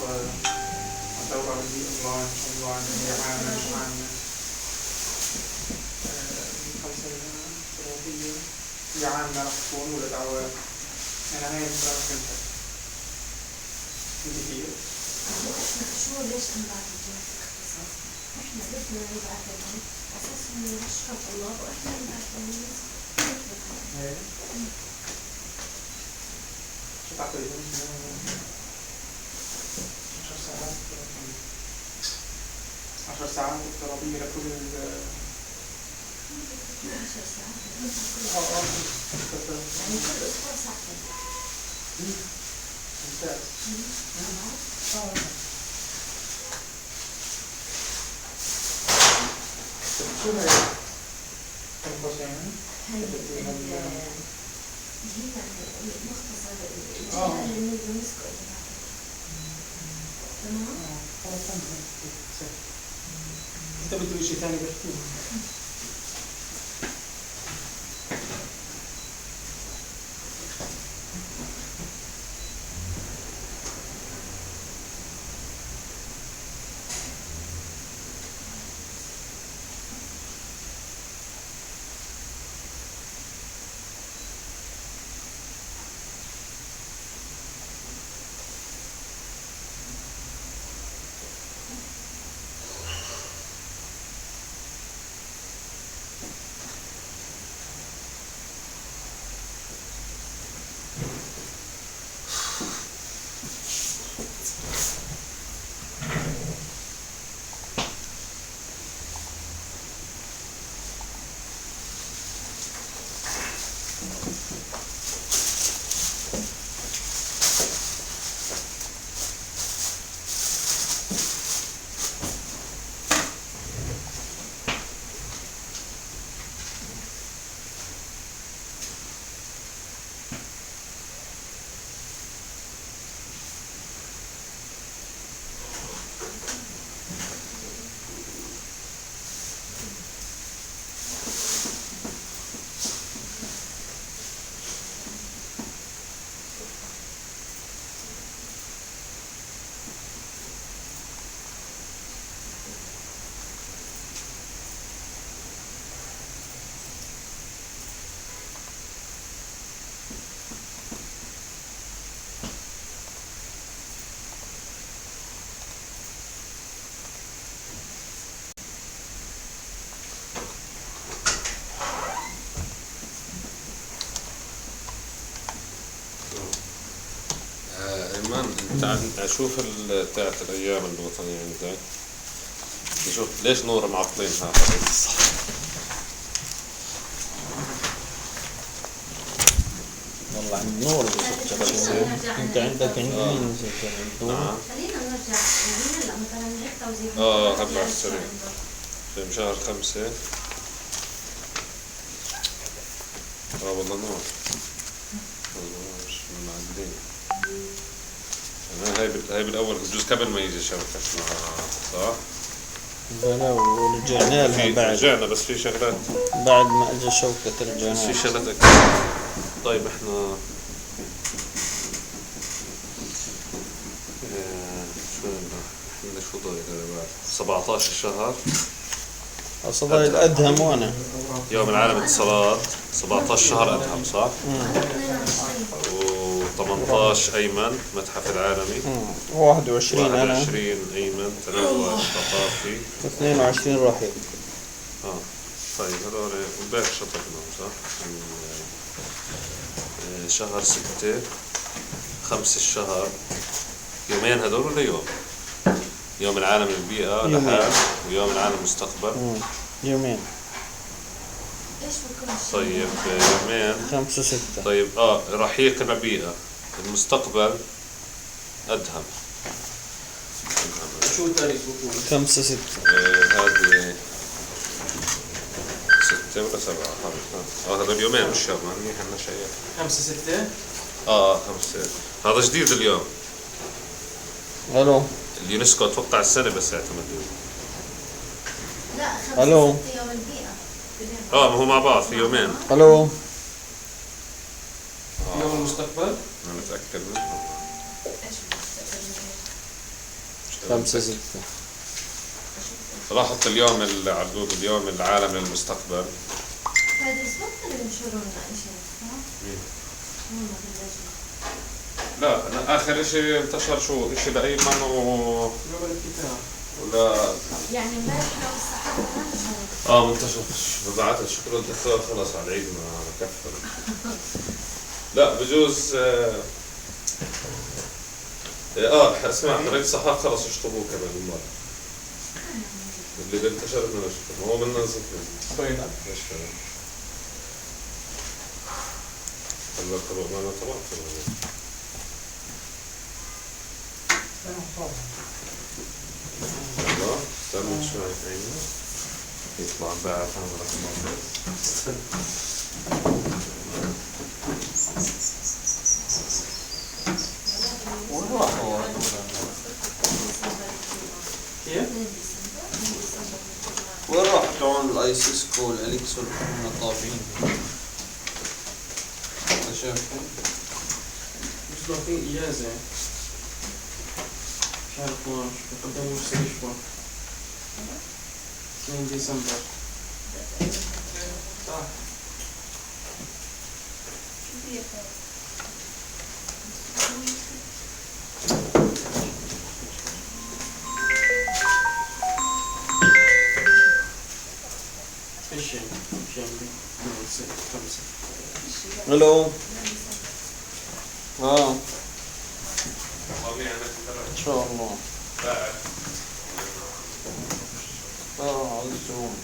الدورة اللي أونلاين هي عامة خمسة ثلاثية هي عامة راح تكون ولا دعوات أنا هاي الفكرة فهمتها كتير شو ليش انبعث الجهاز الاختصاصي؟ احنا بدنا نبعث لهم اساس انه يرشحوا الطلاب واحنا نبعث لهم شو تقريبا 10 ساعات افتراضية لكل 10 ساعات يعني كل اسبوع ساعتين ممتاز شو هي تنقصين؟ هي المختصر الجهة اللي بنمسكه تمام؟ انت بدو شيء ثاني بحكي انت شوف بتاعت الايام الوطنيه عندك شوف ليش نور معطلينها صح والله عند نور انت عندك مين نعم خلينا نرجع هلا مثلا نحكي وزي هلا على السريع في شهر 5 والله نور مش معدلين هاي بالاول بجوز قبل ما يجي شبكه صح؟ لا ورجعنا لها بعد رجعنا بس في شغلات بعد ما اجى شوكة رجعنا في شغلات طيب احنا شو ضايل بعد 17 شهر صدى الادهم وانا يوم العالم للاتصالات 17 شهر ادهم صح؟ و18 ايمن متحف العالمي 21 انا 21 ايمن تنوع ثقافي 22 رحيل طيب هذول امبارح شطبناهم صح؟ شهر 6 5 الشهر يومين هذول ولا يوم؟ يوم العالم للبيئة لحال ويوم العالم المستقبل يومين طيب يومين 5 6 طيب رحيق البيئة المستقبل أدهم شو تاريخ 5 6 هذه 6 ولا 7 هذا اليومين مش شهر ما هني احنا شيء 5 6 5 هذا جديد اليوم الو اليونسكو اتوقع السنة بس اعتمد لا 5 الو 6 يوم البيئة ما هو مع بعض في يومين الو يوم المستقبل انا متأكد منه 5 6 راح احط اليوم على جوجل اليوم العالمي للمستقبل. فادرس بطلوا ينشروا لنا اشياء صح؟ هم باللجنة. لا أنا آخر إشي انتشر شو إشي لأيمن ولا يعني امبارح لو الصحافة منتشر ببعث شكرا الدكتور خلص على العيد ما كفر. لا بجوز اسمع حضرتك صحافة خلص اشطبوه كمان مرة. اللي بينتشر انه نشطب هو من نزل طيب ايش فعلا هلا طبعا ما انا طبعا يلا استنى شوي عيني يطلع بعد وين راح هو؟ كيف؟ وين راح تعون الايسيسكو والاليكسو اللي كنا طابعين؟ انت شايف مش ضايفين اجازة شهر 12 بقدموا مستشفى 2 ديسمبر صح الو ان شاء الله على الزوم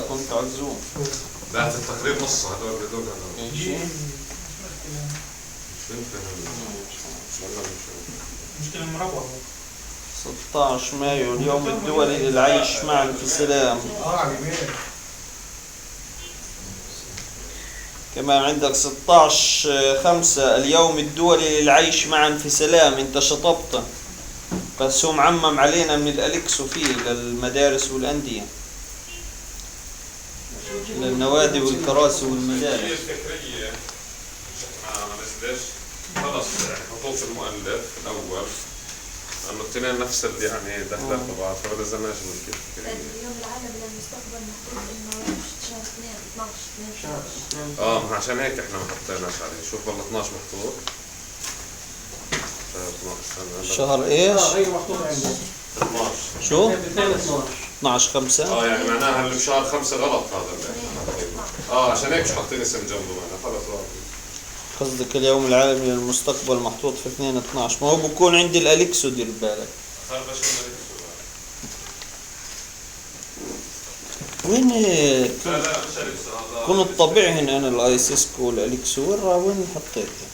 كنت على الزوم بعد التقرير نص هذول بدون شيء مشكلة مروة 16 مايو اليوم الدولي للعيش معا في سلام. كمان عندك 16/5 اليوم الدولي للعيش معا في سلام. انت شطبته بس هو معمم علينا من الأليكسو فيه للمدارس والأندية للنوادي والكراسي والمدارس. الفكرية ما نزلش خلص يعني خطوط المؤلف الأول لأنه الاثنين نفس اللي يعني دخلت طبعا فما لزمناش من كيف. اليوم العالمي للمستقبل المفروض انه شهر 2 12 ما عشان هيك احنا ما حطيناش عليه. شوف والله 12 محطوط شهر ايش؟ هي محطوط عندي 12 شو؟ 12/5 يعني معناها اللي بشهر 5 غلط هذا اللي عشان هيك مش حاطين اسم جنبه معنا خلص قصدك اليوم العالمي للمستقبل محطوط في 2/12 ما هو بكون عندي الأليكسو دير بالك. وين كنت طبيعي هنا انا الايسيسكو والاليكسو وين حطيته؟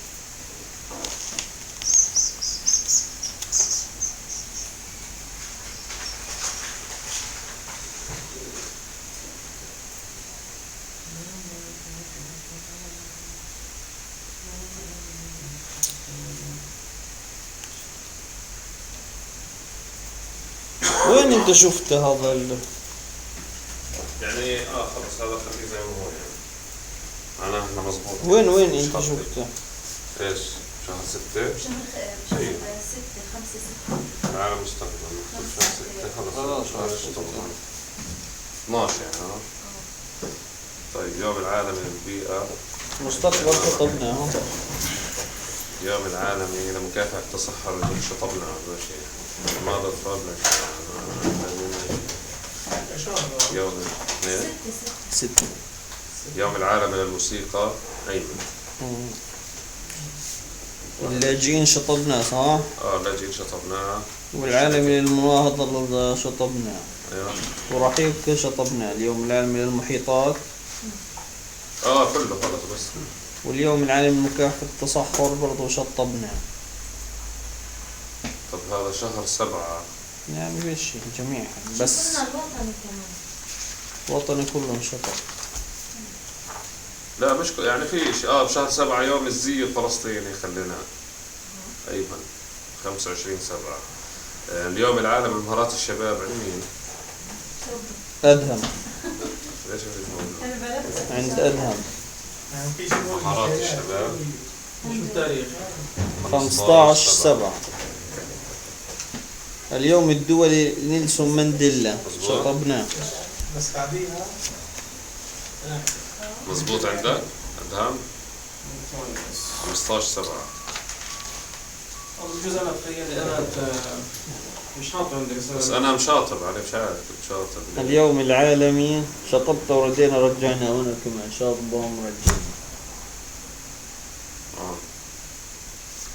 وين انت شفت هذا يعني خلص هذا خليه زي ما هو يعني معناها احنا مضبوط. وين انت شفته؟ ايش؟ شهر 6 شهر 6 5 6 على مستقبل شهر 6 خلص شهر 12 يعني طيب يوم العالمي للبيئة مستقبل خطبنا يوم العالمي لمكافحة التصحر اللي شطبنا هذا شيء ماذا تفضل يوم 6 يوم العالمي للموسيقى أيمن اللاجئين شطبناه صح؟ اللاجئين شطبناه والعالمي للمناهضة شطبناه ايوه ورحيق شطبناه. اليوم العالمي للمحيطات كله خلص بس. واليوم العالمي لمكافحة التصحر برضه شطبناه. طب هذا شهر 7 يعني ماشي جميعا بس الوطني كمان الوطني كله انشطب. لا مش يعني في شيء بشهر 7 يوم الزي الفلسطيني خليناه ايضا 25/7. اليوم العالمي لمهارات الشباب عند مين؟ أدهم. ليش عند أدهم مهارات الشباب شو التاريخ؟ 15/7 اليوم الدولي نيلسون مانديلا شطبناه. بس بعديها مظبوط عندك أدهم 15/7. الجزء انا تخيلي انا مش حاطه عندي بس أنا مشاطر مش عارف مشاطر. اليوم العالمي شطبت وردينا رجعنا هنا كمان شطبهم رجعنا.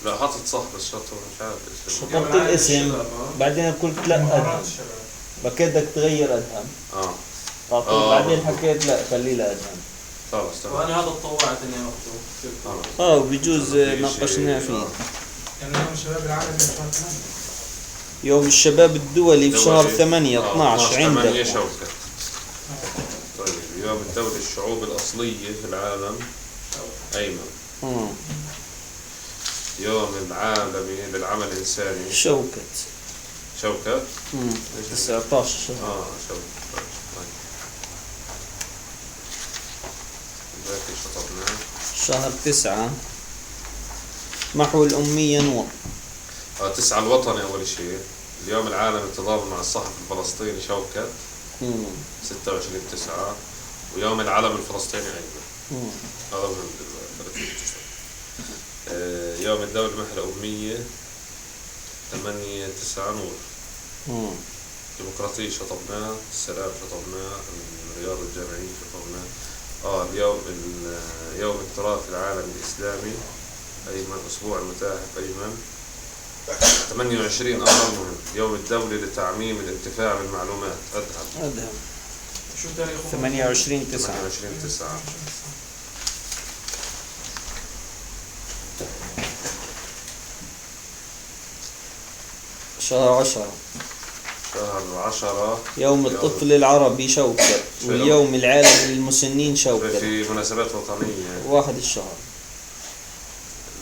لا حاطط صح بس شطب مش عارف اسمه. شطبت الاسم بعدين قلت لا أدهم بدك تغير أدهم. بعدين حكيت لا خليه لأدهم. خلاص تمام. وانا هذا تطوعت اني اخذه. بجوز ناقشناه فيه. يعني يوم الشباب العالمي بشهر 8. يوم الشباب الدولي بشهر 8 12 عندك. 8 شوكة. طيب يوم الدولي الشعوب الأصلية في العالم أيمن. يوم العالمي للعمل الإنساني شوكت. 19 شهر. شوكت. ذاك شطبناه. شهر 9 محو الأمية نور. 9 الوطني أول شيء. اليوم العالمي للتضامن مع الصحفي الفلسطيني شوكت 26/9. ويوم العلم الفلسطيني أيضا. هذا مهم. يوم الدولة محو الأمية 8/9 نور. ديمقراطية شطبناه. السلام شطبناه. الرياض الجامعية شطبناه. يوم التراث العالمي الإسلامي أيمن. أسبوع المتاحف أيمن 28 مهم. يوم الدولي لتعميم الانتفاع بالمعلومات أدهم. شو تاريخه؟ 28/9. شهر 10 يوم الطفل العربي شوكت. واليوم العالمي للمسنين شوكت في مناسبات وطنية 1 الشهر.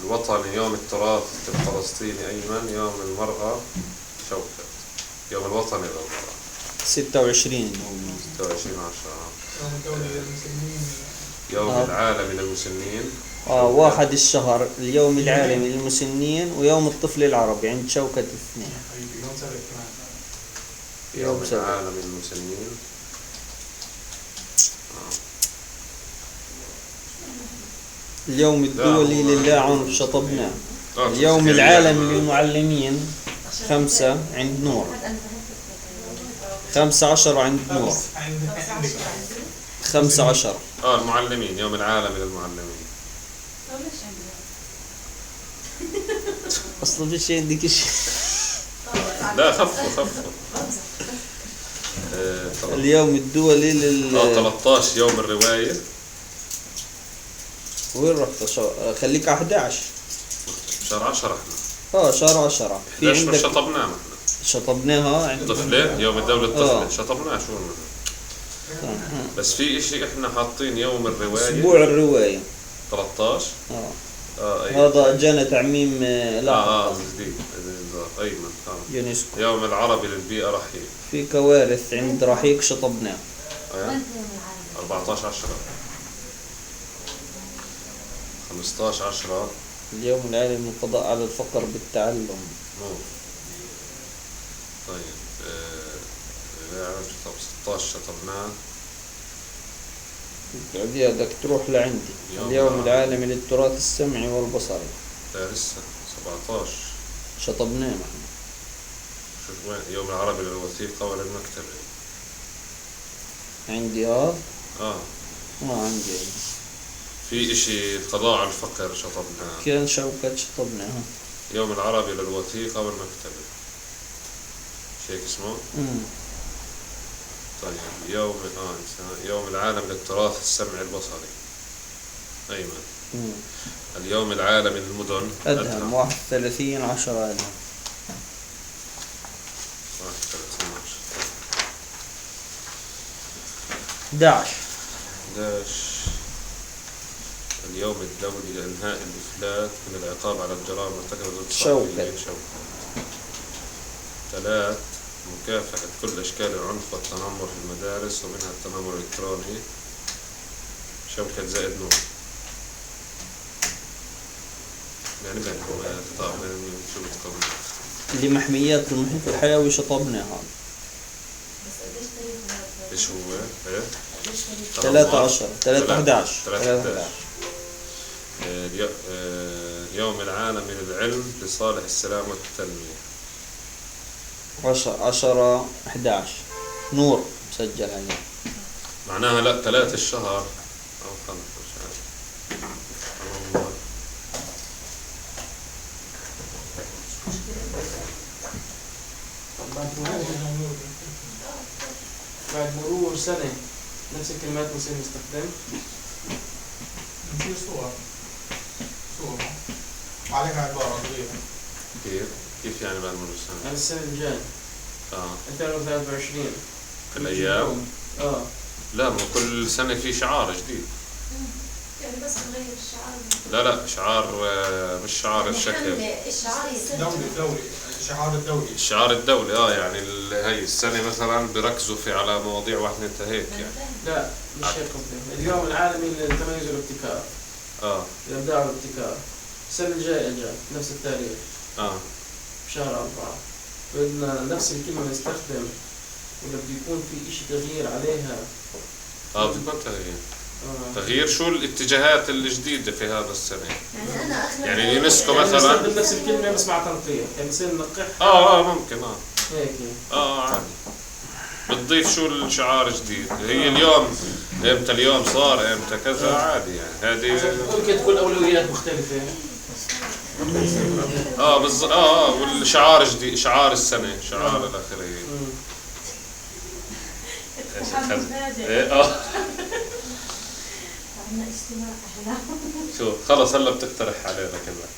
الوطني يوم التراث الفلسطيني أيمن. يوم المرأة شوكت. يوم الوطني للمرأة 26 26/10. يوم الدولي للمسنين. يوم العالمي للمسنين 1 الشهر. اليوم العالمي للمسنين ويوم الطفل العربي عند شوكت 2. يوم العالمي للمسنين. اليوم الدولي للا عنف شطبناه. اليوم العالمي للمعلمين 5 عند نور. 15 عند نور. 15. المعلمين. يوم العالمي للمعلمين. اصلا فيش عندك شيء. لا خفوا. اليوم الدولي 13 يوم الرواية. وين رحت؟ خليك على 11 شهر 10 احنا. شهر 10 في عندك شطبناه احنا. شطبناها عند طفلين. يوم الدولة الطفل شطبناه شو بس في اشي احنا حاطين يوم الرواية. اسبوع الرواية 13. هذا جانا تعميم جديد أيمن. يونسكو. يوم العربي للبيئة رحيق. في كوارث عند رحيق شطبناه 14/10. 15/10 اليوم العالمي للقضاء على الفقر بالتعلم. طيب 16 شطبناه. بعديها بدك تروح لعندي. اليوم العالمي للتراث السمعي والبصري. لسه 17 شطبناه نحن. شوف وين. يوم العربي للوثيقة وللمكتبة عندي عندي. في اشي القضاء على الفقر شطبناه. كان شوكت شطبناه. يوم العربي للوثيقة والمكتبة شيء اسمه. طيب يوم العالم للتراث السمعي البصري أيمن. اليوم العالمي للمدن أدهم 31/10 أدهم. 11 اليوم الدولي لإنهاء الإفلات من العقاب على الجرائم المرتكبة ضد شوكت. 3 مكافحة كل أشكال العنف والتنمر في المدارس ومنها التنمر الإلكتروني شوكت زائد نور. يعني بينكم شو بتقولون؟ لمحميات المحيط الحيوي شطبناها. ايش هو؟ ايه؟ 13 3/11 اليوم العالمي للعلم لصالح السلام والتنمية. 10/11 نور مسجل عليه. معناها لا 3 الشهر أو 5 مش عارف. بعد مرور سنة نفس الكلمات نصير نستخدم. نصير صور وعليها عبارة صغيرة. كيف يعني بعد مرور سنة؟ يعني السنة الجاية 2023 الأيام؟ لا مو كل سنة في شعار جديد. يعني بس نغير الشعار. لا شعار مش شعار الشكل. دولي الشعار الدولي. الشعار الدولي يعني هي السنة مثلا بركزوا على مواضيع واحد انت هيك يعني. لا مش هيك قصدي. اليوم العالمي للتميز والابتكار. الإبداع والابتكار. السنة الجاية نفس التاريخ. بشهر 4. بدنا نفس الكلمة نستخدم ولا بده يكون في إشي تغيير عليها؟ بده تغيير. تغيير شو الاتجاهات الجديدة في هذا السنة؟ يعني اليونسكو مثلا نستخدم نفس الكلمة بس مع تنقيح، يعني نصير ننقحها. ممكن هيك عادي. بتضيف شو الشعار الجديد؟ هي اليوم امتى اليوم صار امتى كذا عادي يعني هذه ممكن تكون أولويات مختلفة. والشعار جديد شعار السنة شعار الأخير. شو خلص هلا بتقترح علينا كمان.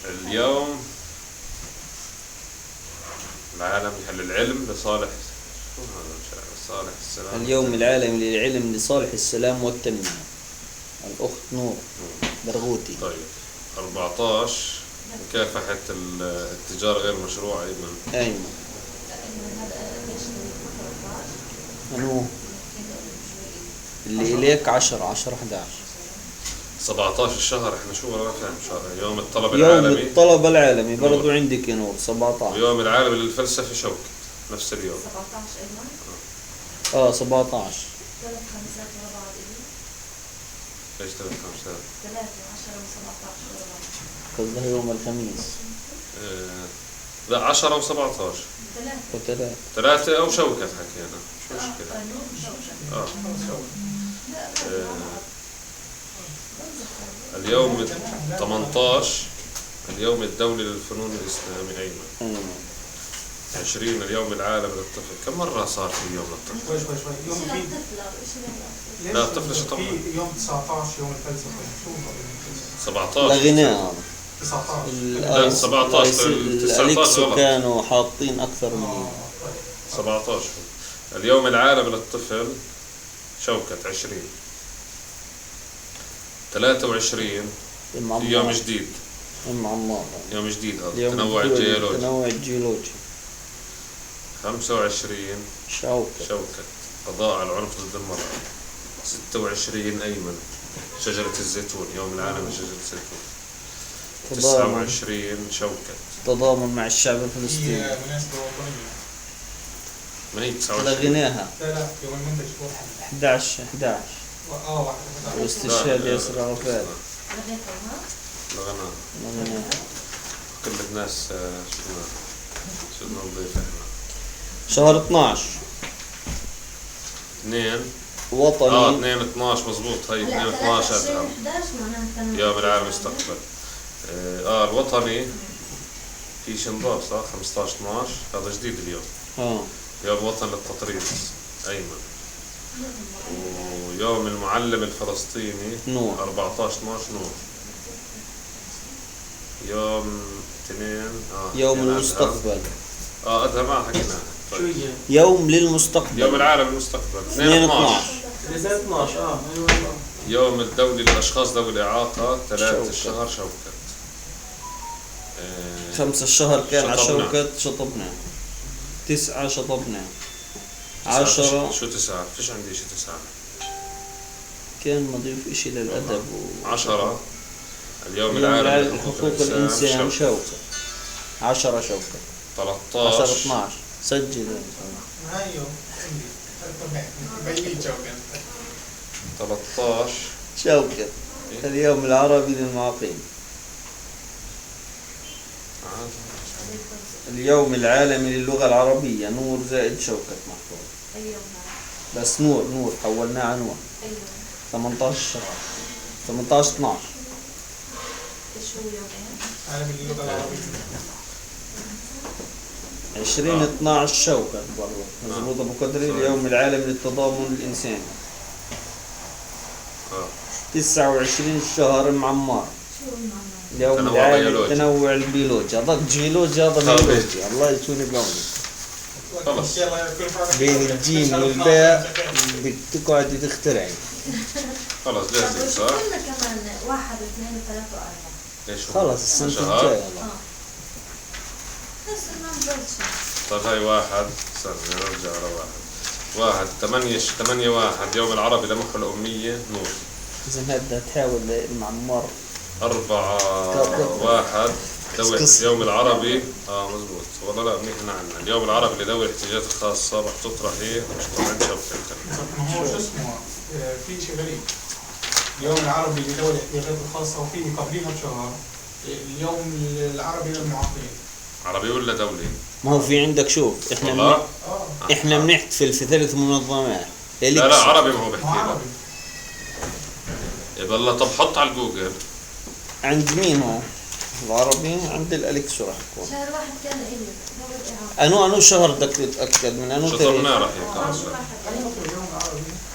اليوم العالمي للعلم لصالح صالح السلام. اليوم العالمي للعلم لصالح السلام والتنمية. الأخت نور برغوثي. طيب 14 مكافحة التجارة غير مشروعة. أيمن أنو اللي إليك 10/11 17 الشهر احنا شو ولا فاهم شهر. يوم الطلب العالمي. العالمي. يوم الطلب العالمي برضو عندك يا نور 17. ويوم العالمي للفلسفة شوكت نفس اليوم. 17 17 3 5 ورا بعض. ايش 3 5 3 10 و17 ورا بعض. قصدها يوم الخميس. لا 10 و17 3 أو شوكت حكينا مش مشكلة. اليوم 18 اليوم الدولي للفنون الإسلامي. أيمن 20 اليوم العالمي للطفل. كم مرة صار في يوم للطفل؟ شوي يوم لا الطفل شطب. يوم 19 يوم الفلسفة. 17 لغيناه 19 لا 17 الأليكسو كانوا حاطين أكثر من 17. اليوم العالمي للطفل شوكت 20. 23 يوم جديد. يوم جديد هذا التنوع الجيولوجي. 25 شوكت قضاء على العنف ضد المرأة. 26 أيمن شجرة الزيتون يوم العالمي لشجرة الزيتون. 29 شوكت تضامن مع الشعب الفلسطيني. ما هي 29 لغيناها. لا يوم المنتج 11 واستشهاد ياسر عرفات. لغيناها. كل الناس شو نضيف احنا. شهر 12 2 وطني 2 12 مضبوط. هي 2 12 يوم العالم استقبل. الوطني في شنضاب صح 15 12 هذا جديد اليوم. يوم وطن للتطريز أيمن. ويوم المعلم الفلسطيني نور 14 12 نور. يوم 2 يوم المستقبل. أدهم حكينا. طيب. يوم للمستقبل. يوم العالم للمستقبل 2 12 يوم الدولي للأشخاص ذوي الإعاقة 3 الشهر شوكت. 5 الشهر كان على شوكت شطبنا. 9 شطبنا. 10 شو 9 فيش عندي شيء 9 كان مضيف إشي للأدب 10 اليوم العالمي لحقوق الإنسان شوكت. 10 شوكة 13 10 12 سجل. هايو 13 شوكة اليوم العربي للمعاقين. اليوم العالمي للغة العربية نور زائد شوكة محفوظ. بس نور حولناه على نور. 18 شهر 18 12 عالمي للغة العربية. 20 12 شوكة برضه مزبوط أبو قدري. اليوم العالمي للتضامن الإنساني. 29 الشهر معمار. اليوم العالمي للتنوع البيولوجي. هذاك جيولوجي هذا بيولوجي. الله يكون بعونك. خلص بين الجيم والباء بتقعدي تخترعي. خلص جاهزين صح؟ قلنا كمان 1 2 3 و4. ليش خلص السنة الجاية. بس ما نزلش. طيب هاي 1 استنى نرجع على 1 8 1 يوم العربي لمحو الأمية نور. إذا بدها تحاول المعمار 4 1 يوم العربي مزبوط والله لا منيح عنا. اليوم العربي لذوي الاحتياجات الخاصة رح تطرح هي مشروع عند شوكة. ما هو شو اسمه في شيء غريب. اليوم العربي لذوي الاحتياجات الخاصة وفي قبليها بشهر اليوم العربي للمعاقين. عربي ولا دولي؟ ما هو في عندك شوف احنا بنحتفل في 3 منظمات. لا عربي ما هو بحكي لك. يبقى الله طب حط على الجوجل. عند مين هو؟ العربي عند الأليكسو راح يكون. شهر 1 كان إيه؟ أنو شهر بدك تتأكد من أنو تاريخ؟ شطرنا راح يكون.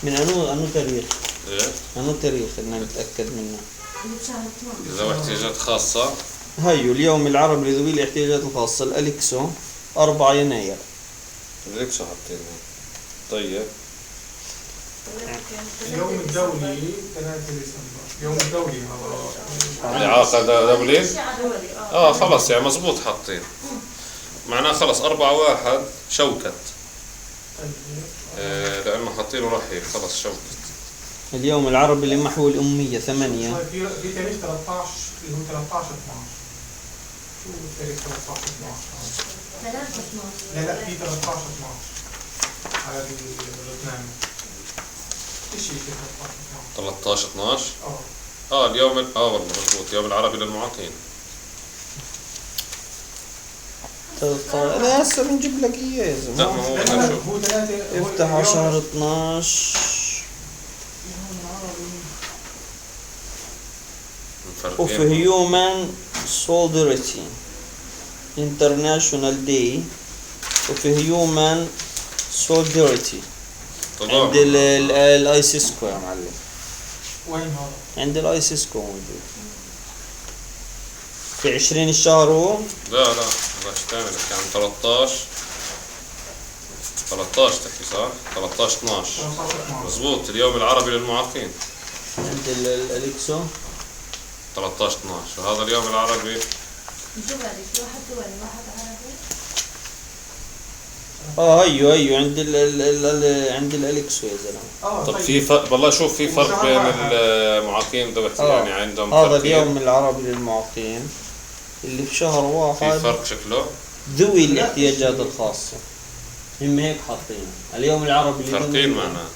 من أنو تاريخ؟ إيه؟ أنو تاريخ إننا نتأكد منه؟ ذوي احتياجات خاصة. هيو اليوم العربي لذوي الاحتياجات الخاصة الأليكسو 4 يناير. الأليكسو حاطينه. طيب. اليوم الدولي 3 ديسمبر. يوم الدولي هذا. الإعاقة دولي؟ خلص يعني مزبوط حاطين. معناه خلص 4 1 شوكت. لأنه حاطينه راح هيك خلص شوكت. اليوم العربي لمحو الأمية 8. في تاريخ 13 اللي هو 13 12. شو تاريخ 13 12؟ لا في 13 12 على لبنان. ايش هي 13 12 اليوم والله مضبوط يوم العربي للمعاقين. لا هسه بنجيب لك اياه يا زلمه. لا ما هو افتح على شهر 12 of Human Solidarity International Day of Human Solidarity عند الايسيسكو يا معلم. وين هذا؟ عند الايسيسكو موجود في 20 الشهر هو. لا باش تعمل عن 13 تحكي صح؟ 13 12 مزبوط اليوم العربي للمعاقين عند الأليكسو 13 12 وهذا اليوم العربي. دولي في واحد دولي واحد عربي. ايوه عند الأليكسو يا زلمه. طب في والله شوف في فرق بين المعاقين يعني عندهم هذا اليوم العربي للمعاقين اللي في شهر 1 في فرق شكله ذوي الاحتياجات الخاصة. هم هيك حاطين اليوم العربي فرقين معناه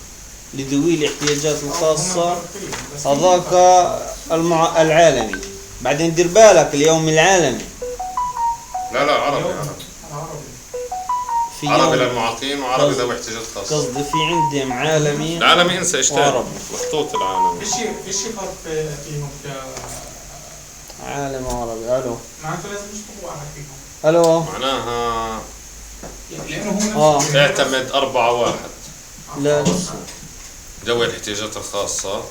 لذوي الاحتياجات الخاصة. هذاك العالمي. بعدين دير بالك اليوم العالمي. لا عربي في عربي للمعاقين وعربي ذوي احتياجات خاصة. قصدي في عندهم عالمي. العالمي انسى ايش تاني مخطوط العالمي. فيش فرق فيهم عالم عربي. الو معناته لازم نشتغل واحد فيهم. الو معناها لانه هو اعتمد 4 1 لا ذوي الاحتياجات الخاصة.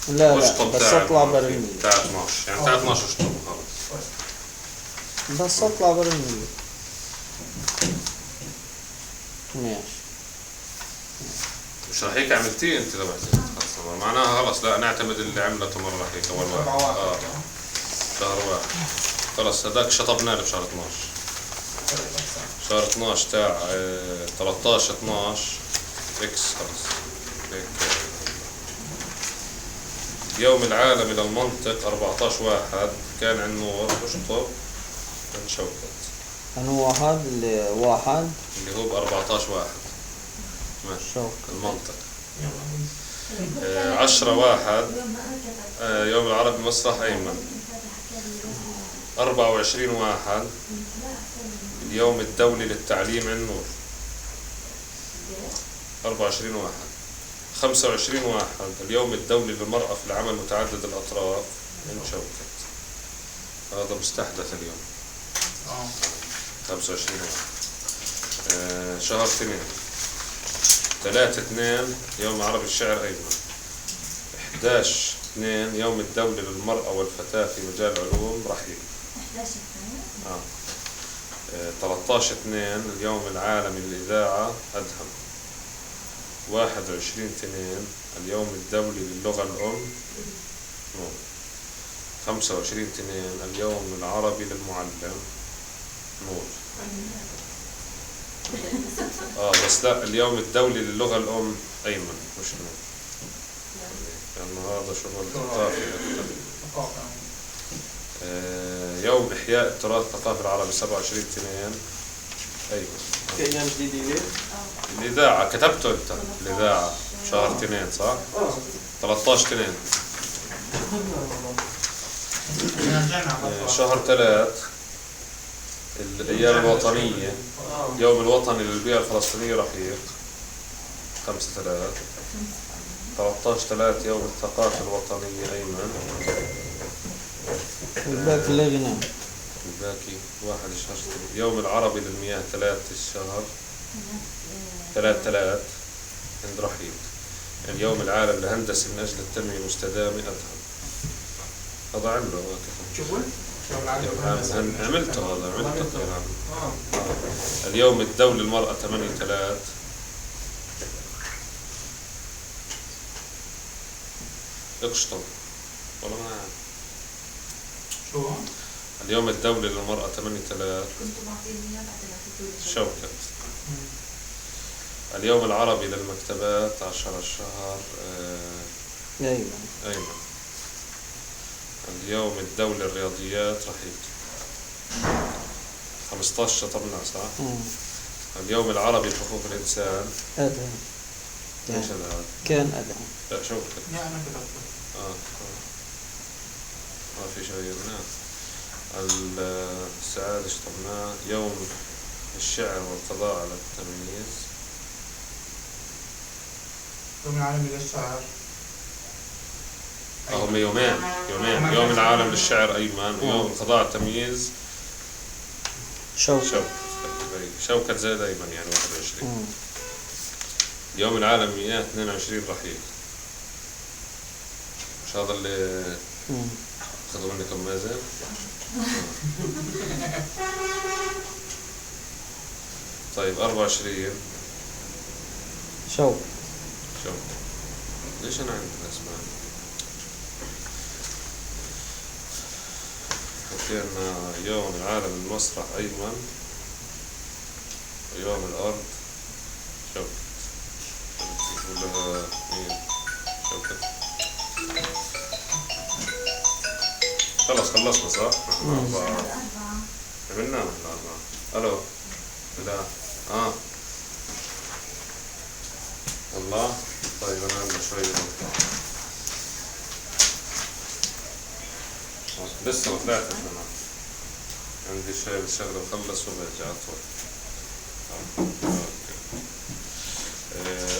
لا بس اطلع برميل تاع 12 يعني تاع 12 اشطب خلص بس اطلع برميل ماشي. مش رح هيك عملتيه انت ذوي احتياجات خاصة معناها خلص لا نعتمد اللي عملته مرة هيك اول واحد شهر 1 خلص هذاك شطبناه بشهر 12 شهر 12 تاع 13 12 اكس خلص هيك. اليوم العالمي للمنطق 14 1 كان عن نور اشطب من شوكت. أنو واحد اللي واحد اللي هو ب 14 واحد. شوكت. المنطق. 10 واحد يوم العربي مسرح أيمن. 24 واحد اليوم الدولي للتعليم عنور. 24 واحد. 25 واحد اليوم الدولي للمرأة في العمل متعدد الأطراف من شوكت. هذا مستحدث اليوم. 25 واحد. شهر 2 3/2 يوم عربي الشعر أيمن. 11/2 يوم الدولي للمرأة والفتاة في مجال العلوم رحيل. 13/2 اليوم العالمي للإذاعة أدهم. 21/2 اليوم الدولي للغة الأم نور. 25/2 اليوم العربي للمعلم نور. بس لا اليوم الدولي للغة الأم أيمن مش نور، لأنه هذا شغل ثقافي. يوم إحياء التراث الثقافي العربي 27/2 أيمن. في أيام جديدة الإذاعة كتبته أنت الإذاعة شهر 2 صح؟ 13/2 شهر 3 الأيام الوطنية يوم الوطني للبيئة الفلسطينية رحيق 5/3 13/3 يوم الثقافة الوطنية أيمن. الباقي لغنا. الباقي 1 شهر يوم العربي للمياه 3 الشهر 3/3 عند رحيق. اليوم العالم للهندسة من أجل التنمية المستدامة أدهم. هذا عمله شوفوا عملته هذا عملته. اليوم الدولي للمرأة 8/3 اقشطب والله ما عارف شو اليوم الدولي للمرأة 8/3 شوكت. اليوم العربي للمكتبات 10 الشهر أيمن. اليوم الدولي للرياضيات رحيل 15 شطبنا صح؟ اليوم العربي لحقوق الإنسان أدهم. ايش هذا؟ كان أدهم. لا شوكت. لا أنا كتبته. ما في شيء غيرناه. السعادة شطبناه. يوم الشعر والقضاء على التمييز. يوم العالمي للشعر. هم يومين يوم العالم للشعر أيمن ويوم القضاء على التمييز شوكت زاد أيمن يعني 21. يوم العالم مياه 22 رحيل. مش هذا اللي أخذوا منكم مازن؟ طيب 24 شوك. ليش أنا عندي الأسماء؟ حكينا يوم العالم المسرح أيمن ويوم الأرض شوكت. ولا مين؟ شوكت. خلص خلصنا صح؟ عملنا الأربعة. ألو لا والله طيب أنا عندي شوي لسه ما طلعتش أنا عندي شيء بالشغل وخلص وبرجع على طول.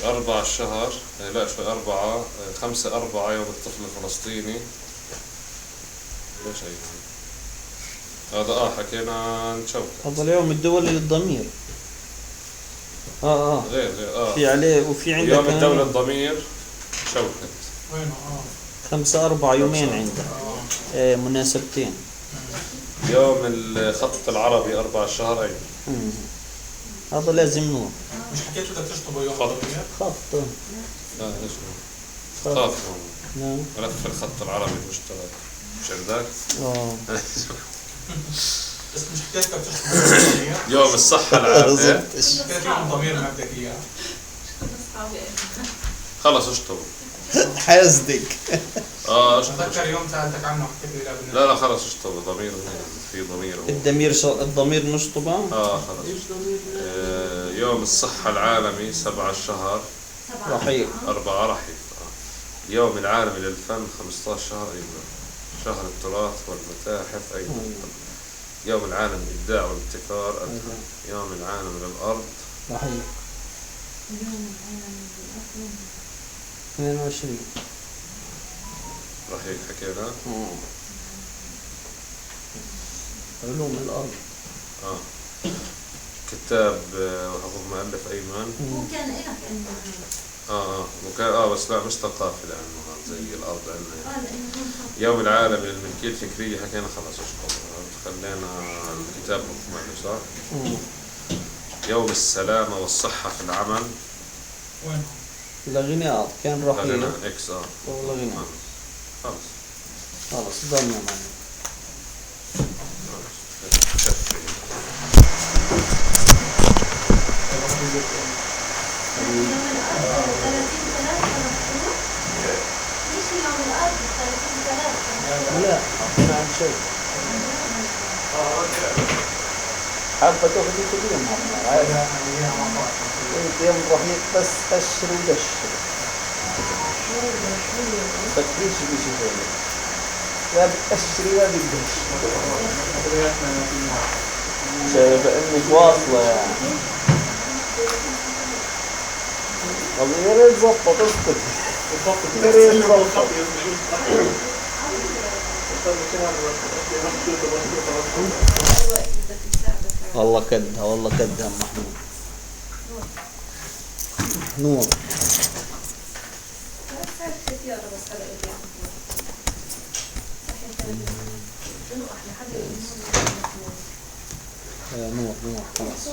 4 الشهر لا شوي 4 5/4 يوم الطفل الفلسطيني. ليش هذا حكينا عن شوكت. هذا اليوم الدولي للضمير. غير في عليه وفي عندك يوم الدولة الضمير شوكت. وينه 5/4 يومين عندك مناسبتين. يوم الخط العربي 4 الشهر أيضا. هذا لازم نور. مش حكيت بدك تشطبه يوم الضمير؟ خط. لا ايش خط. نعم. ملف الخط العربي المشترك مش عندك؟ بس مش حكيت بدك تشطبه يوم الضمير؟ يوم الصحة العامة. حكيت يوم الضمير ما بدك إياه. خلص اشطبوا. حاسدك. اتذكر يوم سالتك عنه حكيت لي لا لا خلص اشطب ضمير في ضمير الضمير نشطبه خلص. يوم الصحة العالمي 7 الشهر رحيق 4 رحيق. اليوم العالمي للفن 15 شهر أيضا. شهر التراث والمتاحف أيضا. يوم العالمي للإبداع والابتكار أدخل. يوم العالمي للأرض رحيق. اليوم العالمي للأرض 22 رحيق حكينا. علوم الأرض. كتاب وحقوق مؤلف أيمن. وكان إلك إنه وكان بس لا مش ثقافي لأنه زي الأرض عندنا. يوم العالمي للملكية الفكرية حكينا خلاص خلينا الكتاب حقوق مؤلف صح؟ يوم السلامة والصحة في العمل. وين؟ الأغنياء كان رحيق. الأغنياء إكس والأغنياء. خلاص ضمنا معنا. لا ما عن شيء. حابة تاخذي كل يوم يوم رحيق بس أشر ودشر. تكريش بيجي هون. لا بتأشري لا بدش. شايفة إنك واصلة يعني. والله يا ريت ظبط اسكت. يا ريت ظبط. والله كدها والله كدها محمود. نور. نور خلاص.